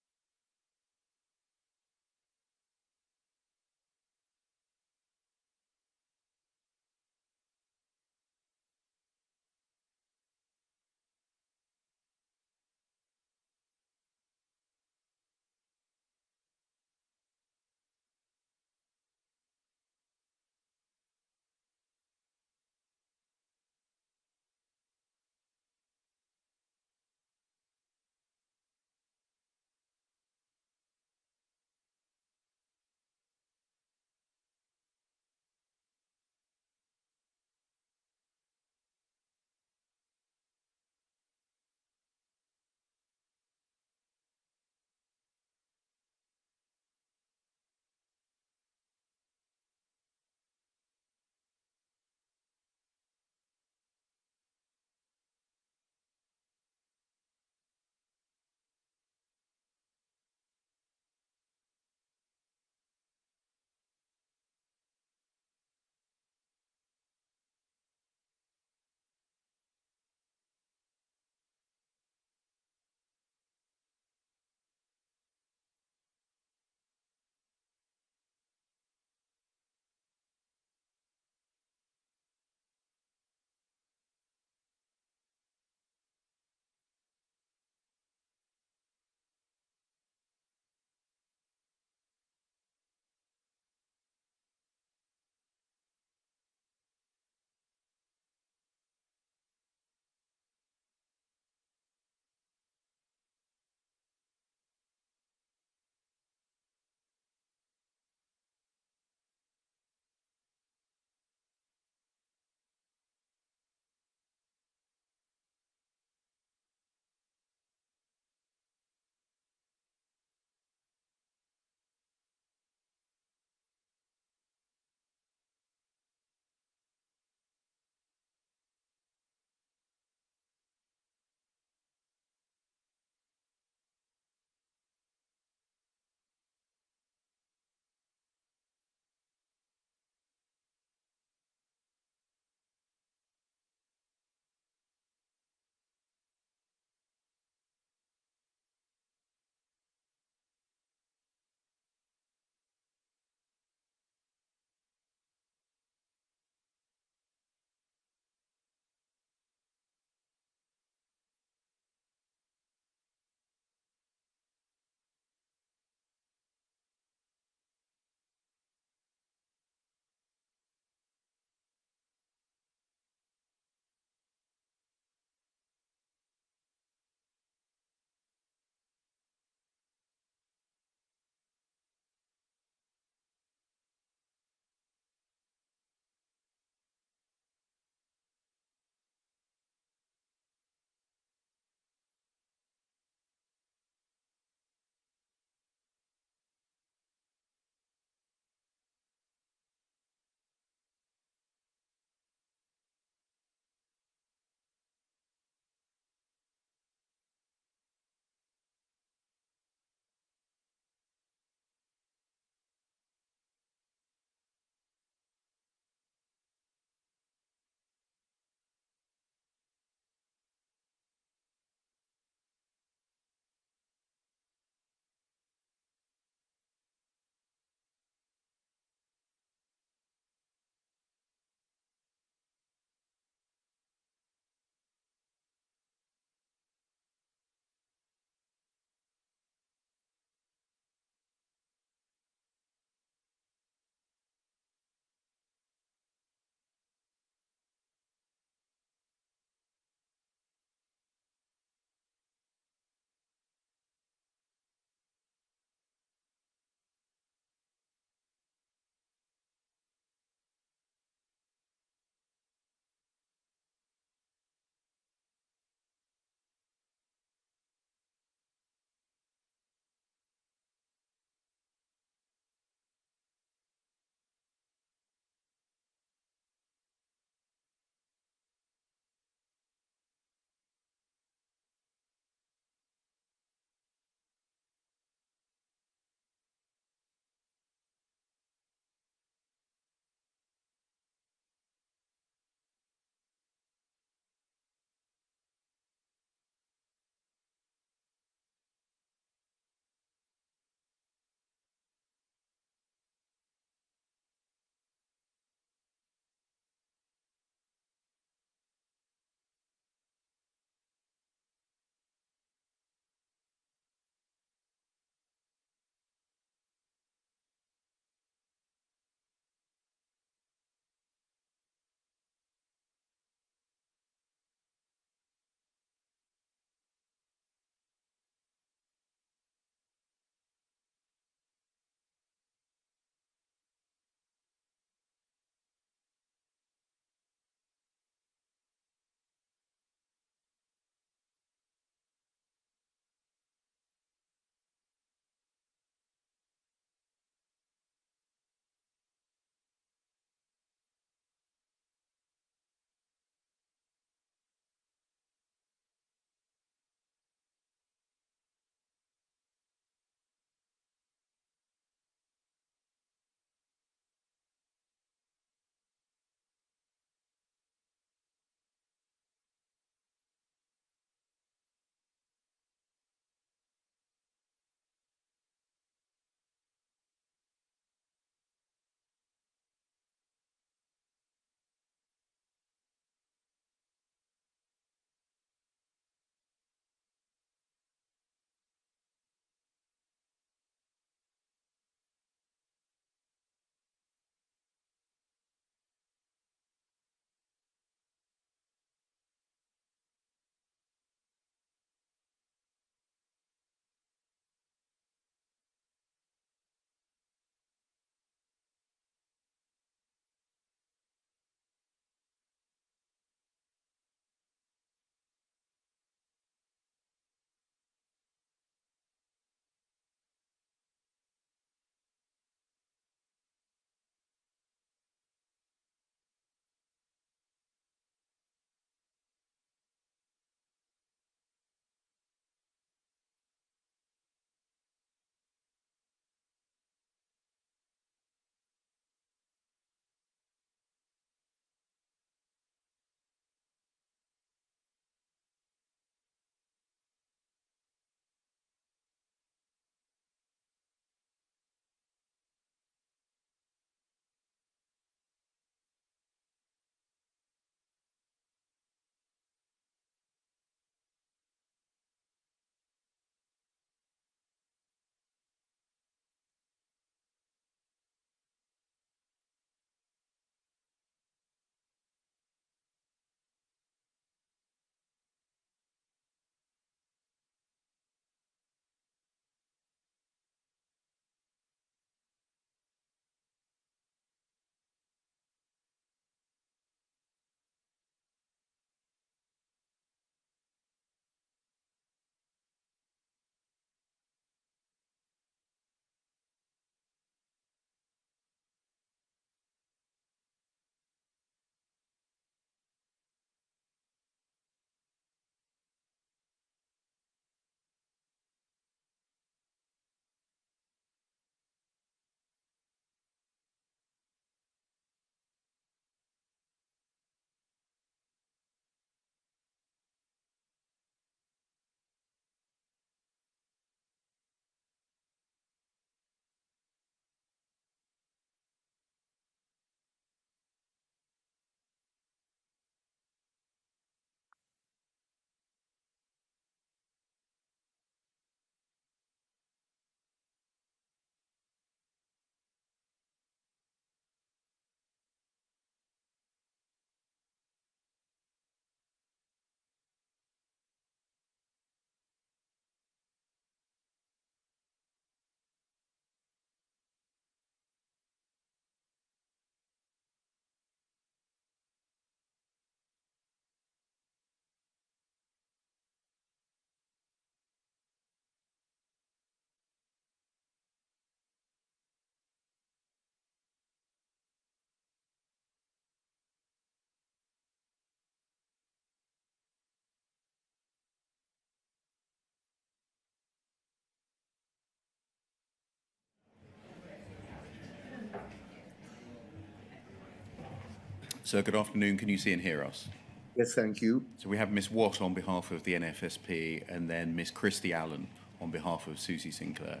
Speaker 4: Sir, good afternoon. Can you see and hear us?
Speaker 3: Yes, thank you.
Speaker 4: So we have Miss Watt on behalf of the NFSP and then Miss Christy Allen on behalf of Susan Sinclair.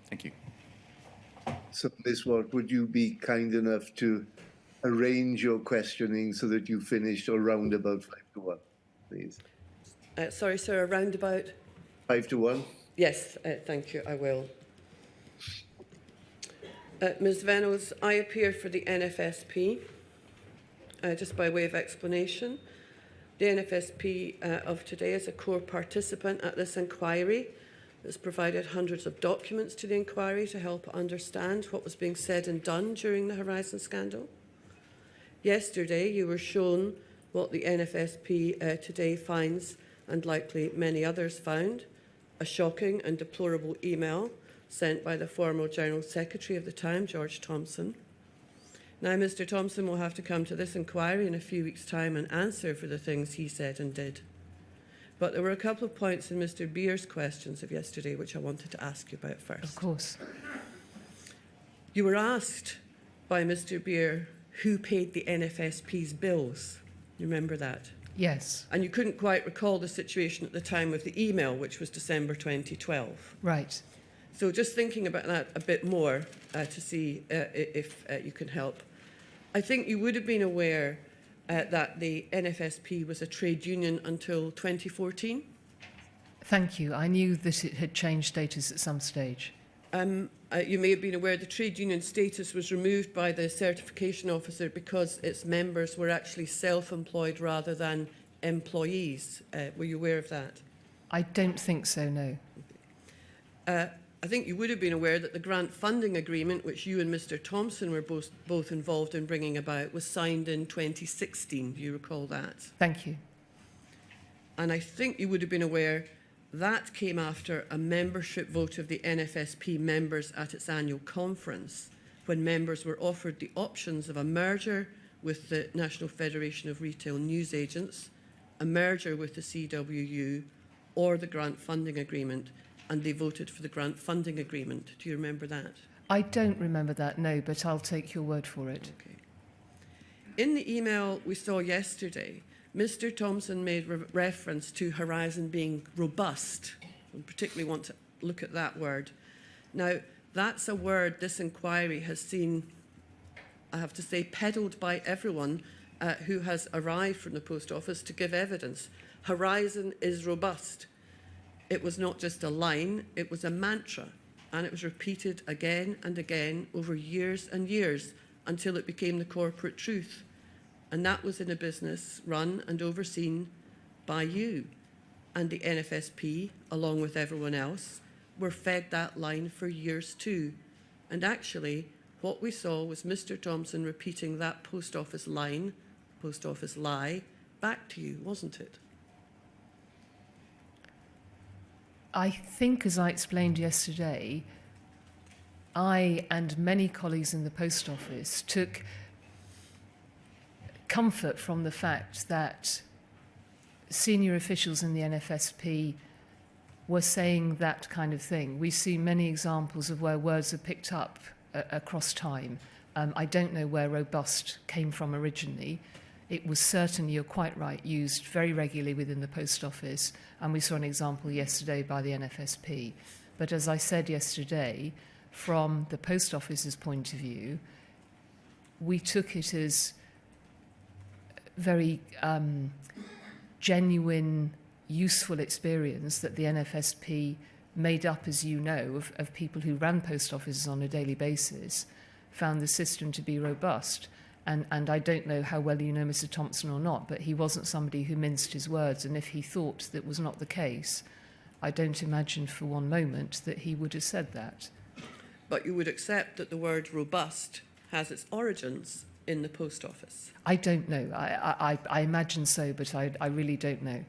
Speaker 4: Thank you.
Speaker 3: So, Ms. Watt, would you be kind enough to arrange your questioning so that you finished around about 5 to 1, please?
Speaker 6: Sorry, sir, around about?
Speaker 3: 5 to 1?
Speaker 6: Yes, thank you, I will. Ms Vennells, I appear for the NFSP. Just by way of explanation, the NFSP of today is a core participant at this inquiry. It's provided hundreds of documents to the inquiry to help understand what was being said and done during the Horizon scandal. Yesterday, you were shown what the NFSP today finds, and likely many others found, a shocking and deplorable email sent by the former General Secretary of the time, George Thompson. Now, Mr Thompson will have to come to this inquiry in a few weeks' time and answer for the things he said and did. But there were a couple of points in Mr Beer's questions of yesterday which I wanted to ask you about first.
Speaker 2: Of course.
Speaker 6: You were asked by Mr Beer who paid the NFSP's bills. You remember that?
Speaker 2: Yes.
Speaker 6: And you couldn't quite recall the situation at the time of the email, which was December 2012.
Speaker 2: Right.
Speaker 6: So just thinking about that a bit more to see if you can help. I think you would have been aware that the NFSP was a trade union until 2014.
Speaker 2: Thank you. I knew that it had changed status at some stage.
Speaker 6: You may have been aware the trade union status was removed by the certification officer because its members were actually self-employed rather than employees. Were you aware of that?
Speaker 2: I don't think so, no.
Speaker 6: I think you would have been aware that the grant funding agreement, which you and Mr Thompson were both involved in bringing about, was signed in 2016. Do you recall that?
Speaker 2: Thank you.
Speaker 6: And I think you would have been aware that came after a membership vote of the NFSP members at its annual conference, when members were offered the options of a merger with the National Federation of Retail Newsagents, a merger with the CWU, or the grant funding agreement, and they voted for the grant funding agreement. Do you remember that?
Speaker 2: I don't remember that, no, but I'll take your word for it.
Speaker 6: Okay. In the email we saw yesterday, Mr Thompson made reference to Horizon being robust. I particularly want to look at that word. Now, that's a word this inquiry has seen, I have to say, peddled by everyone who has arrived from the Post Office to give evidence. Horizon is robust. It was not just a line, it was a mantra, and it was repeated again and again over years and years until it became the corporate truth. And that was in a business run and overseen by you. And the NFSP, along with everyone else, were fed that line for years too. And actually, what we saw was Mr Thompson repeating that Post Office line, Post Office lie, back to you, wasn't it?
Speaker 2: I think, as I explained yesterday, I and many colleagues in the Post Office took comfort from the fact that senior officials in the NFSP were saying that kind of thing. We see many examples of where words are picked up across time. I don't know where robust came from originally. It was certainly, you're quite right, used very regularly within the Post Office, and we saw an example yesterday by the NFSP. But as I said yesterday, from the Post Office's point of view, we took it as very genuine, useful experience that the NFSP made up, as you know, of people who ran post offices on a daily basis, found the system to be robust. And I don't know how well you know Mr Thompson or not, but he wasn't somebody who minced his words, and if he thought that was not the case, I don't imagine for one moment that he would have said that.
Speaker 6: But you would accept that the word robust has its origins in the Post Office?
Speaker 2: I don't know. I imagine so, but I really don't know.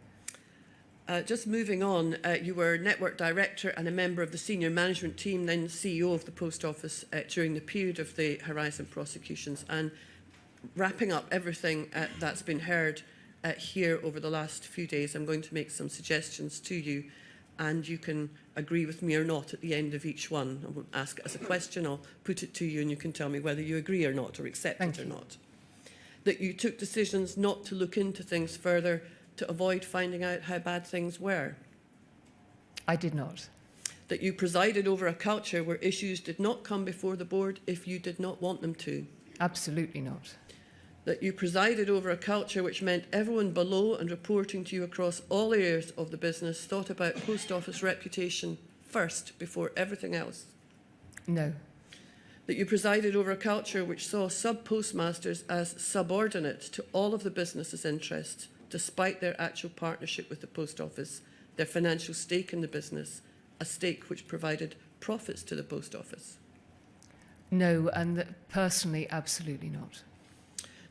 Speaker 6: Just moving on, you were Network Director and a member of the senior management team, then CEO of the Post Office during the period of the Horizon prosecutions. And wrapping up everything that's been heard here over the last few days, I'm going to make some suggestions to you, and you can agree with me or not at the end of each one. I won't ask it as a question, I'll put it to you and you can tell me whether you agree or not, or accept it or not. That you took decisions not to look into things further to avoid finding out how bad things were.
Speaker 2: I did not.
Speaker 6: That you presided over a culture where issues did not come before the board if you did not want them to.
Speaker 2: Absolutely not.
Speaker 6: That you presided over a culture which meant everyone below and reporting to you across all areas of the business thought about post office reputation first before everything else.
Speaker 2: No.
Speaker 6: That you presided over a culture which saw sub-postmasters as subordinate to all of the business's interests, despite their actual partnership with the post office, their financial stake in the business, a stake which provided profits to the post office.
Speaker 2: No, and personally, absolutely not.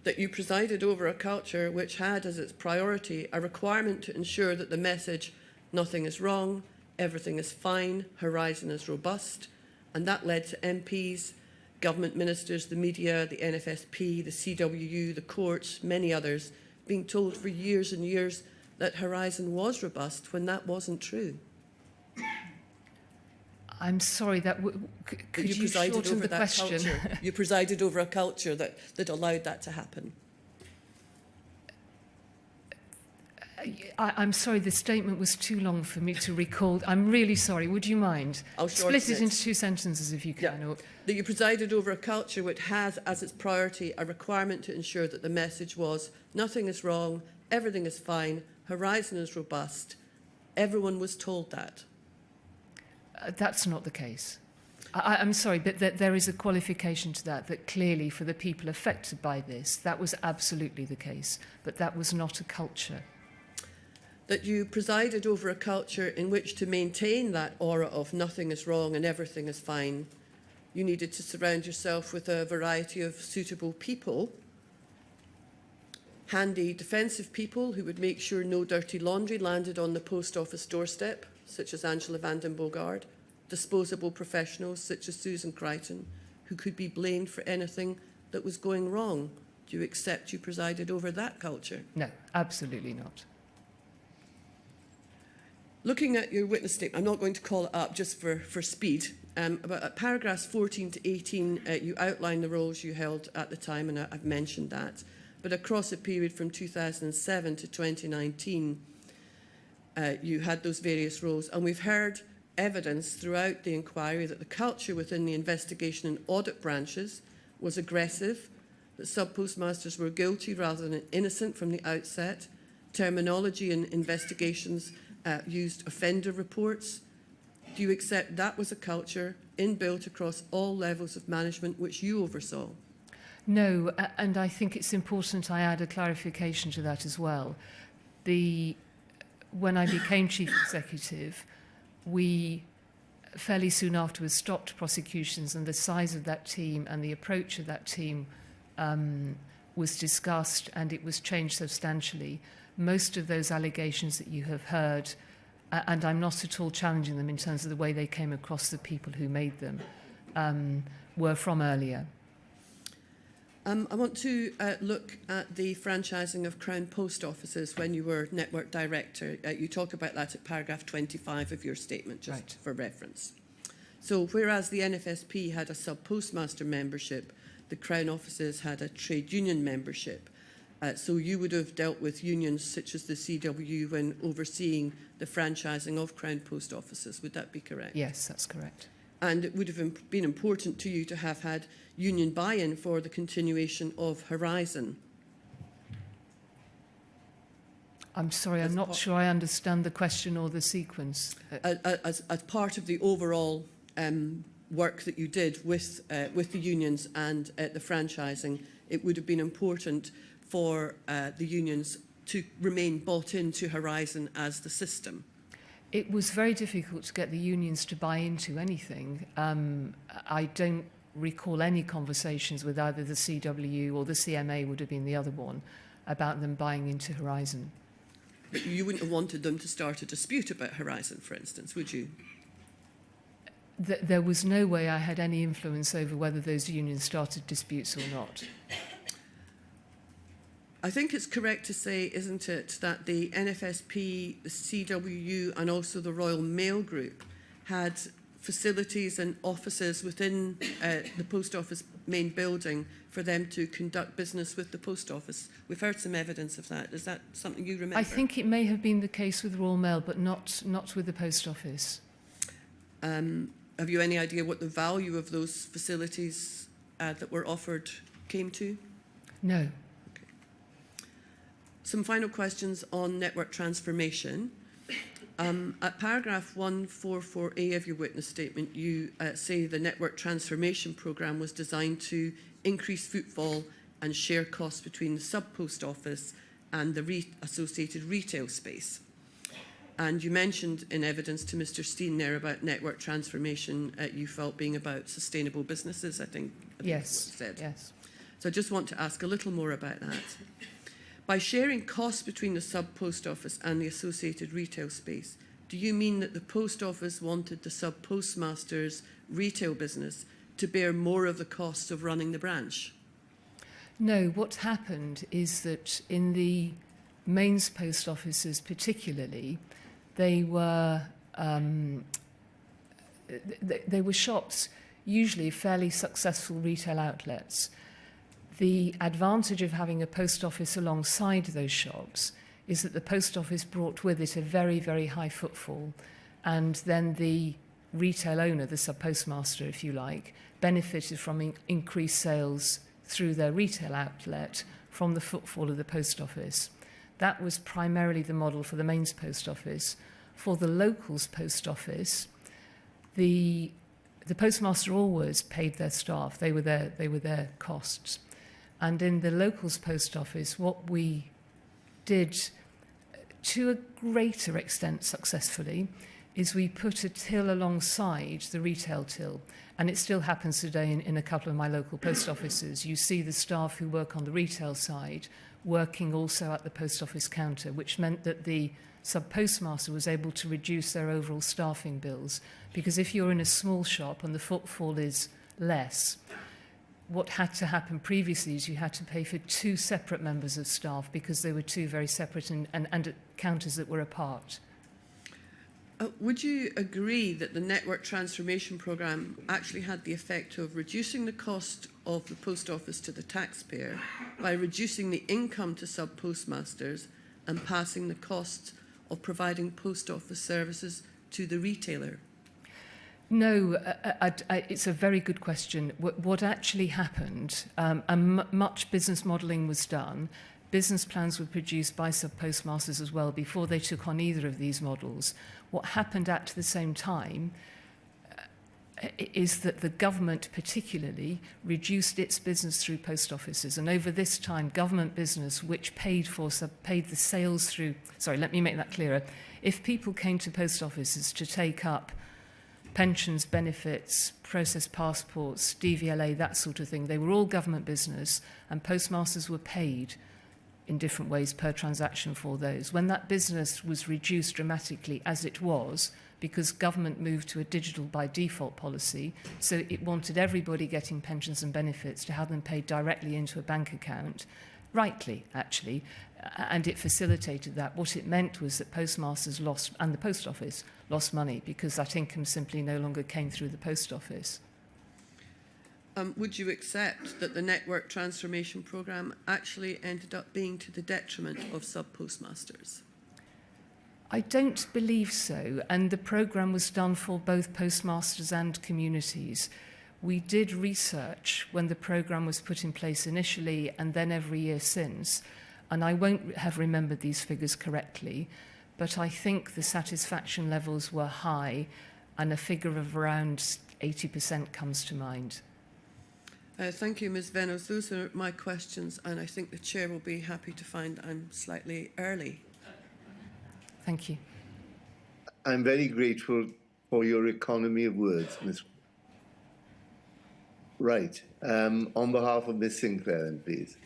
Speaker 6: That you presided over a culture which had as its priority a requirement to ensure that the message, nothing is wrong, everything is fine, Horizon is robust, and that led to MPs, government ministers, the media, the NFSP, the CWU, the courts, many others, being told for years and years that Horizon was robust when that wasn't true.
Speaker 2: I'm sorry, could you shorten the question?
Speaker 6: You presided over a culture that allowed that to happen.
Speaker 2: I'm sorry, the statement was too long for me to recall. I'm really sorry. Would you mind?
Speaker 6: I'll
Speaker 2: split it into 2 sentences if you can.
Speaker 6: Yeah. That you presided over a culture which has as its priority a requirement to ensure that the message was nothing is wrong, everything is fine, Horizon is robust. Everyone was told that.
Speaker 2: That's not the case. I'm sorry, but there is a qualification to that clearly for the people affected by this, that was absolutely the case, but that was not a culture.
Speaker 6: That you presided over a culture in which to maintain that aura of nothing is wrong and everything is fine, you needed to surround yourself with a variety of suitable people, handy defensive people who would make sure no dirty laundry landed on the post office doorstep, such as Angela van den Bogard, disposable professionals such as Susan Crichton, who could be blamed for anything that was going wrong. Do you accept you presided over that culture?
Speaker 2: No, absolutely not.
Speaker 6: Looking at your witness statement, I'm not going to call it up just for speed, but at paragraphs 14 to 18, you outline the roles you held at the time, and I've mentioned that. But across a period from 2007 to 2019, you had those various roles, and we've heard evidence throughout the inquiry that the culture within the investigation and audit branches was aggressive, that sub-postmasters were guilty rather than innocent from the outset, terminology in investigations used offender reports. Do you accept that was a culture inbuilt across all levels of management which you oversaw?
Speaker 2: No, and I think it's important I add a clarification to that as well. When I became Chief Executive, we fairly soon afterwards stopped prosecutions, and the size of that team and the approach of that team was discussed, and it was changed substantially. Most of those allegations that you have heard, and I'm not at all challenging them in terms of the way they came across the people who made them, were from earlier.
Speaker 6: I want to look at the franchising of Crown Post Offices when you were Network Director. You talk about that at paragraph 25 of your statement, just
Speaker 2: right,
Speaker 6: for reference. So whereas the NFSP had a sub-postmaster membership, the Crown offices had a trade union membership. So you would have dealt with unions such as the CWU when overseeing the franchising of Crown Post Offices. Would that be correct?
Speaker 2: Yes, that's correct.
Speaker 6: And it would have been important to you to have had union buy-in for the continuation of Horizon.
Speaker 2: I'm sorry, I'm not sure I understand the question or the sequence.
Speaker 6: As part of the overall work that you did with the unions and the franchising, it would have been important for the unions to remain bought into Horizon as the system.
Speaker 2: It was very difficult to get the unions to buy into anything. I don't recall any conversations with either the CWU or the CMA, would have been the other one, about them buying into Horizon.
Speaker 6: But you wouldn't have wanted them to start a dispute about Horizon, for instance, would you?
Speaker 2: There was no way I had any influence over whether those unions started disputes or not.
Speaker 6: I think it's correct to say, isn't it, that the NFSP, the CWU and also the Royal Mail Group had facilities and offices within the post office main building for them to conduct business with the post office. We've heard some evidence of that. Is that something you remember?
Speaker 2: I think it may have been the case with Royal Mail, but not with the post office.
Speaker 6: Have you any idea what the value of those facilities that were offered came to?
Speaker 2: No.
Speaker 6: Okay. Some final questions on network transformation. At paragraph 144A of your witness statement, you say the network transformation programme was designed to increase footfall and share costs between the sub-post office and the associated retail space. And you mentioned in evidence to Mr. Steen there about network transformation you felt being about sustainable businesses, I think
Speaker 2: Yes.
Speaker 6: that's what you said.
Speaker 2: Yes.
Speaker 6: So I just want to ask a little more about that. By sharing costs between the sub-post office and the associated retail space, do you mean that the post office wanted the sub-postmaster's retail business to bear more of the costs of running the branch?
Speaker 2: No, what happened is that in the mains post offices particularly, they were shops, usually fairly successful retail outlets. The advantage of having a post office alongside those shops is that the post office brought with it a very, very high footfall, and then the retail owner, the sub-postmaster, if you like, benefited from increased sales through their retail outlet from the footfall of the post office. That was primarily the model for the mains post office. For the locals post office, the postmaster always paid their staff. They were their costs. And in the locals post office, what we did to a greater extent successfully is we put a till alongside the retail till. And it still happens today in a couple of my local post offices. You see the staff who work on the retail side working also at the post office counter, which meant that the sub-postmaster was able to reduce their overall staffing bills. Because if you're in a small shop and the footfall is less, what had to happen previously is you had to pay for two separate members of staff because they were two very separate and counters that were apart.
Speaker 6: Would you agree that the network transformation programme actually had the effect of reducing the cost of the post office to the taxpayer by reducing the income to sub-postmasters and passing the cost of providing post office services to the retailer?
Speaker 2: No, it's a very good question. What actually happened, and much business modelling was done. Business plans were produced by sub-postmasters as well before they took on either of these models. What happened at the same time is that the government particularly reduced its business through post offices. And over this time, government business, which paid the sales through... Sorry, let me make that clearer. If people came to post offices to take up pensions, benefits, process passports, DVLA, that sort of thing, they were all government business, and postmasters were paid in different ways per transaction for those. When that business was reduced dramatically, as it was, because government moved to a digital by default policy, so it wanted everybody getting pensions and benefits to have them paid directly into a bank account, rightly, actually, and it facilitated that. What it meant was that postmasters lost, and the post office lost money, because that income simply no longer came through the post office.
Speaker 6: Would you accept that the network transformation programme actually ended up being to the detriment of sub-postmasters?
Speaker 2: I don't believe so, and the programme was done for both postmasters and communities. We did research when the programme was put in place initially and then every year since, and I won't have remembered these figures correctly, but I think the satisfaction levels were high, and a figure of around 80% comes to mind.
Speaker 6: Thank you, Ms Vennells. Those are my questions, and I think the Chair will be happy to find I'm slightly early.
Speaker 2: Thank you.
Speaker 3: I'm very grateful for your economy of words, Ms. Right. On behalf of Ms Sinclair, then, please.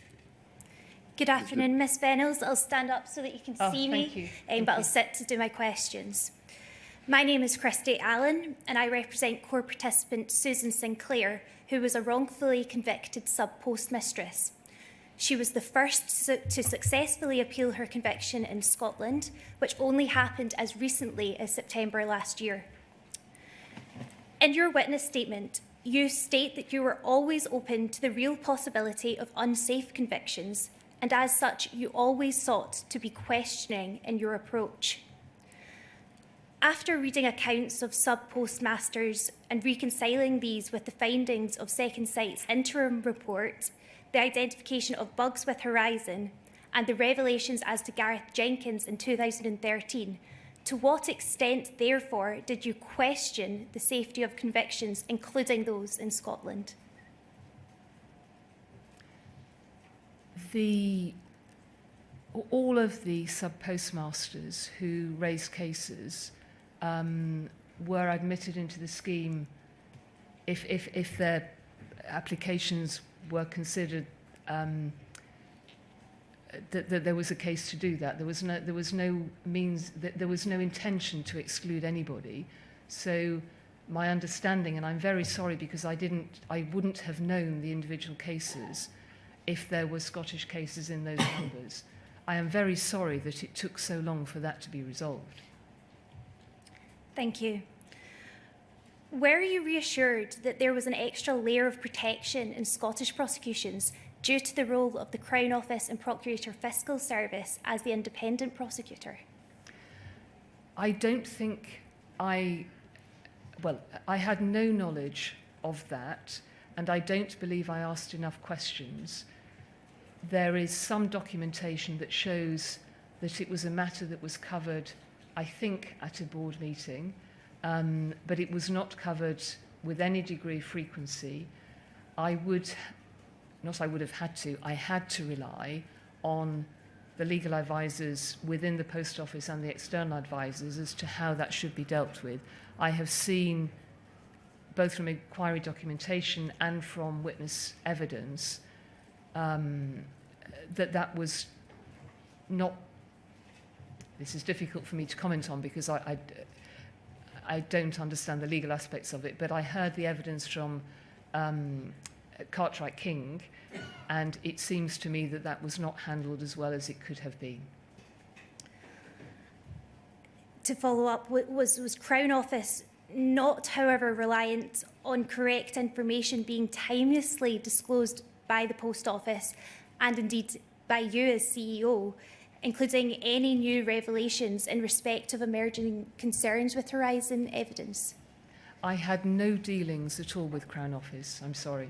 Speaker 7: Good afternoon, Ms Vennells. I'll stand up so that you can see me, but I'll
Speaker 2: you.
Speaker 7: sit to do my questions. My name is Christy Allen, and I represent core participant Susan Sinclair, who was a wrongfully convicted sub-postmistress. She was the first to successfully appeal her conviction in Scotland, which only happened as recently as September last year. In your witness statement, you state that you were always open to the real possibility of unsafe convictions, and as such, you always sought to be questioning in your approach. After reading accounts of sub-postmasters and reconciling these with the findings of Second Sight's interim report, the identification of bugs with Horizon, and the revelations as to Gareth Jenkins in 2013, to what extent, therefore, did you question the safety of convictions, including those in Scotland?
Speaker 2: All of the sub-postmasters who raised cases were admitted into the scheme if their applications were considered that there was a case to do that. There was no means, that there was no intention to exclude anybody. So my understanding, and I'm very sorry because I wouldn't have known the individual cases if there were Scottish cases in those numbers. I am very sorry that it took so long for that to be resolved.
Speaker 7: Thank you. Were you reassured that there was an extra layer of protection in Scottish prosecutions due to the role of the Crown Office and Procurator Fiscal Service as the independent prosecutor?
Speaker 2: I don't think I had no knowledge of that, and I don't believe I asked enough questions. There is some documentation that shows that it was a matter that was covered, I think, at a board meeting, but it was not covered with any degree of frequency. I had to rely on the legal advisors within the Post Office and the external advisors as to how that should be dealt with. I have seen, both from inquiry documentation and from witness evidence, that was not. This is difficult for me to comment on because I don't understand the legal aspects of it, but I heard the evidence from Cartwright King, and it seems to me that that was not handled as well as it could have been.
Speaker 7: To follow up, was Crown Office not, however, reliant on correct information being timelessly disclosed by the Post Office and indeed by you as CEO, including any new revelations in respect of emerging concerns with Horizon evidence?
Speaker 2: I had no dealings at all with Crown Office. I'm sorry.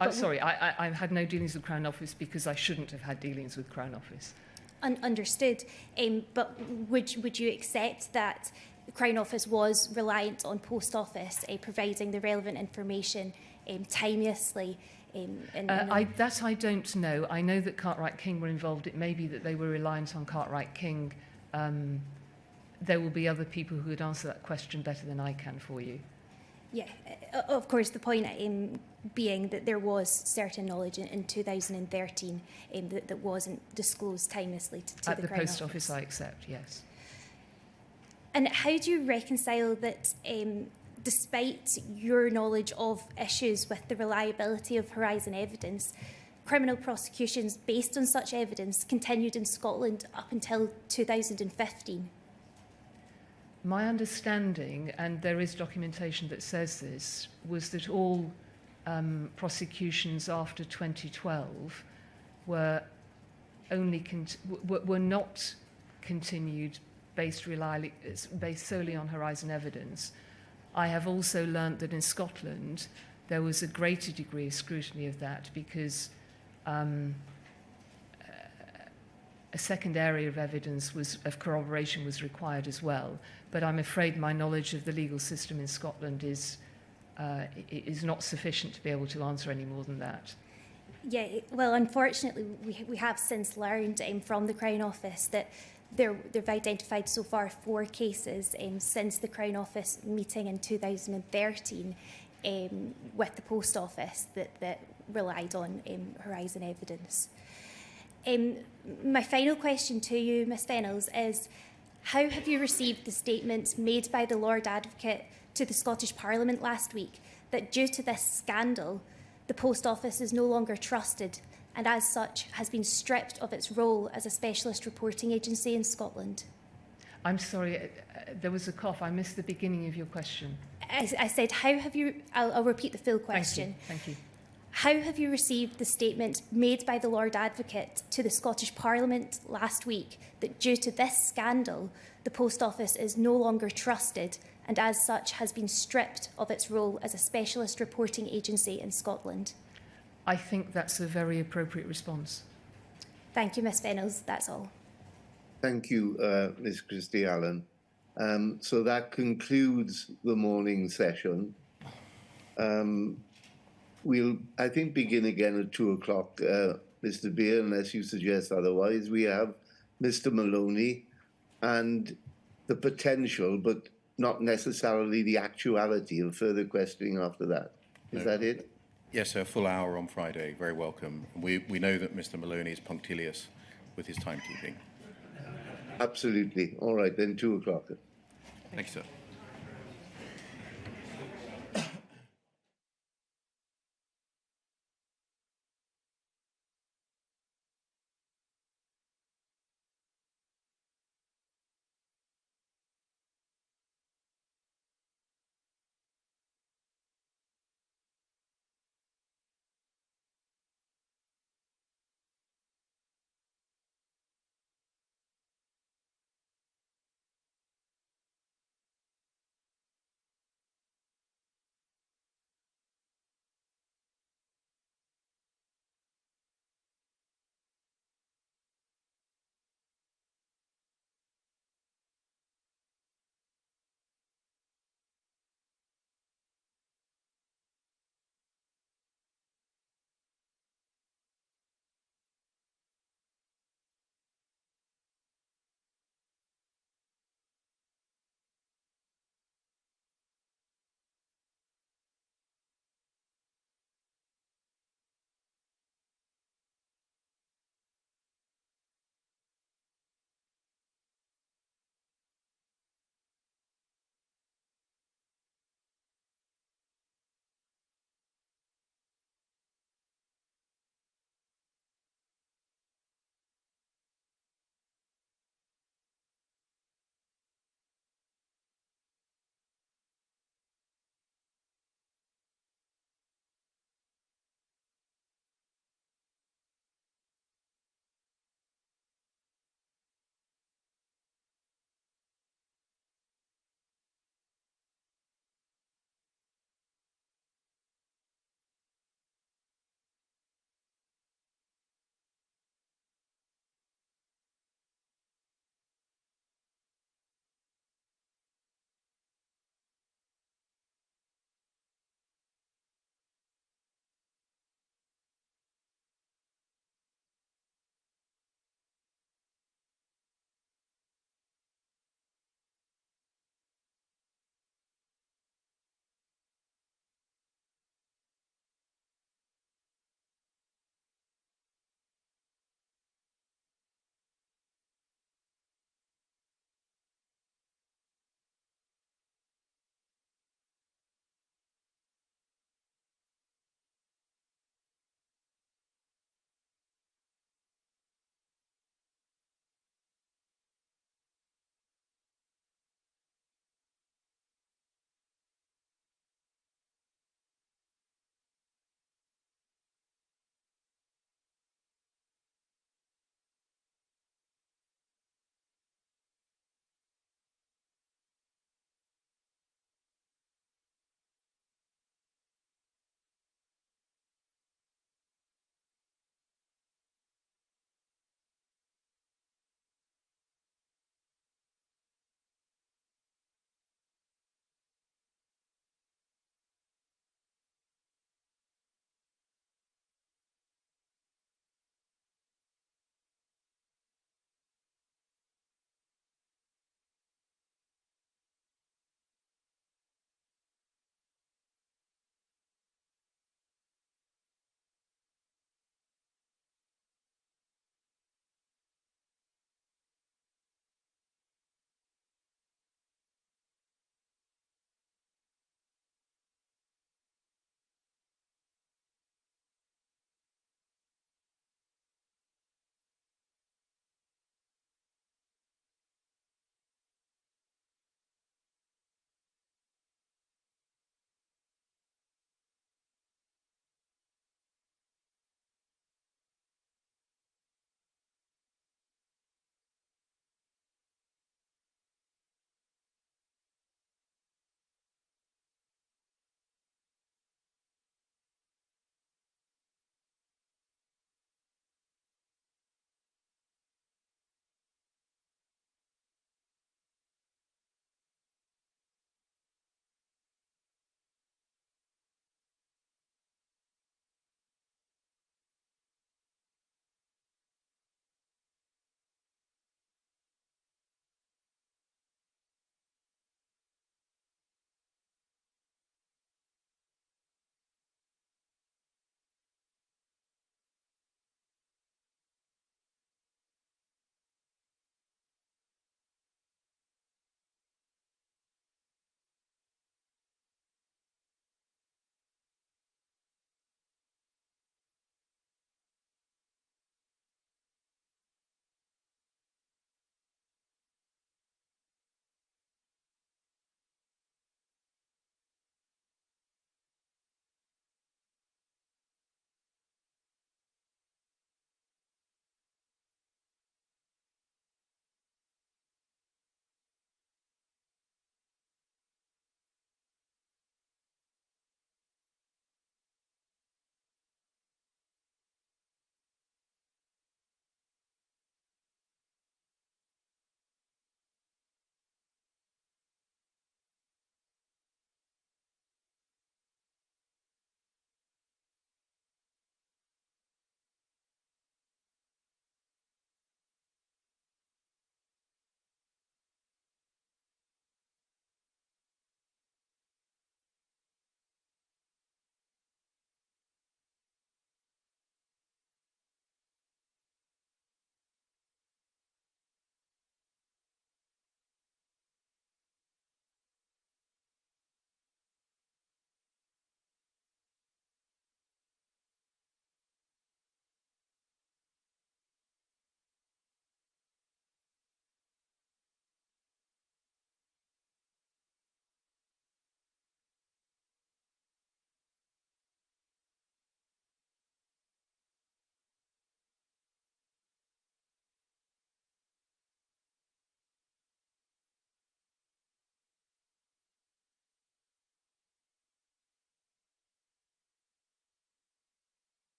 Speaker 2: I'm sorry, I had no dealings with Crown Office because I shouldn't have had dealings with Crown Office.
Speaker 7: Understood. But would you accept that the Crown Office was reliant on Post Office providing the relevant information timelessly?
Speaker 2: That I don't know. I know that Cartwright King were involved. It may be that they were reliant on Cartwright King. There will be other people who would answer that question better than I can for you.
Speaker 7: Yeah, of course, the point being that there was certain knowledge in 2013 that wasn't disclosed timelessly to the Crown Office.
Speaker 2: At the Post Office, I accept, yes.
Speaker 7: And how do you reconcile that, despite your knowledge of issues with the reliability of Horizon evidence, criminal prosecutions based on such evidence continued in Scotland up until 2015?
Speaker 2: My understanding, and there is documentation that says this, was that all prosecutions after 2012 were not continued based solely on Horizon evidence. I have also learnt that in Scotland there was a greater degree of scrutiny of that because a second area of evidence of corroboration was required as well. But I'm afraid my knowledge of the legal system in Scotland is not sufficient to be able to answer any more than that.
Speaker 7: Yeah, well, unfortunately, we have since learned from the Crown Office that they've identified so far 4 cases since the Crown Office meeting in 2013 with the Post Office that relied on Horizon evidence. My final question to you, Ms Vennells, is how have you received the statement made by the Lord Advocate to the Scottish Parliament last week that due to this scandal, the Post Office is no longer trusted and as such has been stripped of its role as a specialist reporting agency in Scotland?
Speaker 2: I'm sorry, there was a cough. I missed the beginning of your question.
Speaker 7: I said, how have you, I'll repeat the full question.
Speaker 2: Thank you.
Speaker 7: How have you received the statement made by the Lord Advocate to the Scottish Parliament last week that due to this scandal, the Post Office is no longer trusted and as such has been stripped of its role as a specialist reporting agency in Scotland?
Speaker 2: I think that's a very appropriate response.
Speaker 7: Thank you, Ms Vennells. That's all.
Speaker 3: Thank you, Ms Christie Allen. So that concludes the morning session. We'll, I think, begin again at 2 o'clock, Mr. Beer, unless you suggest otherwise. We have Mr. Maloney and the potential, but not necessarily the actuality of further questioning after that. Is that it?
Speaker 4: Yes, sir, a full hour on Friday. Very welcome. We know that Mr. Maloney is punctilious with his timekeeping.
Speaker 3: Absolutely. All right, then 2 o'clock.
Speaker 4: Thank you, sir.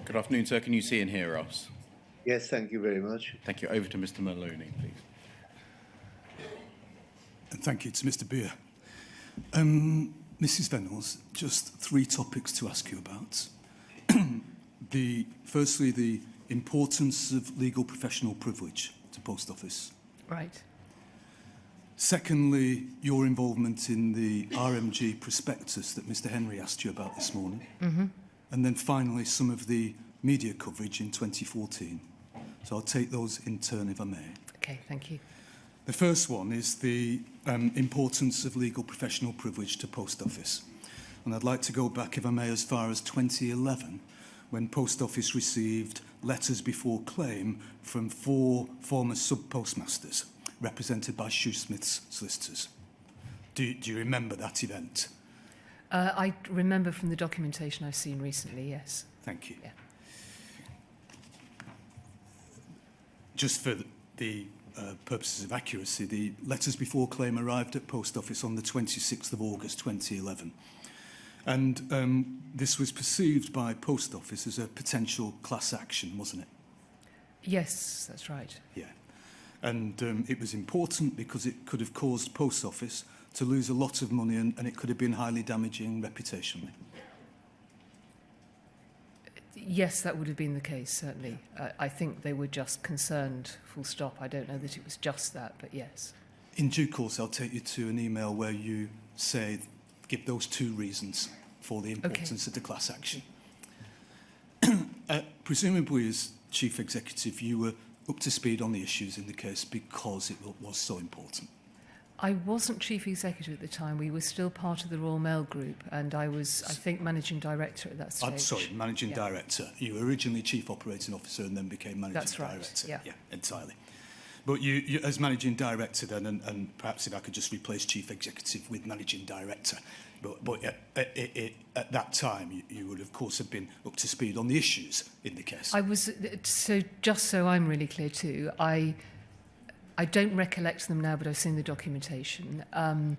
Speaker 4: Good afternoon, sir. Can you see and hear us?
Speaker 3: Yes, thank you very much.
Speaker 4: Thank you. Over to Mr. Maloney, please.
Speaker 8: Thank you. It's Mr. Beer. Mrs. Vennells, just 3 topics to ask you about. Firstly, the importance of legal professional privilege to Post Office.
Speaker 2: Right.
Speaker 8: Secondly, your involvement in the RMG prospectus that Mr. Henry asked you about this morning. And then finally, some of the media coverage in 2014. So I'll take those in turn if I may.
Speaker 2: Okay, thank you.
Speaker 8: The first one is the importance of legal professional privilege to Post Office. And I'd like to go back, if I may, as far as 2011, when Post Office received letters before claim from 4 former sub-postmasters, represented by Shoesmith's solicitors. Do you remember that event?
Speaker 2: I remember from the documentation I've seen recently, yes.
Speaker 8: Thank you.
Speaker 2: Yeah.
Speaker 8: Just for the purposes of accuracy, the letters before claim arrived at Post Office on the 26th of August 2011. And this was perceived by Post Office as a potential class action, wasn't it?
Speaker 2: Yes, that's right.
Speaker 8: Yeah. And it was important because it could have caused Post Office to lose a lot of money, and it could have been highly damaging reputationally.
Speaker 2: Yes, that would have been the case, certainly. I think they were just concerned, full stop. I don't know that it was just that, but yes.
Speaker 8: In due course, I'll take you to an email where you say, give those 2 reasons for the importance of the class action. Presumably, as Chief Executive, you were up to speed on the issues in the case because it was so important.
Speaker 2: I wasn't Chief Executive at the time. We were still part of the Royal Mail Group, and I was, I think, Managing Director at that stage.
Speaker 8: I'm sorry, Managing Director. You were originally Chief Operating Officer and then became Managing
Speaker 2: That's right,
Speaker 8: Director.
Speaker 2: yeah.
Speaker 8: Yeah, entirely. But you as Managing Director then, and perhaps if I could just replace Chief Executive with Managing Director, but at that time, you would, of course, have been up to speed on the issues in the case.
Speaker 2: I was, so just so I'm really clear too, I don't recollect them now, but I've seen the documentation. I'm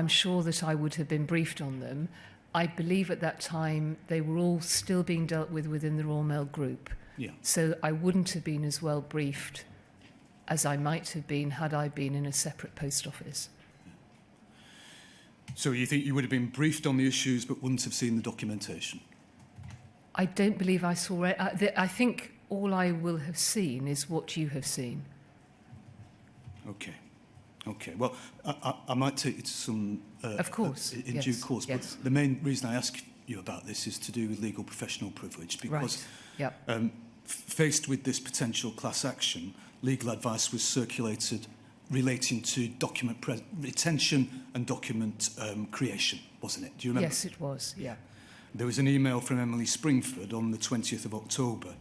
Speaker 2: sure that I would have been briefed on them. I believe at that time they were all still being dealt with within the Royal Mail Group.
Speaker 8: Yeah.
Speaker 2: So I wouldn't have been as well briefed as I might have been had I been in a separate post office.
Speaker 8: So you think you would have been briefed on the issues but wouldn't have seen the documentation?
Speaker 2: I don't believe I saw it. I think all I will have seen is what you have seen.
Speaker 8: Okay. Okay. Well, I might take you to some...
Speaker 2: Of course.
Speaker 8: In
Speaker 2: yes,
Speaker 8: due course.
Speaker 2: Yes.
Speaker 8: But the main reason I ask you about this is to do with legal professional privilege because
Speaker 2: right. Yep.
Speaker 8: Faced with this potential class action, legal advice was circulated relating to document retention and document creation, wasn't it? Do you remember?
Speaker 2: Yes, it was, yeah.
Speaker 8: There was an email from Emily Springford on the 20th of October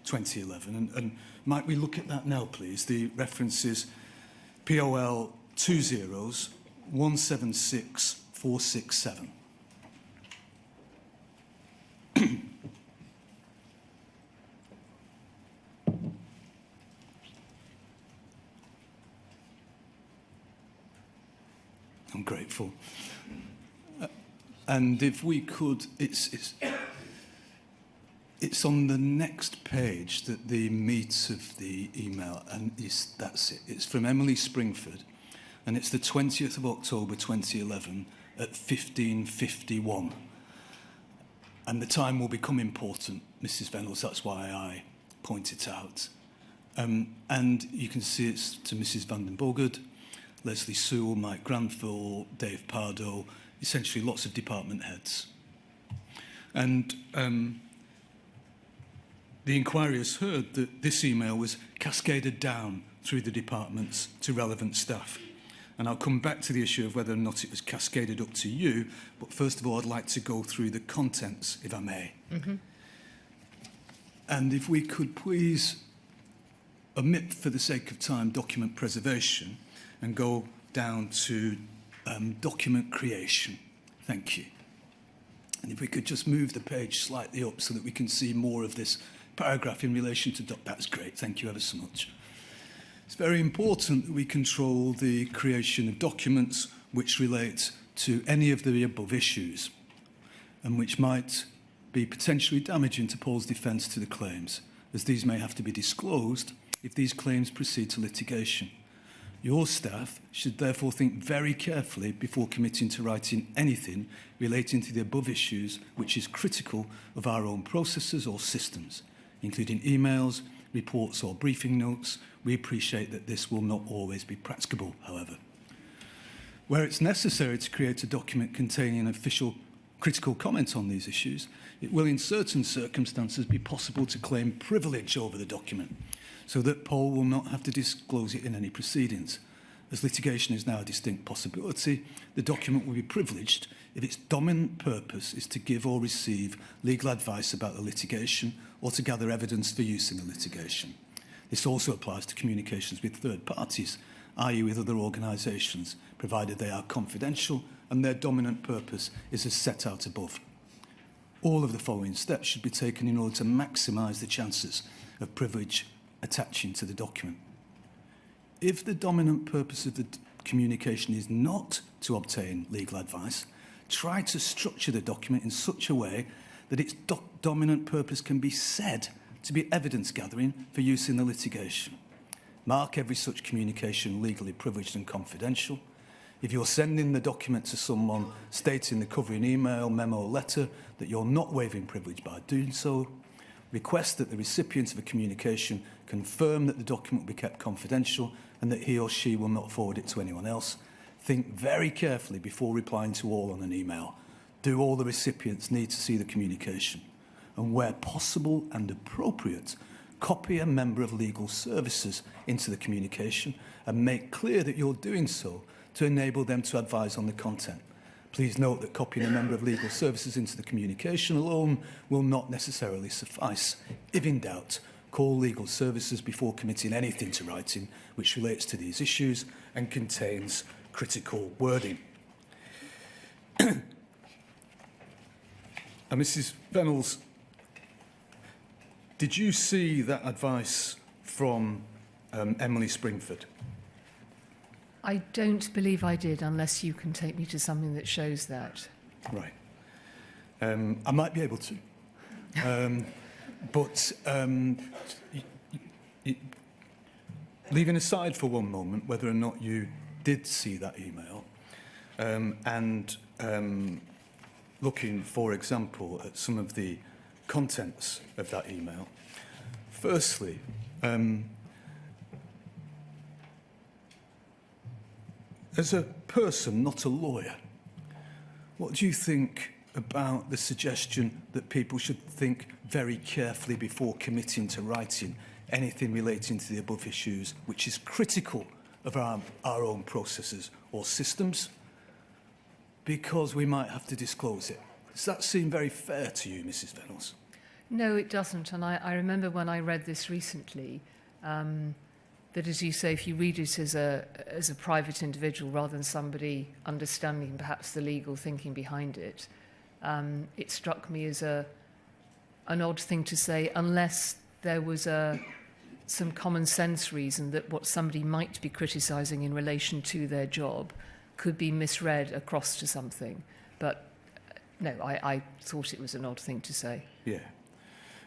Speaker 8: 2011, and might we look at that now, please? The reference is POL 20176 467. I'm grateful. And if we could, it's on the next page that the meat of the email, and that's it. It's from Emily Springford, and it's the 20th of October 2011 at 15:51. And the time will become important, Mrs. Vennells, that's why I point it out. And you can see it's to Mrs. Van den Bogert, Leslie Sewell, Mike Granville, Dave Pardo, essentially lots of department heads. And the inquiry has heard that this email was cascaded down through the departments to relevant staff. And I'll come back to the issue of whether or not it was cascaded up to you, but first of all, I'd like to go through the contents, if I may. Mm-hmm. And if we could please omit, for the sake of time, document preservation and go down to document creation. Thank you. And if we could just move the page slightly up so that we can see more of this paragraph in relation to that's great. Thank you ever so much. It's very important that we control the creation of documents which relate to any of the above issues and which might be potentially damaging to Paul's defence to the claims, as these may have to be disclosed if these claims proceed to litigation. Your staff should therefore think very carefully before committing to writing anything relating to the above issues which is critical of our own processes or systems, including emails, reports or briefing notes. We appreciate that this will not always be practicable, however. Where it's necessary to create a document containing official critical comment on these issues, it will in certain circumstances be possible to claim privilege over the document, so that Paul will not have to disclose it in any proceedings. As litigation is now a distinct possibility, the document will be privileged if its dominant purpose is to give or receive legal advice about the litigation or to gather evidence for use in the litigation. This also applies to communications with third parties, i.e. with other organisations, provided they are confidential and their dominant purpose is as set out above. All of the following steps should be taken in order to maximise the chances of privilege attaching to the document. If the dominant purpose of the communication is not to obtain legal advice, try to structure the document in such a way that its dominant purpose can be said to be evidence gathering for use in the litigation. Mark every such communication legally privileged and confidential. If you're sending the document to someone, state in the covering email, memo or letter that you're not waiving privilege by doing so. Request that the recipient of a communication confirm that the document will be kept confidential and that he or she will not forward it to anyone else. Think very carefully before replying to all on an email. Do all the recipients need to see the communication? And where possible and appropriate, copy a member of legal services into the communication and make clear that you're doing so to enable them to advise on the content. Please note that copying a member of legal services into the communication alone will not necessarily suffice. If in doubt, call legal services before committing anything to writing which relates to these issues and contains critical wording. And Mrs. Vennells, did you see that advice from Emily Springford?
Speaker 2: I don't believe I did, unless you can take me to something that shows that.
Speaker 8: Right. I might be able to. But leaving aside for one moment whether or not you did see that email, and looking, for example, at some of the contents of that email, firstly, as a person, not a lawyer, what do you think about the suggestion that people should think very carefully before committing to writing anything relating to the above issues, which is critical of our own processes or systems, because we might have to disclose it? Does that seem very fair to you, Mrs. Vennells?
Speaker 2: No, it doesn't. And I remember when I read this recently, that, as you say, if you read it as a private individual rather than somebody understanding perhaps the legal thinking behind it, it struck me as an odd thing to say, unless there was some common sense reason that what somebody might be criticising in relation to their job could be misread across to something. But no, I thought it was an odd thing to say.
Speaker 8: Yeah.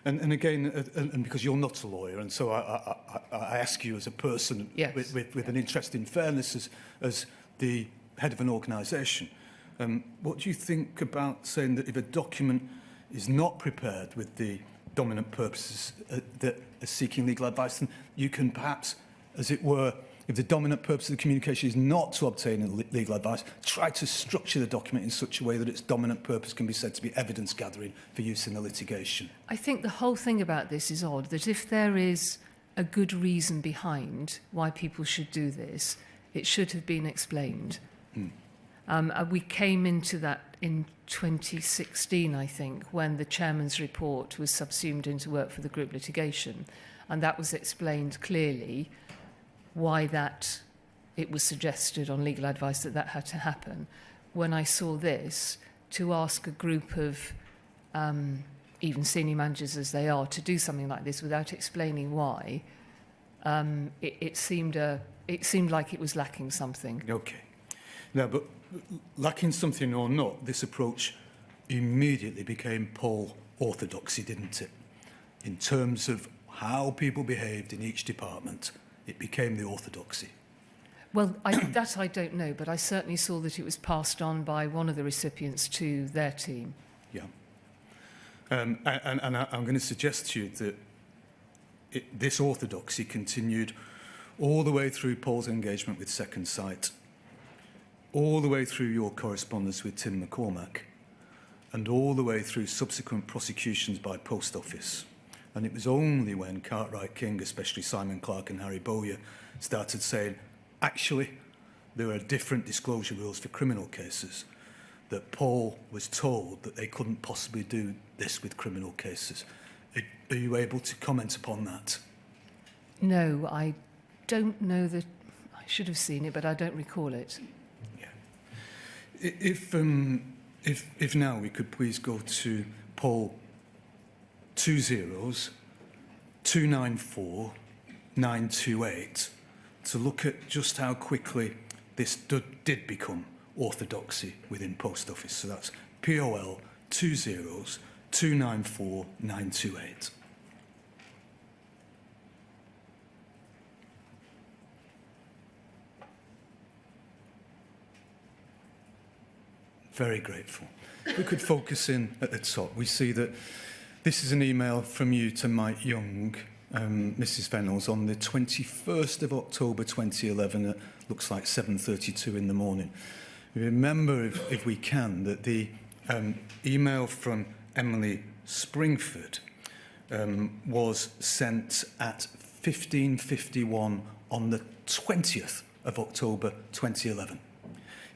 Speaker 8: And again, and because you're not a lawyer, and so I ask you as a person,
Speaker 2: yes,
Speaker 8: with an interest in fairness as the head of an organisation, what do you think about saying that if a document is not prepared with the dominant purposes that are seeking legal advice, then you can perhaps, as it were, if the dominant purpose of the communication is not to obtain legal advice, try to structure the document in such a way that its dominant purpose can be said to be evidence gathering for use in the litigation?
Speaker 2: I think the whole thing about this is odd, that if there is a good reason behind why people should do this, it should have been explained. We came into that in 2016, I think, when the chairman's report was subsumed into work for the group litigation, and that was explained clearly why it was suggested on legal advice that had to happen. When I saw this, to ask a group of even senior managers as they are to do something like this without explaining why, it seemed like it was lacking something.
Speaker 8: Okay. Now, but lacking something or not, this approach immediately became Paul orthodoxy, didn't it? In terms of how people behaved in each department, it became the orthodoxy.
Speaker 2: Well, that I don't know, but I certainly saw that it was passed on by one of the recipients to their team.
Speaker 8: Yeah. And I'm going to suggest to you that this orthodoxy continued all the way through Paul's engagement with Second Sight, all the way through your correspondence with Tim McCormack, and all the way through subsequent prosecutions by Post Office. And it was only when Cartwright King, especially Simon Clark and Harry Bowyer, started saying, actually, there are different disclosure rules for criminal cases, that Paul was told that they couldn't possibly do this with criminal cases. Are you able to comment upon that?
Speaker 2: No, I don't know that. I should have seen it, but I don't recall it.
Speaker 8: Yeah. If now we could please go to Paul 20294-928 to look at just how quickly this did become orthodoxy within Post Office. So that's POL 20294-928. Very grateful. If we could focus in at the top, we see that this is an email from you to Mike Young, Mrs. Vennells, on the 21st of October 2011 at looks like 7:32 in the morning. Remember, if we can, that the email from Emily Springford was sent at 15:51 on the 20th of October 2011.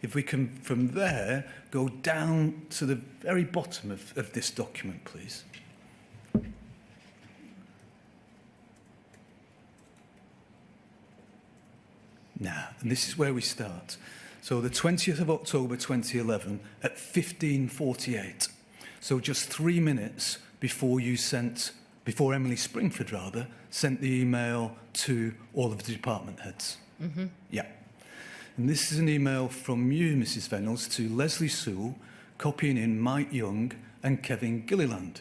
Speaker 8: If we can, from there, go down to the very bottom of this document, please. Now, and this is where we start. So the 20th of October 2011 at 15:48. So just 3 minutes before before Emily Springford, rather, sent the email to all of the department heads. Mm-hmm. Yeah. And this is an email from you, Mrs. Vennells, to Leslie Sewell, copying in Mike Young and Kevin Gilliland.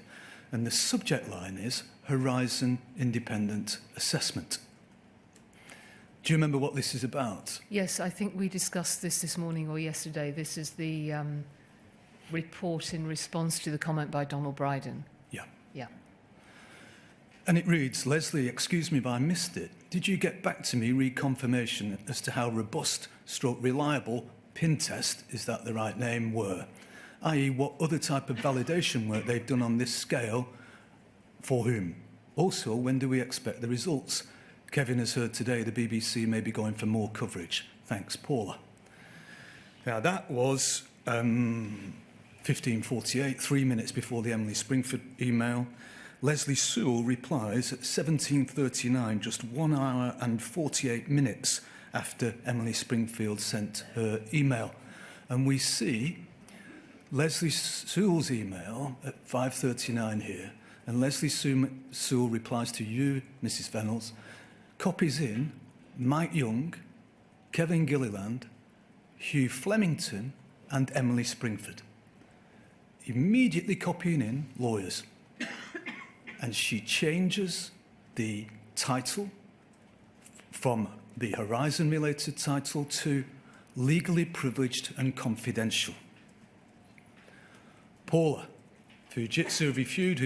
Speaker 8: And the subject line is Horizon Independent Assessment. Do you remember what this is about?
Speaker 2: Yes, I think we discussed this morning or yesterday. This is the report in response to the comment by Donald Bryden.
Speaker 8: Yeah.
Speaker 2: Yeah.
Speaker 8: And it reads, Leslie, excuse me if I missed it. Did you get back to me reconfirmation as to how robust / reliable pin test, is that the right name, were? I.e. what other type of validation work they've done on this scale, for whom? Also, when do we expect the results? Kevin has heard today the BBC may be going for more coverage. Thanks, Paula. Now, that was 15:48, 3 minutes before the Emily Springford email. Leslie Sewell replies at 17:39, just 1 hour and 48 minutes after Emily Springfield sent her email. And we see Leslie Sewell's email at 5:39 here, and Leslie Sewell replies to you, Mrs. Vennells, copies in Mike Young, Kevin Gilliland, Hugh Flemington, and Emily Springford. Immediately copying in lawyers. And she changes the title from the Horizon-related title to legally privileged and confidential. Paula, Fujitsu reviewed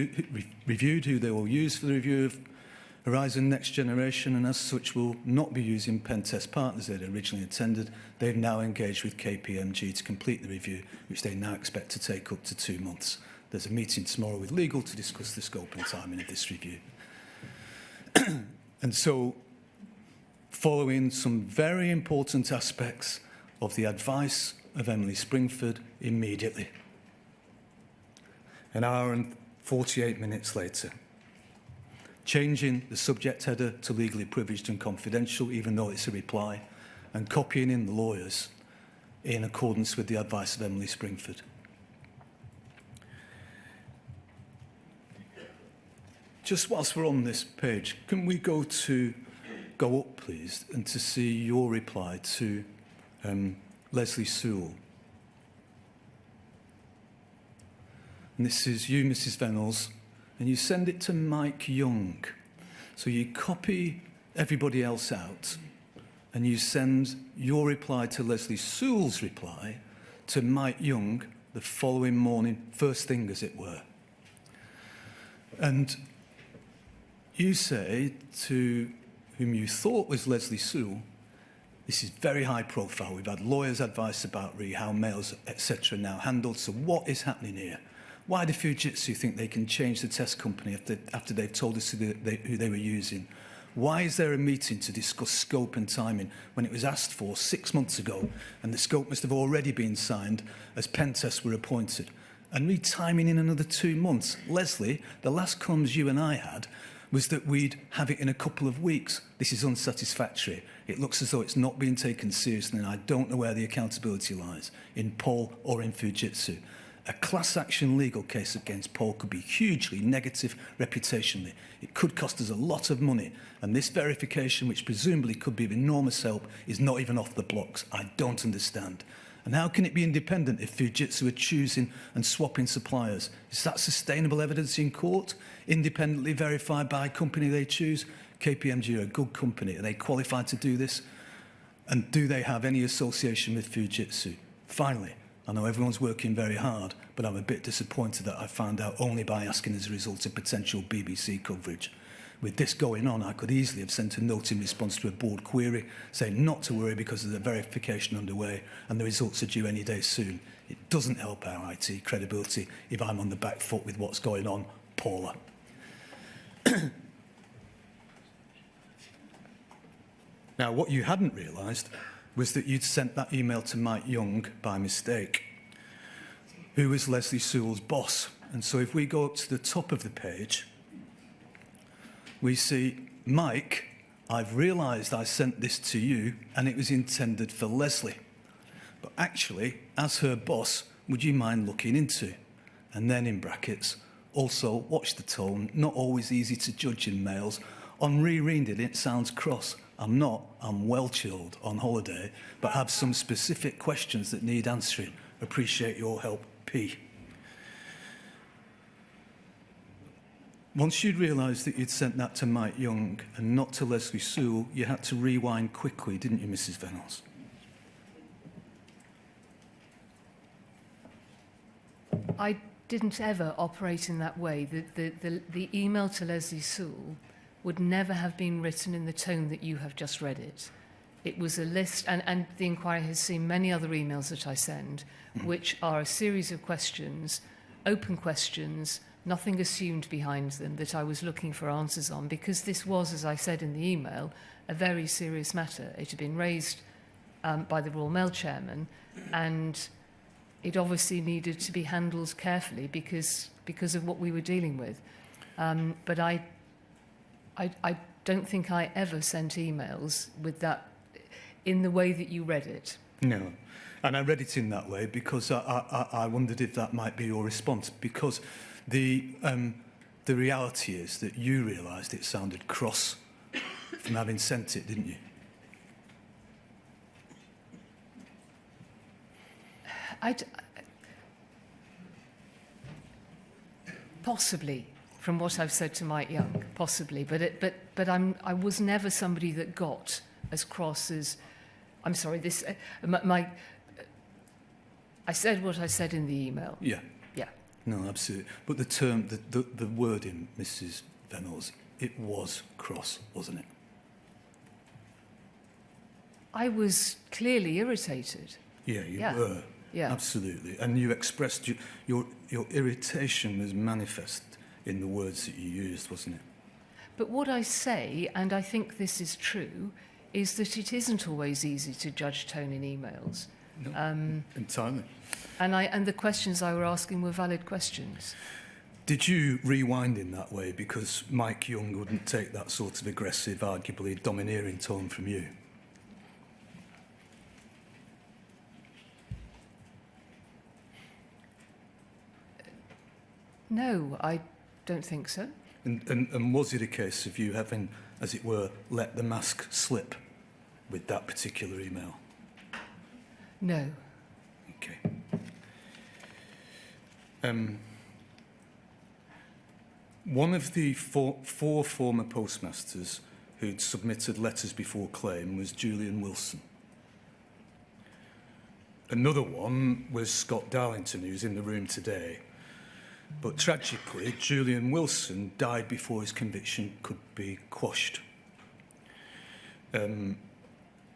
Speaker 8: who they will use for the review of Horizon Next Generation, and as such will not be using pen test partners they'd originally intended. They've now engaged with KPMG to complete the review, which they now expect to take up to 2 months. There's a meeting tomorrow with legal to discuss the scope and timing of this review. And so, following some very important aspects of the advice of Emily Springford immediately. An hour and 48 minutes later, changing the subject header to legally privileged and confidential, even though it's a reply, and copying in the lawyers in accordance with the advice of Emily Springford. Just whilst we're on this page, can we go up, please, and to see your reply to Leslie Sewell? And this is you, Mrs. Vennells, and you send it to Mike Young. So you copy everybody else out, and you send your reply to Leslie Sewell's reply to Mike Young the following morning, first thing as it were. And you say to whom you thought was Leslie Sewell, this is very high profile. We've had lawyers' advice about how mails, etc. now handled. So what is happening here? Why do Fujitsu think they can change the test company after they've told us who they were using? Why is there a meeting to discuss scope and timing when it was asked for 6 months ago and the scope must have already been signed as pen tests were appointed? And re-timing in another 2 months. Leslie, the last comms you and I had was that we'd have it in a couple of weeks. This is unsatisfactory. It looks as though it's not being taken seriously, and I don't know where the accountability lies, in Paul or in Fujitsu. A class action legal case against Paul could be hugely negative reputationally. It could cost us a lot of money, and this verification, which presumably could be of enormous help, is not even off the blocks. I don't understand. And how can it be independent if Fujitsu are choosing and swapping suppliers? Is that sustainable evidence in court? Independently verified by a company they choose? KPMG are a good company. Are they qualified to do this? And do they have any association with Fujitsu? Finally, I know everyone's working very hard, but I'm a bit disappointed that I found out only by asking as a result of potential BBC coverage. With this going on, I could easily have sent a note in response to a board query saying not to worry because there's a verification underway and the results are due any day soon. It doesn't help our IT credibility if I'm on the back foot with what's going on, Paula. Now, what you hadn't realised was that you'd sent that email to Mike Young by mistake, who was Leslie Sewell's boss. And so if we go up to the top of the page, we see, Mike, I've realised I sent this to you and it was intended for Leslie. But actually, as her boss, would you mind looking into? And then in brackets, also, watch the tone, not always easy to judge in mails. On rereading it sounds cross. I'm not, I'm well chilled on holiday, but have some specific questions that need answering. Appreciate your help, P. Once you'd realised that you'd sent that to Mike Young and not to Leslie Sewell, you had to rewind quickly, didn't you, Mrs. Vennells?
Speaker 2: I didn't ever operate in that way. The email to Leslie Sewell would never have been written in the tone that you have just read it. It was a list, and the inquiry has seen many other emails that I send, which are a series of questions, open questions, nothing assumed behind them that I was looking for answers on, because this was, as I said in the email, a very serious matter. It had been raised by the Royal Mail chairman, and it obviously needed to be handled carefully because of what we were dealing with. But I don't think I ever sent emails with that in the way that you read it.
Speaker 8: No. And I read it in that way because I wondered if that might be your response, because the reality is that you realised it sounded cross from having sent it, didn't you?
Speaker 2: Possibly, from what I've said to Mike Young, possibly, but I was never somebody that got as cross as, I'm sorry, this I said what I said in the email.
Speaker 8: Yeah.
Speaker 2: Yeah.
Speaker 8: No, absolutely. But the term, the wording, Mrs. Vennells, it was cross, wasn't it?
Speaker 2: I was clearly irritated.
Speaker 8: Yeah, you were.
Speaker 2: Yeah.
Speaker 8: Absolutely. And you expressed your irritation was manifest in the words that you used, wasn't it?
Speaker 2: But what I say, and I think this is true, is that it isn't always easy to judge tone in emails.
Speaker 8: No, entirely.
Speaker 2: And the questions I were asking were valid questions.
Speaker 8: Did you rewind in that way because Mike Young wouldn't take that sort of aggressive, arguably domineering tone from you?
Speaker 2: No, I don't think so.
Speaker 8: And was it a case of you having, as it were, let the mask slip with that particular email?
Speaker 2: No.
Speaker 8: Okay. One of the four former postmasters who'd submitted letters before claim was Julian Wilson. Another one was Scott Darlington, who's in the room today. But tragically, Julian Wilson died before his conviction could be quashed.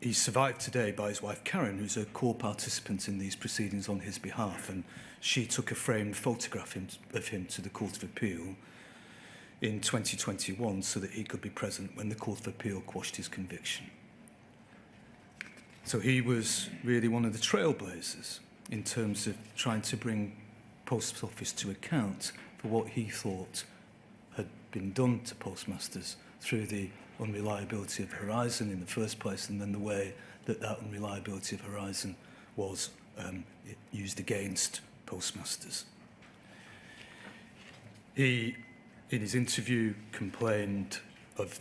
Speaker 8: He's survived today by his wife Karen, who's a core participant in these proceedings on his behalf, and she took a framed photograph of him to the Court of Appeal in 2021 so that he could be present when the Court of Appeal quashed his conviction. So he was really one of the trailblazers in terms of trying to bring Post Office to account for what he thought had been done to postmasters through the unreliability of Horizon in the first place, and then the way that that unreliability of Horizon was used against postmasters. He, in his interview, complained of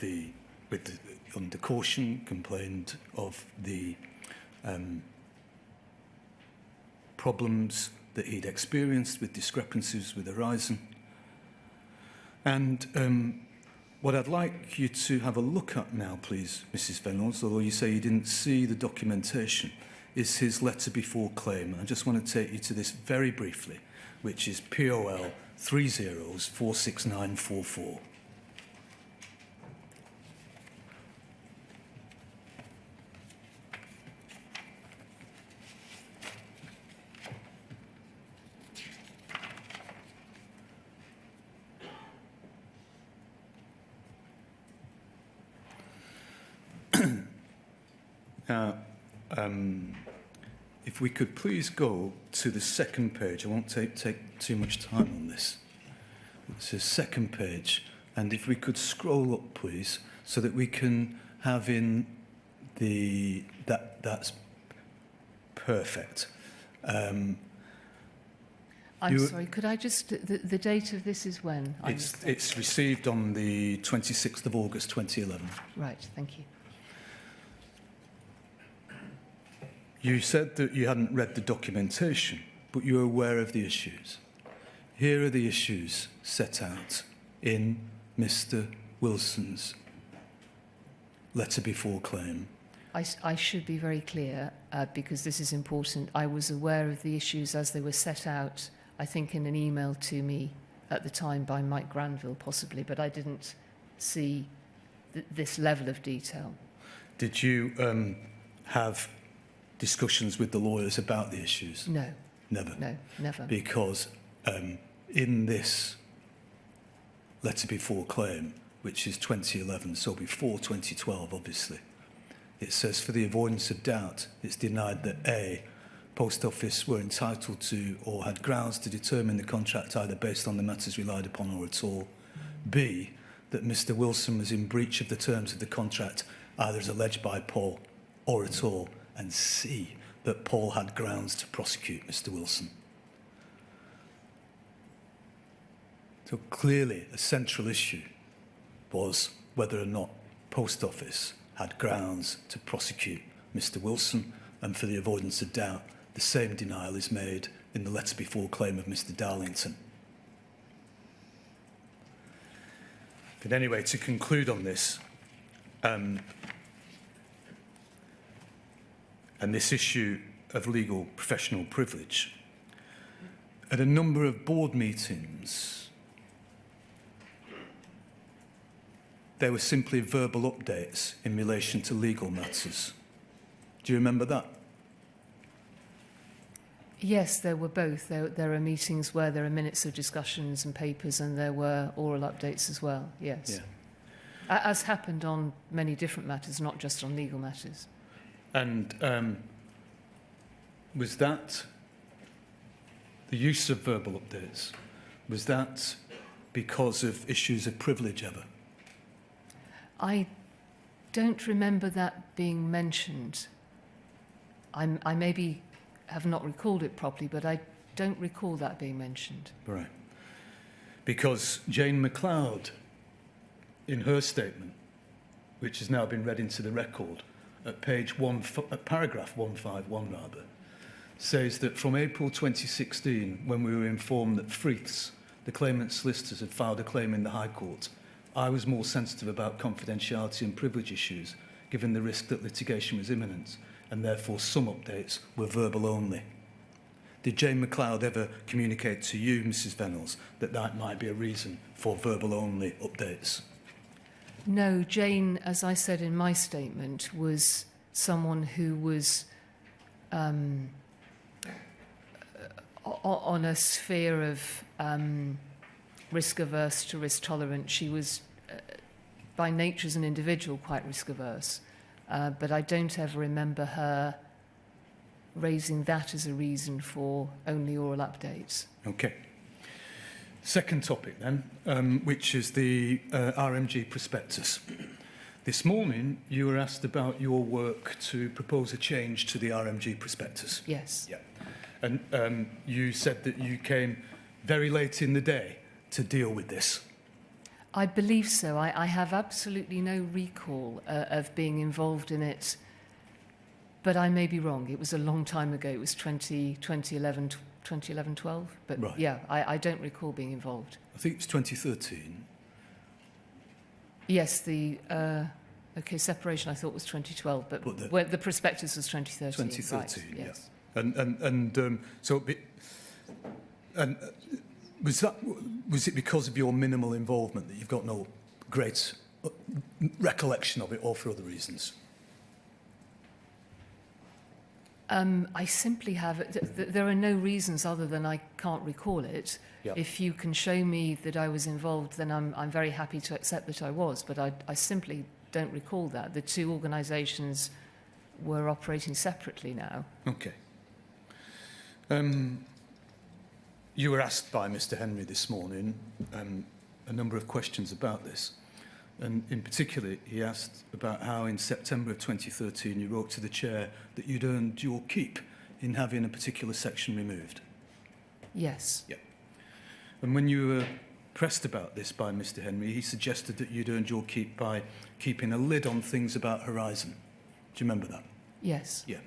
Speaker 8: under caution, complained of the problems that he'd experienced with discrepancies with Horizon. And what I'd like you to have a look at now, please, Mrs. Vennells, although you say you didn't see the documentation, is his letter before claim. I just want to take you to this very briefly, which is POL 30/46944. Now, if we could please go to the second page. I won't take too much time on this. It's the second page. And if we could scroll up, please, so that we can have in that's perfect.
Speaker 2: I'm sorry, could I just, the date of this is when?
Speaker 8: It's received on the 26th of August 2011.
Speaker 2: Right, thank you.
Speaker 8: You said that you hadn't read the documentation, but you were aware of the issues. Here are the issues set out in Mr. Wilson's letter before claim.
Speaker 2: I should be very clear, because this is important. I was aware of the issues as they were set out, I think, in an email to me at the time by Mike Granville, possibly, but I didn't see this level of detail.
Speaker 8: Did you have discussions with the lawyers about the issues?
Speaker 2: No.
Speaker 8: Never?
Speaker 2: No, never.
Speaker 8: Because in this letter before claim, which is 2011, so before 2012, obviously, it says, for the avoidance of doubt, it's denied that A, Post Office were entitled to or had grounds to determine the contract either based on the matters relied upon or at all, B, that Mr. Wilson was in breach of the terms of the contract either as alleged by Paul or at all, and C, that Paul had grounds to prosecute Mr. Wilson. So clearly a central issue was whether or not Post Office had grounds to prosecute Mr. Wilson, and for the avoidance of doubt, the same denial is made in the letter before claim of Mr. Darlington. But anyway, to conclude on this, and this issue of legal professional privilege, at a number of board meetings, there were simply verbal updates in relation to legal matters. Do you remember that?
Speaker 2: Yes, there were both. There are meetings where there are minutes of discussions and papers, and there were oral updates as well, yes.
Speaker 8: Yeah.
Speaker 2: As happened on many different matters, not just on legal matters.
Speaker 8: And was that the use of verbal updates? Was that because of issues of privilege ever?
Speaker 2: I don't remember that being mentioned. I maybe have not recalled it properly, but I don't recall that being mentioned.
Speaker 8: Right. Because Jane McLeod, in her statement, which has now been read into the record, at paragraph 151 rather, says that from April 2016, when we were informed that Friths the claimant's solicitors had filed a claim in the High Court. I was more sensitive about confidentiality and privilege issues, given the risk that litigation was imminent, and therefore some updates were verbal only. Did Jane McLeod ever communicate to you, Mrs Vennells, that that might be a reason for verbal only updates?
Speaker 2: No, Jane, as I said in my statement, was someone who was on a sphere of risk averse to risk tolerant. She was, by nature as an individual, quite risk averse. But I don't ever remember her raising that as a reason for only oral updates.
Speaker 8: Okay. Second topic then, which is the RMG prospectus. This morning, you were asked about your work to propose a change to the RMG prospectus.
Speaker 2: Yes.
Speaker 8: Yeah. And you said that you came very late in the day to deal with this.
Speaker 2: I believe so. I have absolutely no recall of being involved in it, but I may be wrong. It was a long time ago. It was 2011, 12. But
Speaker 8: right.
Speaker 2: Yeah, I don't recall being involved.
Speaker 8: I think it was 2013.
Speaker 2: Yes, the separation I thought was 2012, but the prospectus was 2013.
Speaker 8: 2013,
Speaker 2: right, yes.
Speaker 8: Was it because of your minimal involvement that you've got no great recollection of it, or for other reasons?
Speaker 2: I simply have. There are no reasons other than I can't recall it.
Speaker 8: Yeah.
Speaker 2: If you can show me that I was involved, then I'm very happy to accept that I was. But I simply don't recall that. The two organisations were operating separately now.
Speaker 8: Okay. You were asked by Mr. Henry this morning a number of questions about this. And in particular, he asked about how in September of 2013 you wrote to the chair that you'd earned your keep in having a particular section removed.
Speaker 2: Yes.
Speaker 8: Yeah. And when you were pressed about this by Mr. Henry, he suggested that you'd earned your keep by keeping a lid on things about Horizon. Do you remember that?
Speaker 2: Yes.
Speaker 8: Yeah.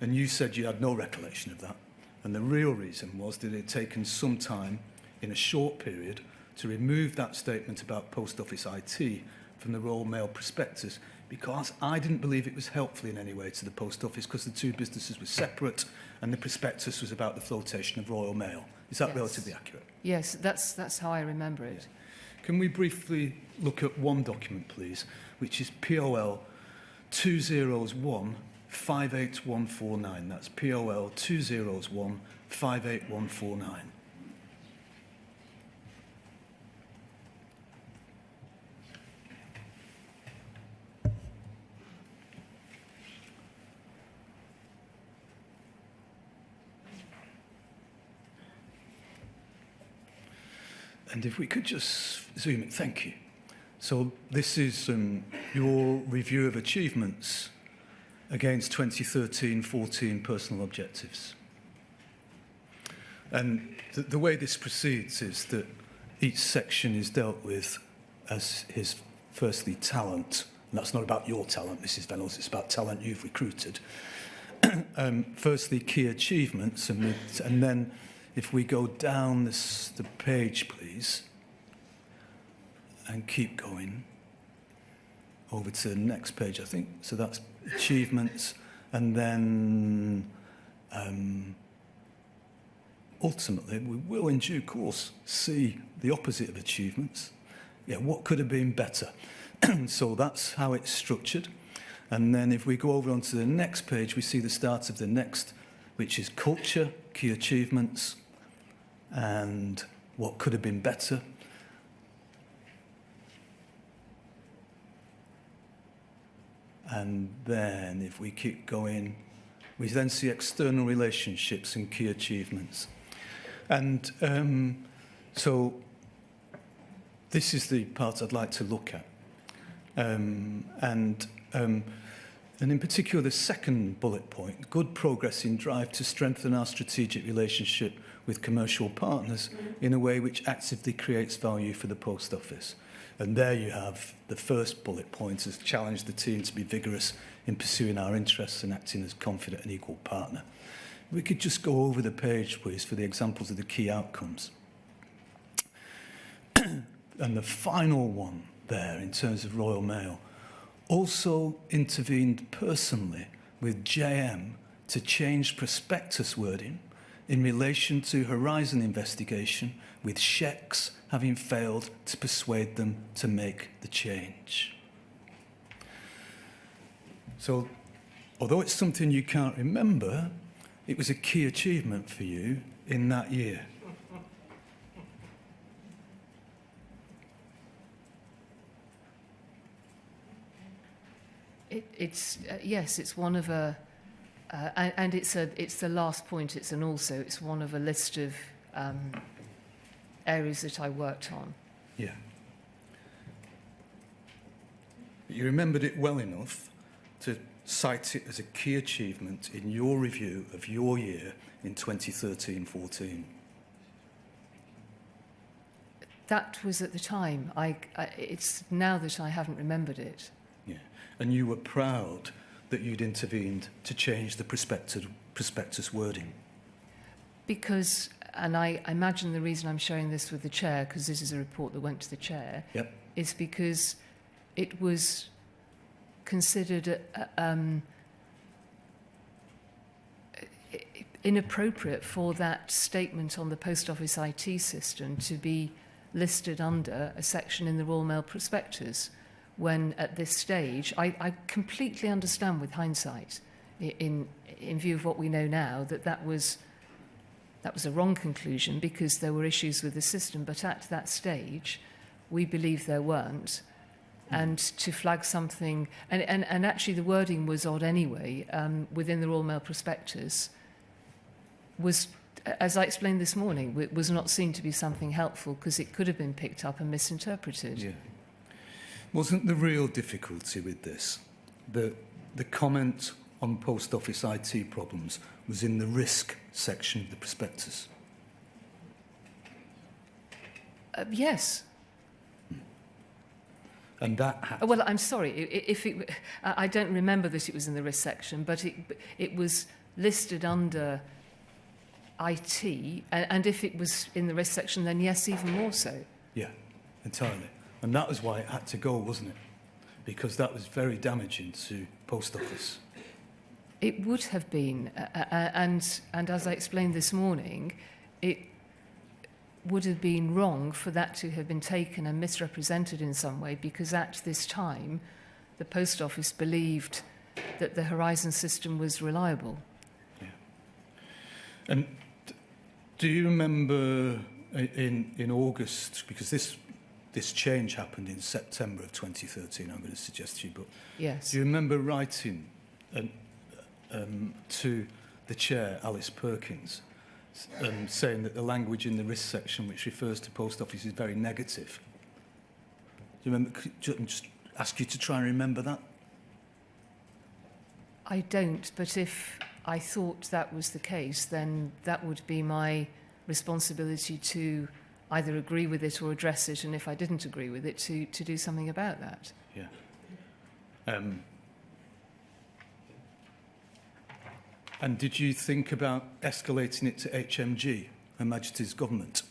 Speaker 8: And you said you had no recollection of that. And the real reason was that it had taken some time in a short period to remove that statement about Post Office IT from the Royal Mail prospectus, because I didn't believe it was helpful in any way to the Post Office, because the two businesses were separate and the prospectus was about the flotation of Royal Mail. Is that relatively accurate?
Speaker 2: Yes, that's how I remember it.
Speaker 8: Yeah. Can we briefly look at one document, please, which is POL 201 58149. That's POL 201 58149. And if we could just zoom in, thank you. So this is your review of achievements against 2013-14 personal objectives. And the way this proceeds is that each section is dealt with as his, firstly, talent. And that's not about your talent, Mrs. Vennells, it's about talent you've recruited. Firstly, key achievements, and then if we go down the page, please, and keep going over to the next page, I think. So that's achievements, and then ultimately we will in due course see the opposite of achievements. Yeah, what could have been better? So that's how it's structured. And then if we go over onto the next page, we see the start of the next, which is culture, key achievements, and what could have been better. And then if we keep going, we then see external relationships and key achievements. And so this is the part I'd like to look at. And in particular, the second bullet point, good progress in drive to strengthen our strategic relationship with commercial partners in a way which actively creates value for the Post Office. And there you have the first bullet point, as challenge the team to be vigorous in pursuing our interests and acting as confident and equal partner. We could just go over the page, please, for the examples of the key outcomes. the final one there in terms of Royal Mail also intervened personally with JM to change prospectus wording in relation to Horizon investigation, with Shecs having failed to persuade them to make the change. So, although it's something you can't remember, it was a key achievement for you in that year.
Speaker 2: Yes, it's one of a, and it's the last point. It's one of a list of areas that I worked on.
Speaker 8: Yeah. But you remembered it well enough to cite it as a key achievement in your review of your year in 2013-14.
Speaker 2: That was at the time. It's now that I haven't remembered it.
Speaker 8: Yeah. And you were proud that you'd intervened to change the prospectus wording.
Speaker 2: Because, and I imagine the reason I'm showing this with the chair, because this is a report that went to the chair,
Speaker 8: Yep.
Speaker 2: is because it was considered inappropriate for that statement on the post office IT system to be listed under a section in the Royal Mail prospectus, when at this stage, I completely understand with hindsight, in view of what we know now, that was a wrong conclusion because there were issues with the system, but at that stage, we believe there weren't. And to flag something, and actually the wording was odd anyway, within the Royal Mail prospectus, was, as I explained this morning, it was not seen to be something helpful because it could have been picked up and misinterpreted.
Speaker 8: Yeah. Wasn't the real difficulty with this that the comment on post office IT problems was in the risk section of the prospectus?
Speaker 2: Yes.
Speaker 8: And that happened.
Speaker 2: Well, I'm sorry. I don't remember that it was in the risk section, but it was listed under IT, and if it was in the risk section, then yes, even more so.
Speaker 8: Yeah, entirely. And that was why it had to go, wasn't it? Because that was very damaging to post office.
Speaker 2: It would have been, and as I explained this morning, it would have been wrong for that to have been taken and misrepresented in some way, because at this time, the post office believed that the Horizon system was reliable.
Speaker 8: Yeah. And do you remember in August, because this change happened in September of 2013, I'm going to suggest to you, but
Speaker 2: Yes.
Speaker 8: do you remember writing to the chair, Alice Perkins, saying that the language in the risk section which refers to post office is very negative? Do you remember? Could I just ask you to try and remember that?
Speaker 2: I don't, but if I thought that was the case, then that would be my responsibility to either agree with it or address it, and if I didn't agree with it, to do something about that.
Speaker 8: Yeah. And did you think about escalating it to HMG, Her Majesty's Government?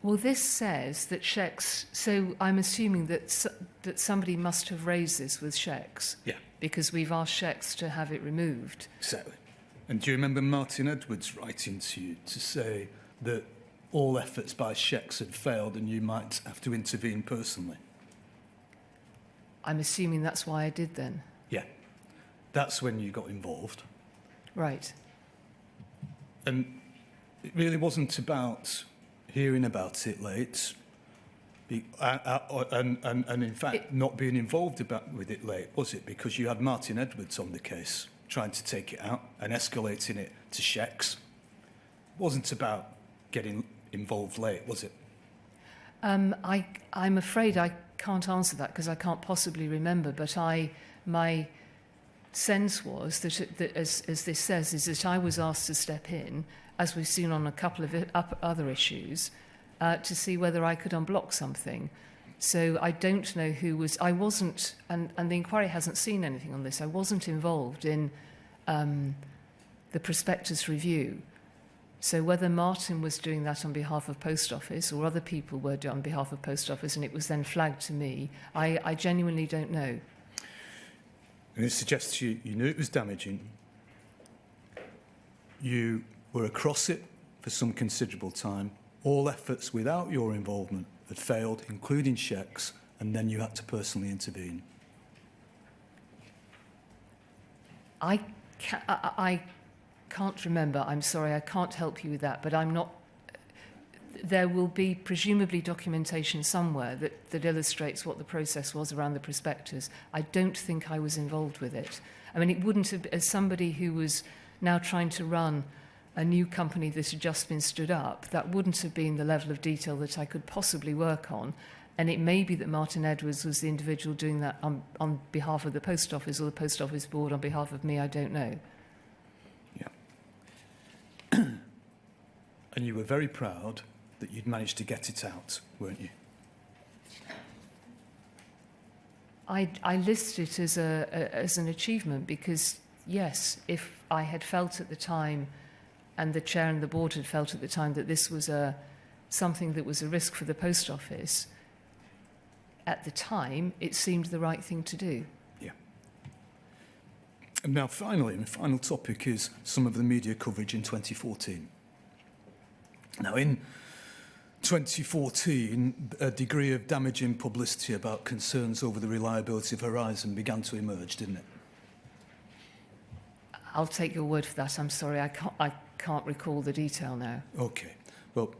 Speaker 2: Well, this says that Shecs, so I'm assuming that somebody must have raised this with Shecs.
Speaker 8: Yeah.
Speaker 2: Because we've asked Shecs to have it removed.
Speaker 8: Exactly. And do you remember Martin Edwards writing to you to say that all efforts by Shecs had failed and you might have to intervene personally?
Speaker 2: I'm assuming that's why I did then.
Speaker 8: Yeah. That's when you got involved.
Speaker 2: Right.
Speaker 8: And it really wasn't about hearing about it late, and in fact not being involved with it late, was it? Because you had Martin Edwards on the case trying to take it out and escalating it to Shecs. It wasn't about getting involved late, was it?
Speaker 2: I'm afraid I can't answer that because I can't possibly remember, but my sense was that as this says, is that I was asked to step in, as we've seen on a couple of other issues, to see whether I could unblock something. So I don't know who was... I wasn't, and the inquiry hasn't seen anything on this, I wasn't involved in the prospectus review. So whether Martin was doing that on behalf of Post Office or other people were doing on behalf of Post Office and it was then flagged to me, I genuinely don't know.
Speaker 8: And it suggests you knew it was damaging. You were across it for some considerable time. All efforts without your involvement had failed, including checks, and then you had to personally intervene.
Speaker 2: I can't remember. I'm sorry, I can't help you with that, but I'm not... There will be presumably documentation somewhere that illustrates what the process was around the prospectus. I don't think I was involved with it. I mean, it wouldn't have... As somebody who was now trying to run a new company that had just been stood up, that wouldn't have been the level of detail that I could possibly work on. And it may be that Martin Edwards was the individual doing that on behalf of the Post Office or the Post Office Board on behalf of me, I don't know.
Speaker 8: Yeah. And you were very proud that you'd managed to get it out, weren't you?
Speaker 2: I list it as an achievement because, yes, if I had felt at the time and the chair and the board had felt at the time that this was something that was a risk for the Post Office, at the time, it seemed the right thing to do.
Speaker 8: Yeah. And now, finally, the final topic is some of the media coverage in 2014. Now, in 2014, a degree of damaging publicity about concerns over the reliability of Horizon began to emerge, didn't it?
Speaker 2: I'll take your word for that. I'm sorry, I can't recall the detail now.
Speaker 8: Okay. Well,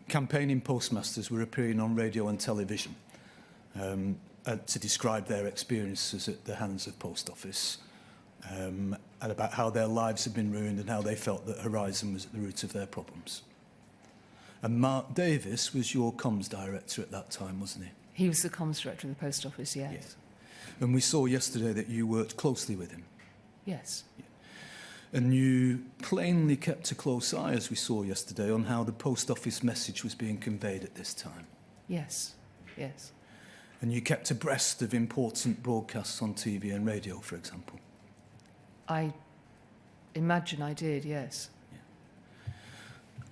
Speaker 8: campaigning postmasters were appearing on radio and television to describe their experiences at the hands of Post Office and about how their lives had been ruined and how they felt that Horizon was at the root of their problems. And Mark Davis was your comms director at that time, wasn't he?
Speaker 2: He was the comms director of the Post Office, yes.
Speaker 8: And we saw yesterday that you worked closely with him.
Speaker 2: Yes.
Speaker 8: Yeah. And you plainly kept a close eye, as we saw yesterday, on how the Post Office message was being conveyed at this time.
Speaker 2: Yes, yes.
Speaker 8: And you kept abreast of important broadcasts on TV and radio, for example.
Speaker 2: I imagine I did, yes.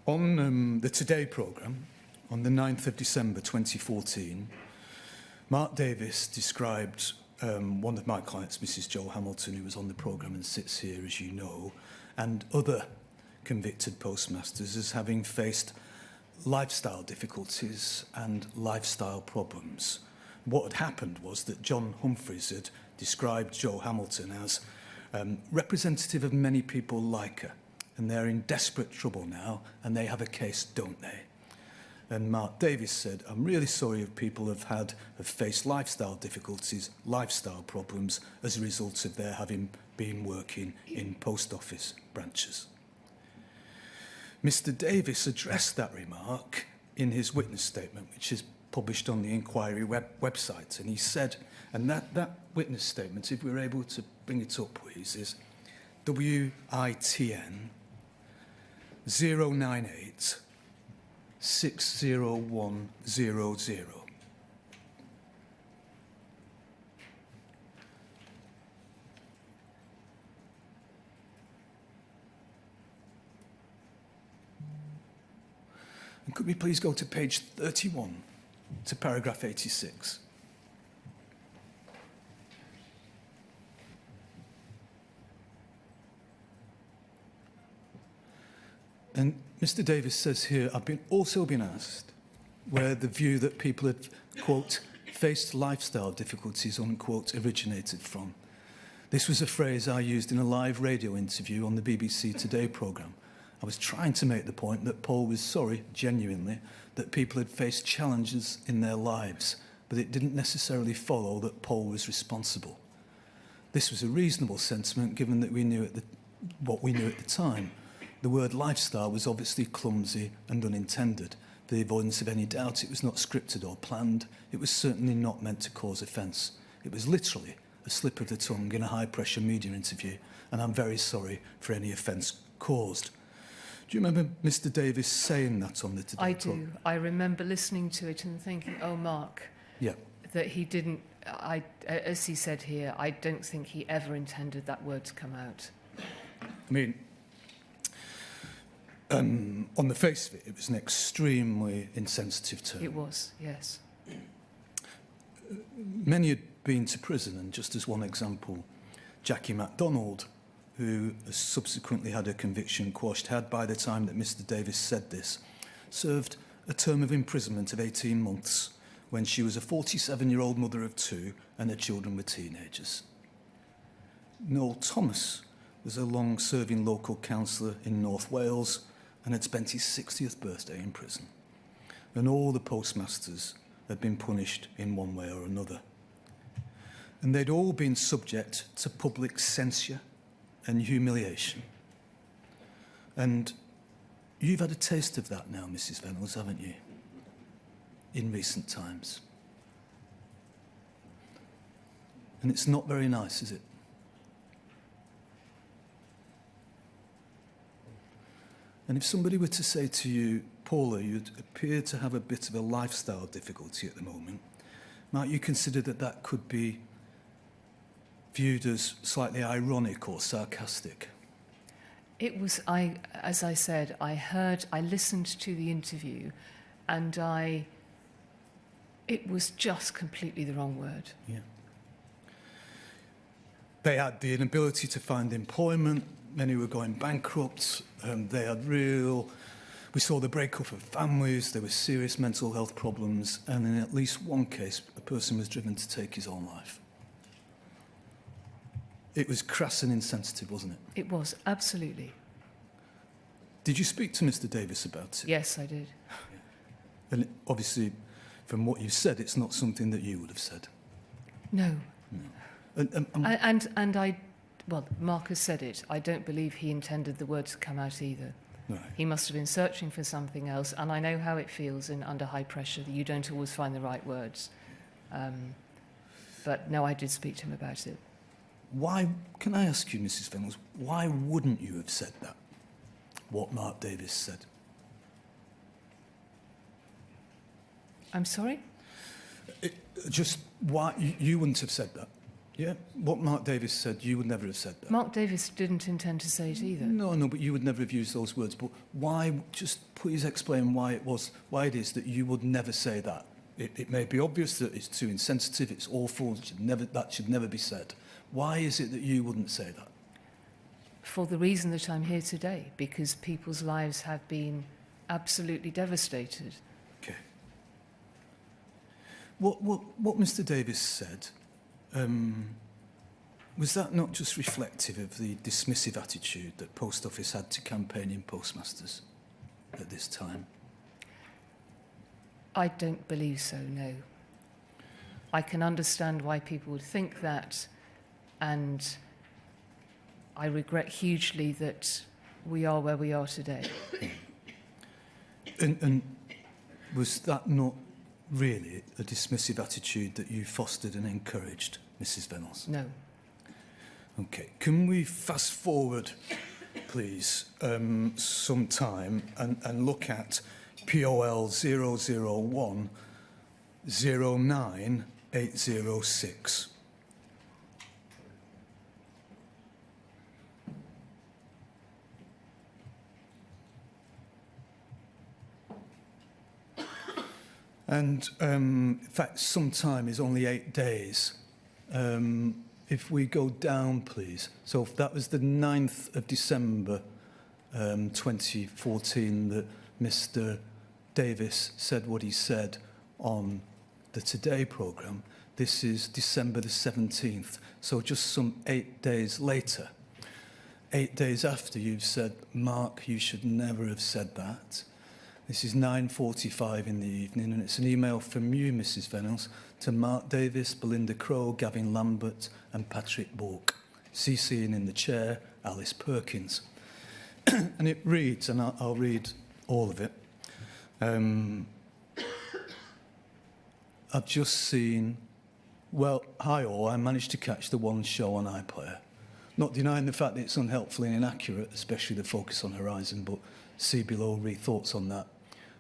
Speaker 8: On the Today programme, on the 9th of December 2014, Mark Davis described one of my clients, Mrs. Jo Hamilton, who was on the programme and sits here, as you know, and other convicted postmasters as having faced lifestyle difficulties and lifestyle problems. What had happened was that John Humphreys had described Jo Hamilton as representative of many people like her, and they're in desperate trouble now, and they have a case, don't they? And Mark Davis said, I'm really sorry if people have faced lifestyle difficulties, lifestyle problems, as a result of their having been working in post office branches. Mr. Davis addressed that remark in his witness statement, which is published on the inquiry website. And he said, and that witness statement, if we're able to bring it up, please, is WITN 098 60100. And could we please go to page 31, to paragraph 86? And Mr. Davis says here, I've also been asked where the view that people had, quote, faced lifestyle difficulties, unquote, originated from. This was a phrase I used in a live radio interview on the BBC Today programme. I was trying to make the point that Paul was sorry, genuinely, that people had faced challenges in their lives, but it didn't necessarily follow that Paul was responsible. This was a reasonable sentiment given that we knew what we knew at the time. The word lifestyle was obviously clumsy and unintended. For the avoidance of any doubt, it was not scripted or planned. It was certainly not meant to cause offence. It was literally a slip of the tongue in a high-pressure media interview, and I'm very sorry for any offence caused. Do you remember Mr. Davis saying that on the Today
Speaker 2: I do. I remember listening to it and thinking, oh, Mark, that he didn't, as he said here, I don't think he ever intended that word to come out.
Speaker 8: I mean, On the face of it, it was an extremely insensitive term.
Speaker 2: It was, yes.
Speaker 8: Many had been to prison, and just as one example, Jackie MacDonald, who has subsequently had her conviction quashed, had, by the time that Mr Davis said this, served a term of imprisonment of 18 months when she was a 47-year-old mother of 2 and her children were teenagers. Noel Thomas was a long-serving local councillor in North Wales and had spent his 60th birthday in prison. And all the postmasters had been punished in one way or another. And they'd all been subject to public censure and humiliation. And you've had a taste of that now, Mrs Vennells, haven't you? In recent times. And it's not very nice, is it? And if somebody were to say to you, Paula, you appear to have a bit of a lifestyle difficulty at the moment, might you consider that that could be viewed as slightly ironic or sarcastic?
Speaker 2: It was, as I said, I listened to the interview and it was just completely the wrong word.
Speaker 8: Yeah. They had the inability to find employment, many were going bankrupt, they had we saw the breakup of families, there were serious mental health problems, and in at least one case, a person was driven to take his own life. It was crass and insensitive, wasn't it?
Speaker 2: It was, absolutely.
Speaker 8: Did you speak to Mr Davis about it?
Speaker 2: Yes, I did.
Speaker 8: And obviously, from what you've said, it's not something that you would have said.
Speaker 2: No.
Speaker 8: No.
Speaker 2: And I, well, Mark has said it. I don't believe he intended the word to come out either.
Speaker 8: Right.
Speaker 2: He must have been searching for something else, and I know how it feels under high pressure, that you don't always find the right words. But no, I did speak to him about it.
Speaker 8: Why, can I ask you, Mrs Vennells, why wouldn't you have said that, what Mark Davis said?
Speaker 2: I'm sorry?
Speaker 8: Just why, you wouldn't have said that? Yeah? What Mark Davis said, you would never have said that.
Speaker 2: Mark Davis didn't intend to say it either.
Speaker 8: No, but you would never have used those words. But why, just please explain why it is that you would never say that. It may be obvious that it's too insensitive, it's awful, that should never be said. Why is it that you wouldn't say that?
Speaker 2: For the reason that I'm here today, because people's lives have been absolutely devastated.
Speaker 8: Okay. What Mr Davis said, was that not just reflective of the dismissive attitude that Post Office had to campaigning postmasters at this time?
Speaker 2: I don't believe so, no. I can understand why people would think that, and I regret hugely that we are where we are today.
Speaker 8: And was that not really a dismissive attitude that you fostered and encouraged, Mrs Vennells?
Speaker 2: No.
Speaker 8: Okay, can we fast forward, please, some time and look at POL 001 09806. And in fact, some time is only 8 days. If we go down, please. So if that was the 9th of December 2014 that Mr Davis said what he said on the Today programme. This is December the 17th, so just some 8 days later. 8 days after you've said, Mark, you should never have said that. This is 9:45 in the evening, and it's an email from you, Mrs Vennells, to Mark Davis, Belinda Crowe, Gavin Lambert and Patrick Bourke, CCing in the chair, Alice Perkins. And it reads, and I'll read all of it. I've just seen, well, hi all, I managed to catch the one show on iPlayer. Not denying the fact that it's unhelpful and inaccurate, especially the focus on Horizon, but see below, read thoughts on that.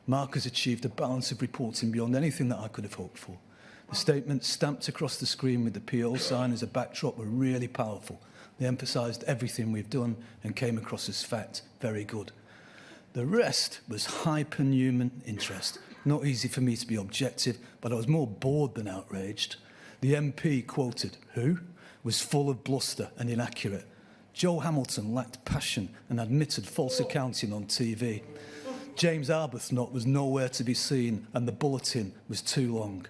Speaker 8: Mark has achieved a balance of reporting beyond anything that I could have hoped for. The statements stamped across the screen with the PO sign as a backdrop were really powerful. They emphasised everything we've done and came across as fact. Very good. The rest was hyperhuman interest. Not easy for me to be objective, but I was more bored than outraged. The MP quoted, who was full of bluster and inaccurate. Joe Hamilton lacked passion and admitted false accounting on TV. James Arbuthnot was nowhere to be seen and the bulletin was too long.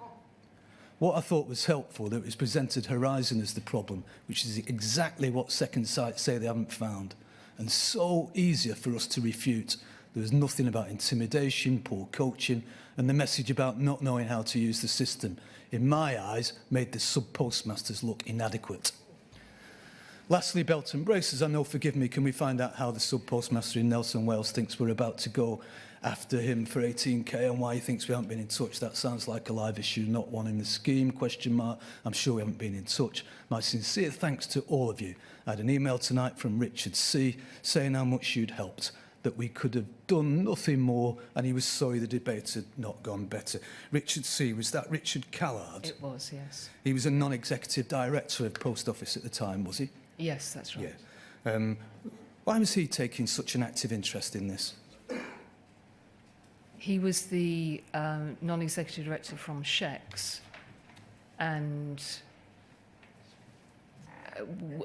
Speaker 8: What I thought was helpful, that it was presented Horizon as the problem, which is exactly what Second Sight say they haven't found, and so easier for us to refute. There was nothing about intimidation, poor coaching, and the message about not knowing how to use the system, in my eyes, made the sub-postmasters look inadequate. Lastly, belt and braces. I know, forgive me, can we find out how the sub-postmaster in Nelson Wales thinks we're about to go after him for 18k and why he thinks we haven't been in touch? That sounds like a live issue, not one in the scheme, question mark. I'm sure we haven't been in touch. My sincere thanks to all of you. I had an email tonight from Richard C. saying how much you'd helped, that we could have done nothing more, and he was sorry the debate had not gone better. Richard C., was that Richard Callard?
Speaker 2: It was, yes.
Speaker 8: He was a non-executive director of Post Office at the time, was he?
Speaker 2: Yes, that's right.
Speaker 8: Yeah. Why was he taking such an active interest in this?
Speaker 2: He was the non-executive director from Shex, and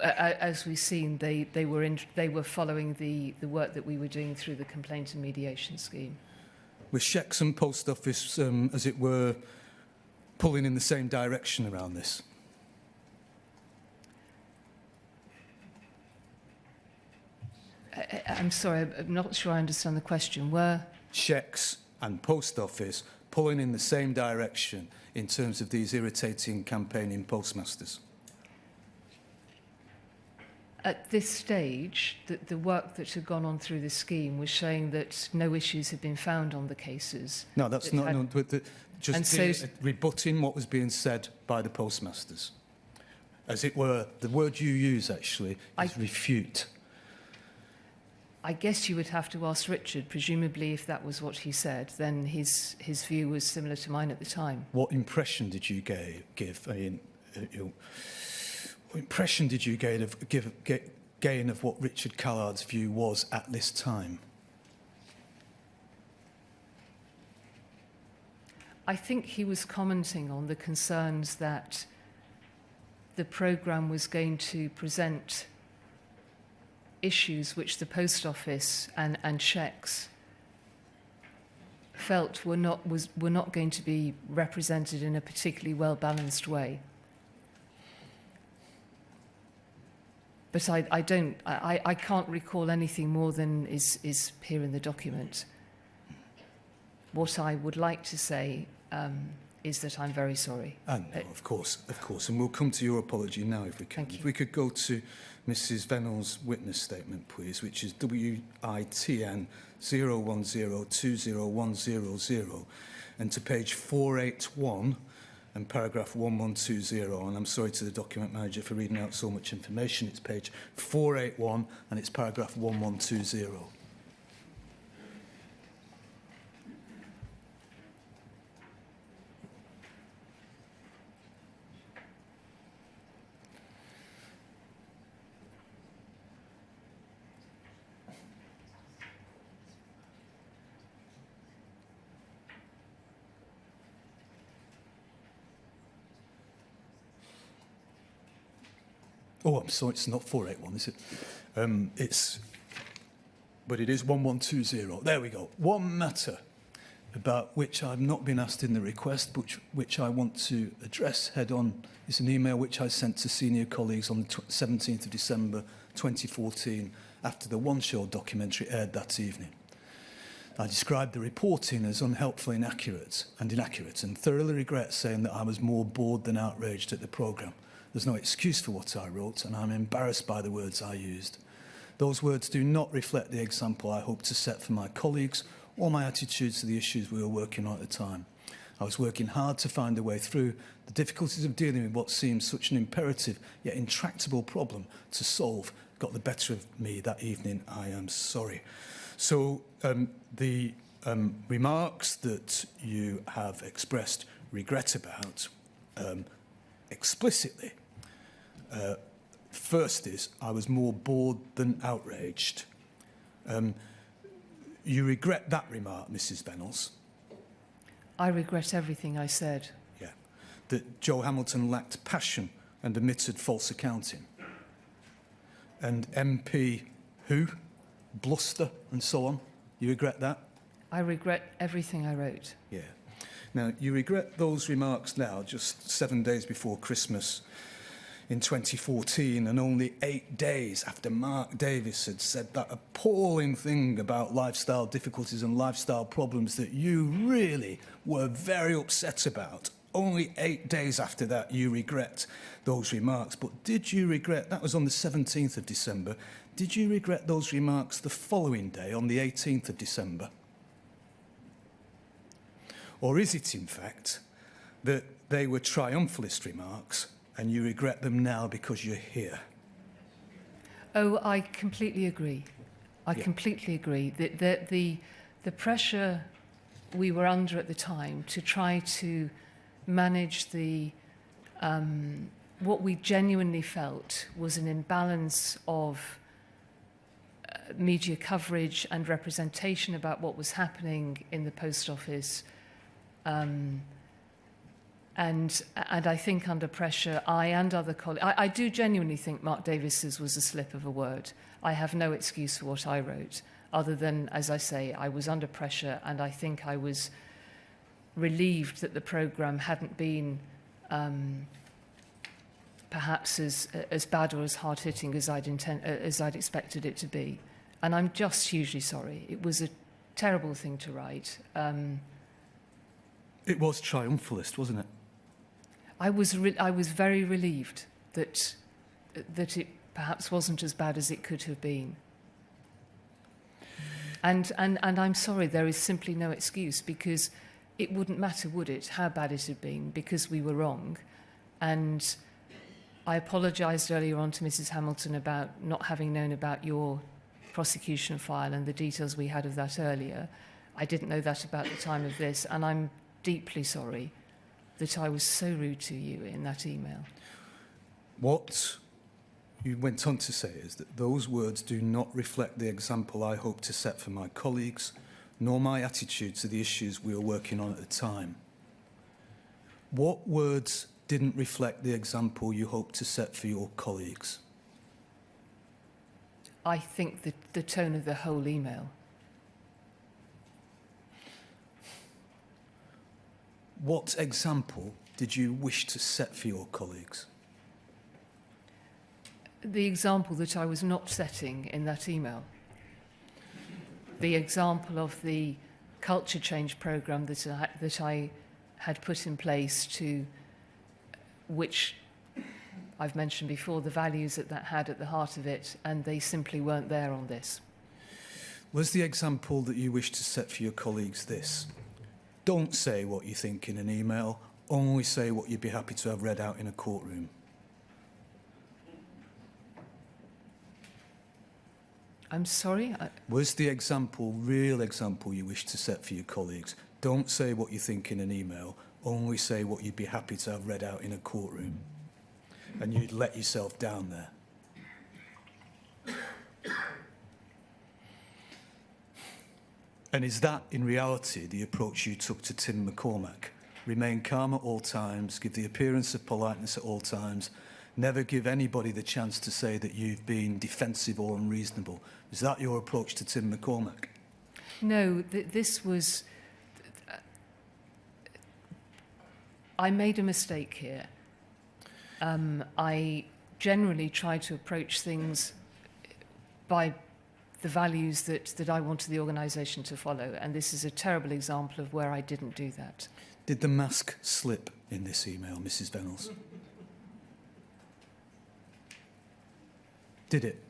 Speaker 2: as we've seen, they were following the work that we were doing through the complaint and mediation scheme.
Speaker 8: Was Shex and Post Office, as it were, pulling in the same direction around this?
Speaker 2: I'm sorry, I'm not sure I understand the question. Were
Speaker 8: Shex and Post Office pulling in the same direction in terms of these irritating campaigning postmasters?
Speaker 2: at this stage, the work that had gone on through the scheme was showing that no issues had been found on the cases.
Speaker 8: No, that's not. No, just
Speaker 2: so
Speaker 8: rebutting what was being said by the postmasters. As it were, the word you use actually is refute.
Speaker 2: I guess you would have to ask Richard. Presumably, if that was what he said, then his view was similar to mine at the time.
Speaker 8: What impression did you give? I mean, what impression did you gain of what Richard Callard's view was at this time?
Speaker 2: I think he was commenting on the concerns that the programme was going to present issues which the Post Office and checks felt were not going to be represented in a particularly well-balanced way. But I can't recall anything more than is here in the document. What I would like to say is that I'm very sorry.
Speaker 8: And of course, and we'll come to your apology now if we can.
Speaker 2: Thank you.
Speaker 8: If we could go to Mrs. Vennells' witness statement, please, which is WITN 010201000, and to page 481 and paragraph 1120. And I'm sorry to the document manager for reading out so much information. It's page 481 and it's paragraph 1120. Oh, I'm sorry, it's not 481, is it? But it is 1120. There we go. One matter about which I've not been asked in the request, but which I want to address head on, is an email which I sent to senior colleagues on the 17th of December 2014 after the One Show documentary aired that evening. I described the reporting as unhelpful, inaccurate, and thoroughly regret saying that I was more bored than outraged at the programme. There's no excuse for what I wrote, and I'm embarrassed by the words I used. Those words do not reflect the example I hope to set for my colleagues or my attitudes to the issues we were working on at the time. I was working hard to find a way through the difficulties of dealing with what seemed such an imperative yet intractable problem to solve got the better of me that evening. I am sorry. So the remarks that you have expressed regret about explicitly, first is, I was more bored than outraged. you regret that remark, Mrs. Vennells?
Speaker 2: I regret everything I said.
Speaker 8: Yeah. That Joe Hamilton lacked passion and admitted false accounting. And MP who? Bluster and so on. You regret that?
Speaker 2: I regret everything I wrote.
Speaker 8: Yeah. Now, you regret those remarks now, just 7 days before Christmas in 2014, and only 8 days after Mark Davis had said that appalling thing about lifestyle difficulties and lifestyle problems that you really were very upset about. Only 8 days after that, you regret those remarks. But did you regret, that was on the 17th of December, did you regret those remarks the following day, on the 18th of December? Or is it, in fact, that they were triumphalist remarks and you regret them now because you're here?
Speaker 2: Oh, I completely agree. I
Speaker 8: Yeah.
Speaker 2: completely agree. The pressure we were under at the time to try to manage the what we genuinely felt was an imbalance of media coverage and representation about what was happening in the post office. And I think under pressure, I and other colleagues, I do genuinely think Mark Davis's was a slip of a word. I have no excuse for what I wrote, other than, as I say, I was under pressure, and I think I was relieved that the programme hadn't been perhaps as bad or as hard-hitting as I'd expected it to be. And I'm just hugely sorry. It was a terrible thing to write.
Speaker 8: It was triumphalist, wasn't it?
Speaker 2: I was very relieved that it perhaps wasn't as bad as it could have been. And I'm sorry, there is simply no excuse, because it wouldn't matter, would it, how bad it had been, because we were wrong. And I apologised earlier on to Mrs. Hamilton about not having known about your prosecution file and the details we had of that earlier. I didn't know that about the time of this, and I'm deeply sorry that I was so rude to you in that email.
Speaker 8: What you went on to say is that those words do not reflect the example I hope to set for my colleagues, nor my attitude to the issues we were working on at the time. What words didn't reflect the example you hope to set for your colleagues?
Speaker 2: I think the tone of the whole email.
Speaker 8: What example did you wish to set for your colleagues?
Speaker 2: The example that I was not setting in that email. The example of the culture change programme that I had put in place, to which I've mentioned before, the values that had at the heart of it, and they simply weren't there on this.
Speaker 8: Was the example that you wished to set for your colleagues this? Don't say what you think in an email, only say what you'd be happy to have read out in a courtroom.
Speaker 2: I'm sorry?
Speaker 8: Was the example, real example you wish to set for your colleagues? Don't say what you think in an email, only say what you'd be happy to have read out in a courtroom. And you'd let yourself down there. And is that, in reality, the approach you took to Tim McCormack? Remain calm at all times, give the appearance of politeness at all times, never give anybody the chance to say that you've been defensive or unreasonable. Is that your approach to Tim McCormack?
Speaker 2: No, this was... I made a mistake here. I generally try to approach things by the values that I wanted the organisation to follow, and this is a terrible example of where I didn't do that.
Speaker 8: Did the mask slip in this email, Mrs. Vennells? Did it?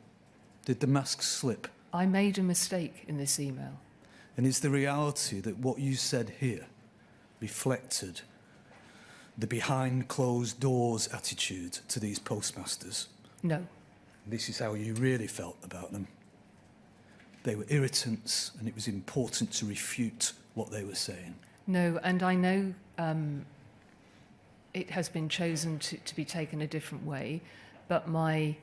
Speaker 8: Did the mask slip?
Speaker 2: I made a mistake in this email.
Speaker 8: And is the reality that what you said here reflected the behind closed doors attitude to these postmasters?
Speaker 2: No.
Speaker 8: This is how you really felt about them. They were irritants, and it was important to refute what they were saying.
Speaker 2: No, and I know it has been chosen to be taken a different way, but my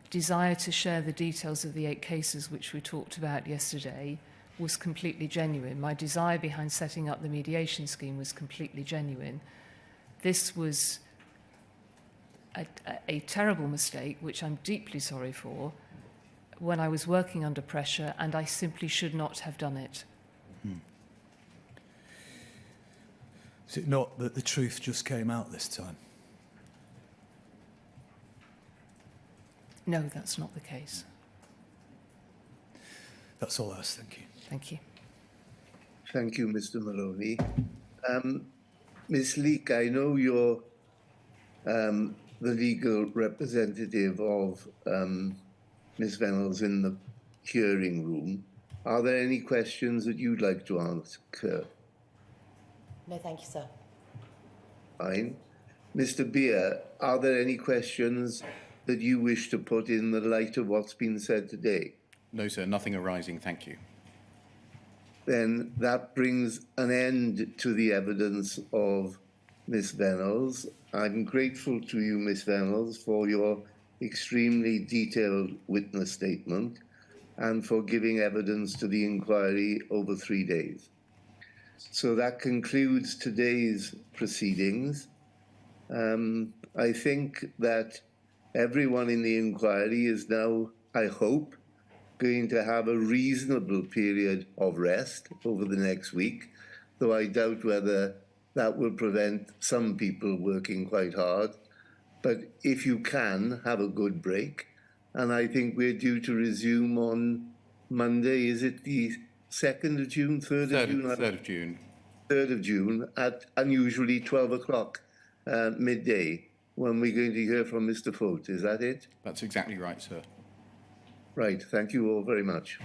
Speaker 2: desire to share the details of the 8 cases which we talked about yesterday was completely genuine. My desire behind setting up the mediation scheme was completely genuine. This was a terrible mistake, which I'm deeply sorry for, when I was working under pressure, and I simply should not have done it.
Speaker 8: Is it not that the truth just came out this time?
Speaker 2: No, that's not the case.
Speaker 8: That's all I ask. Thank you.
Speaker 2: Thank you.
Speaker 3: Thank you, Mr. Maloney. Ms. Leake, I know you're the legal representative of Ms. Vennells in the hearing room. Are there any questions that you'd like to ask her?
Speaker 9: No, thank you, sir.
Speaker 3: Fine. Mr. Beer, are there any questions that you wish to put in the light of what's been said today?
Speaker 4: No, sir, nothing arising, thank you.
Speaker 3: Then that brings an end to the evidence of Ms. Vennells. I'm grateful to you, Ms. Vennells, for your extremely detailed witness statement and for giving evidence to the inquiry over 3 days. So that concludes today's proceedings. I think that everyone in the inquiry is now, I hope, going to have a reasonable period of rest over the next week, though I doubt whether that will prevent some people working quite hard. But if you can, have a good break. And I think we're due to resume on Monday. Is it the 2nd of June, 3rd of June?
Speaker 4: 3rd of June.
Speaker 3: 3rd of June at unusually 12 o'clock midday, when we're going to hear from Mr. Folt. Is that it?
Speaker 4: That's exactly right, sir.
Speaker 3: Right. Thank you all very much.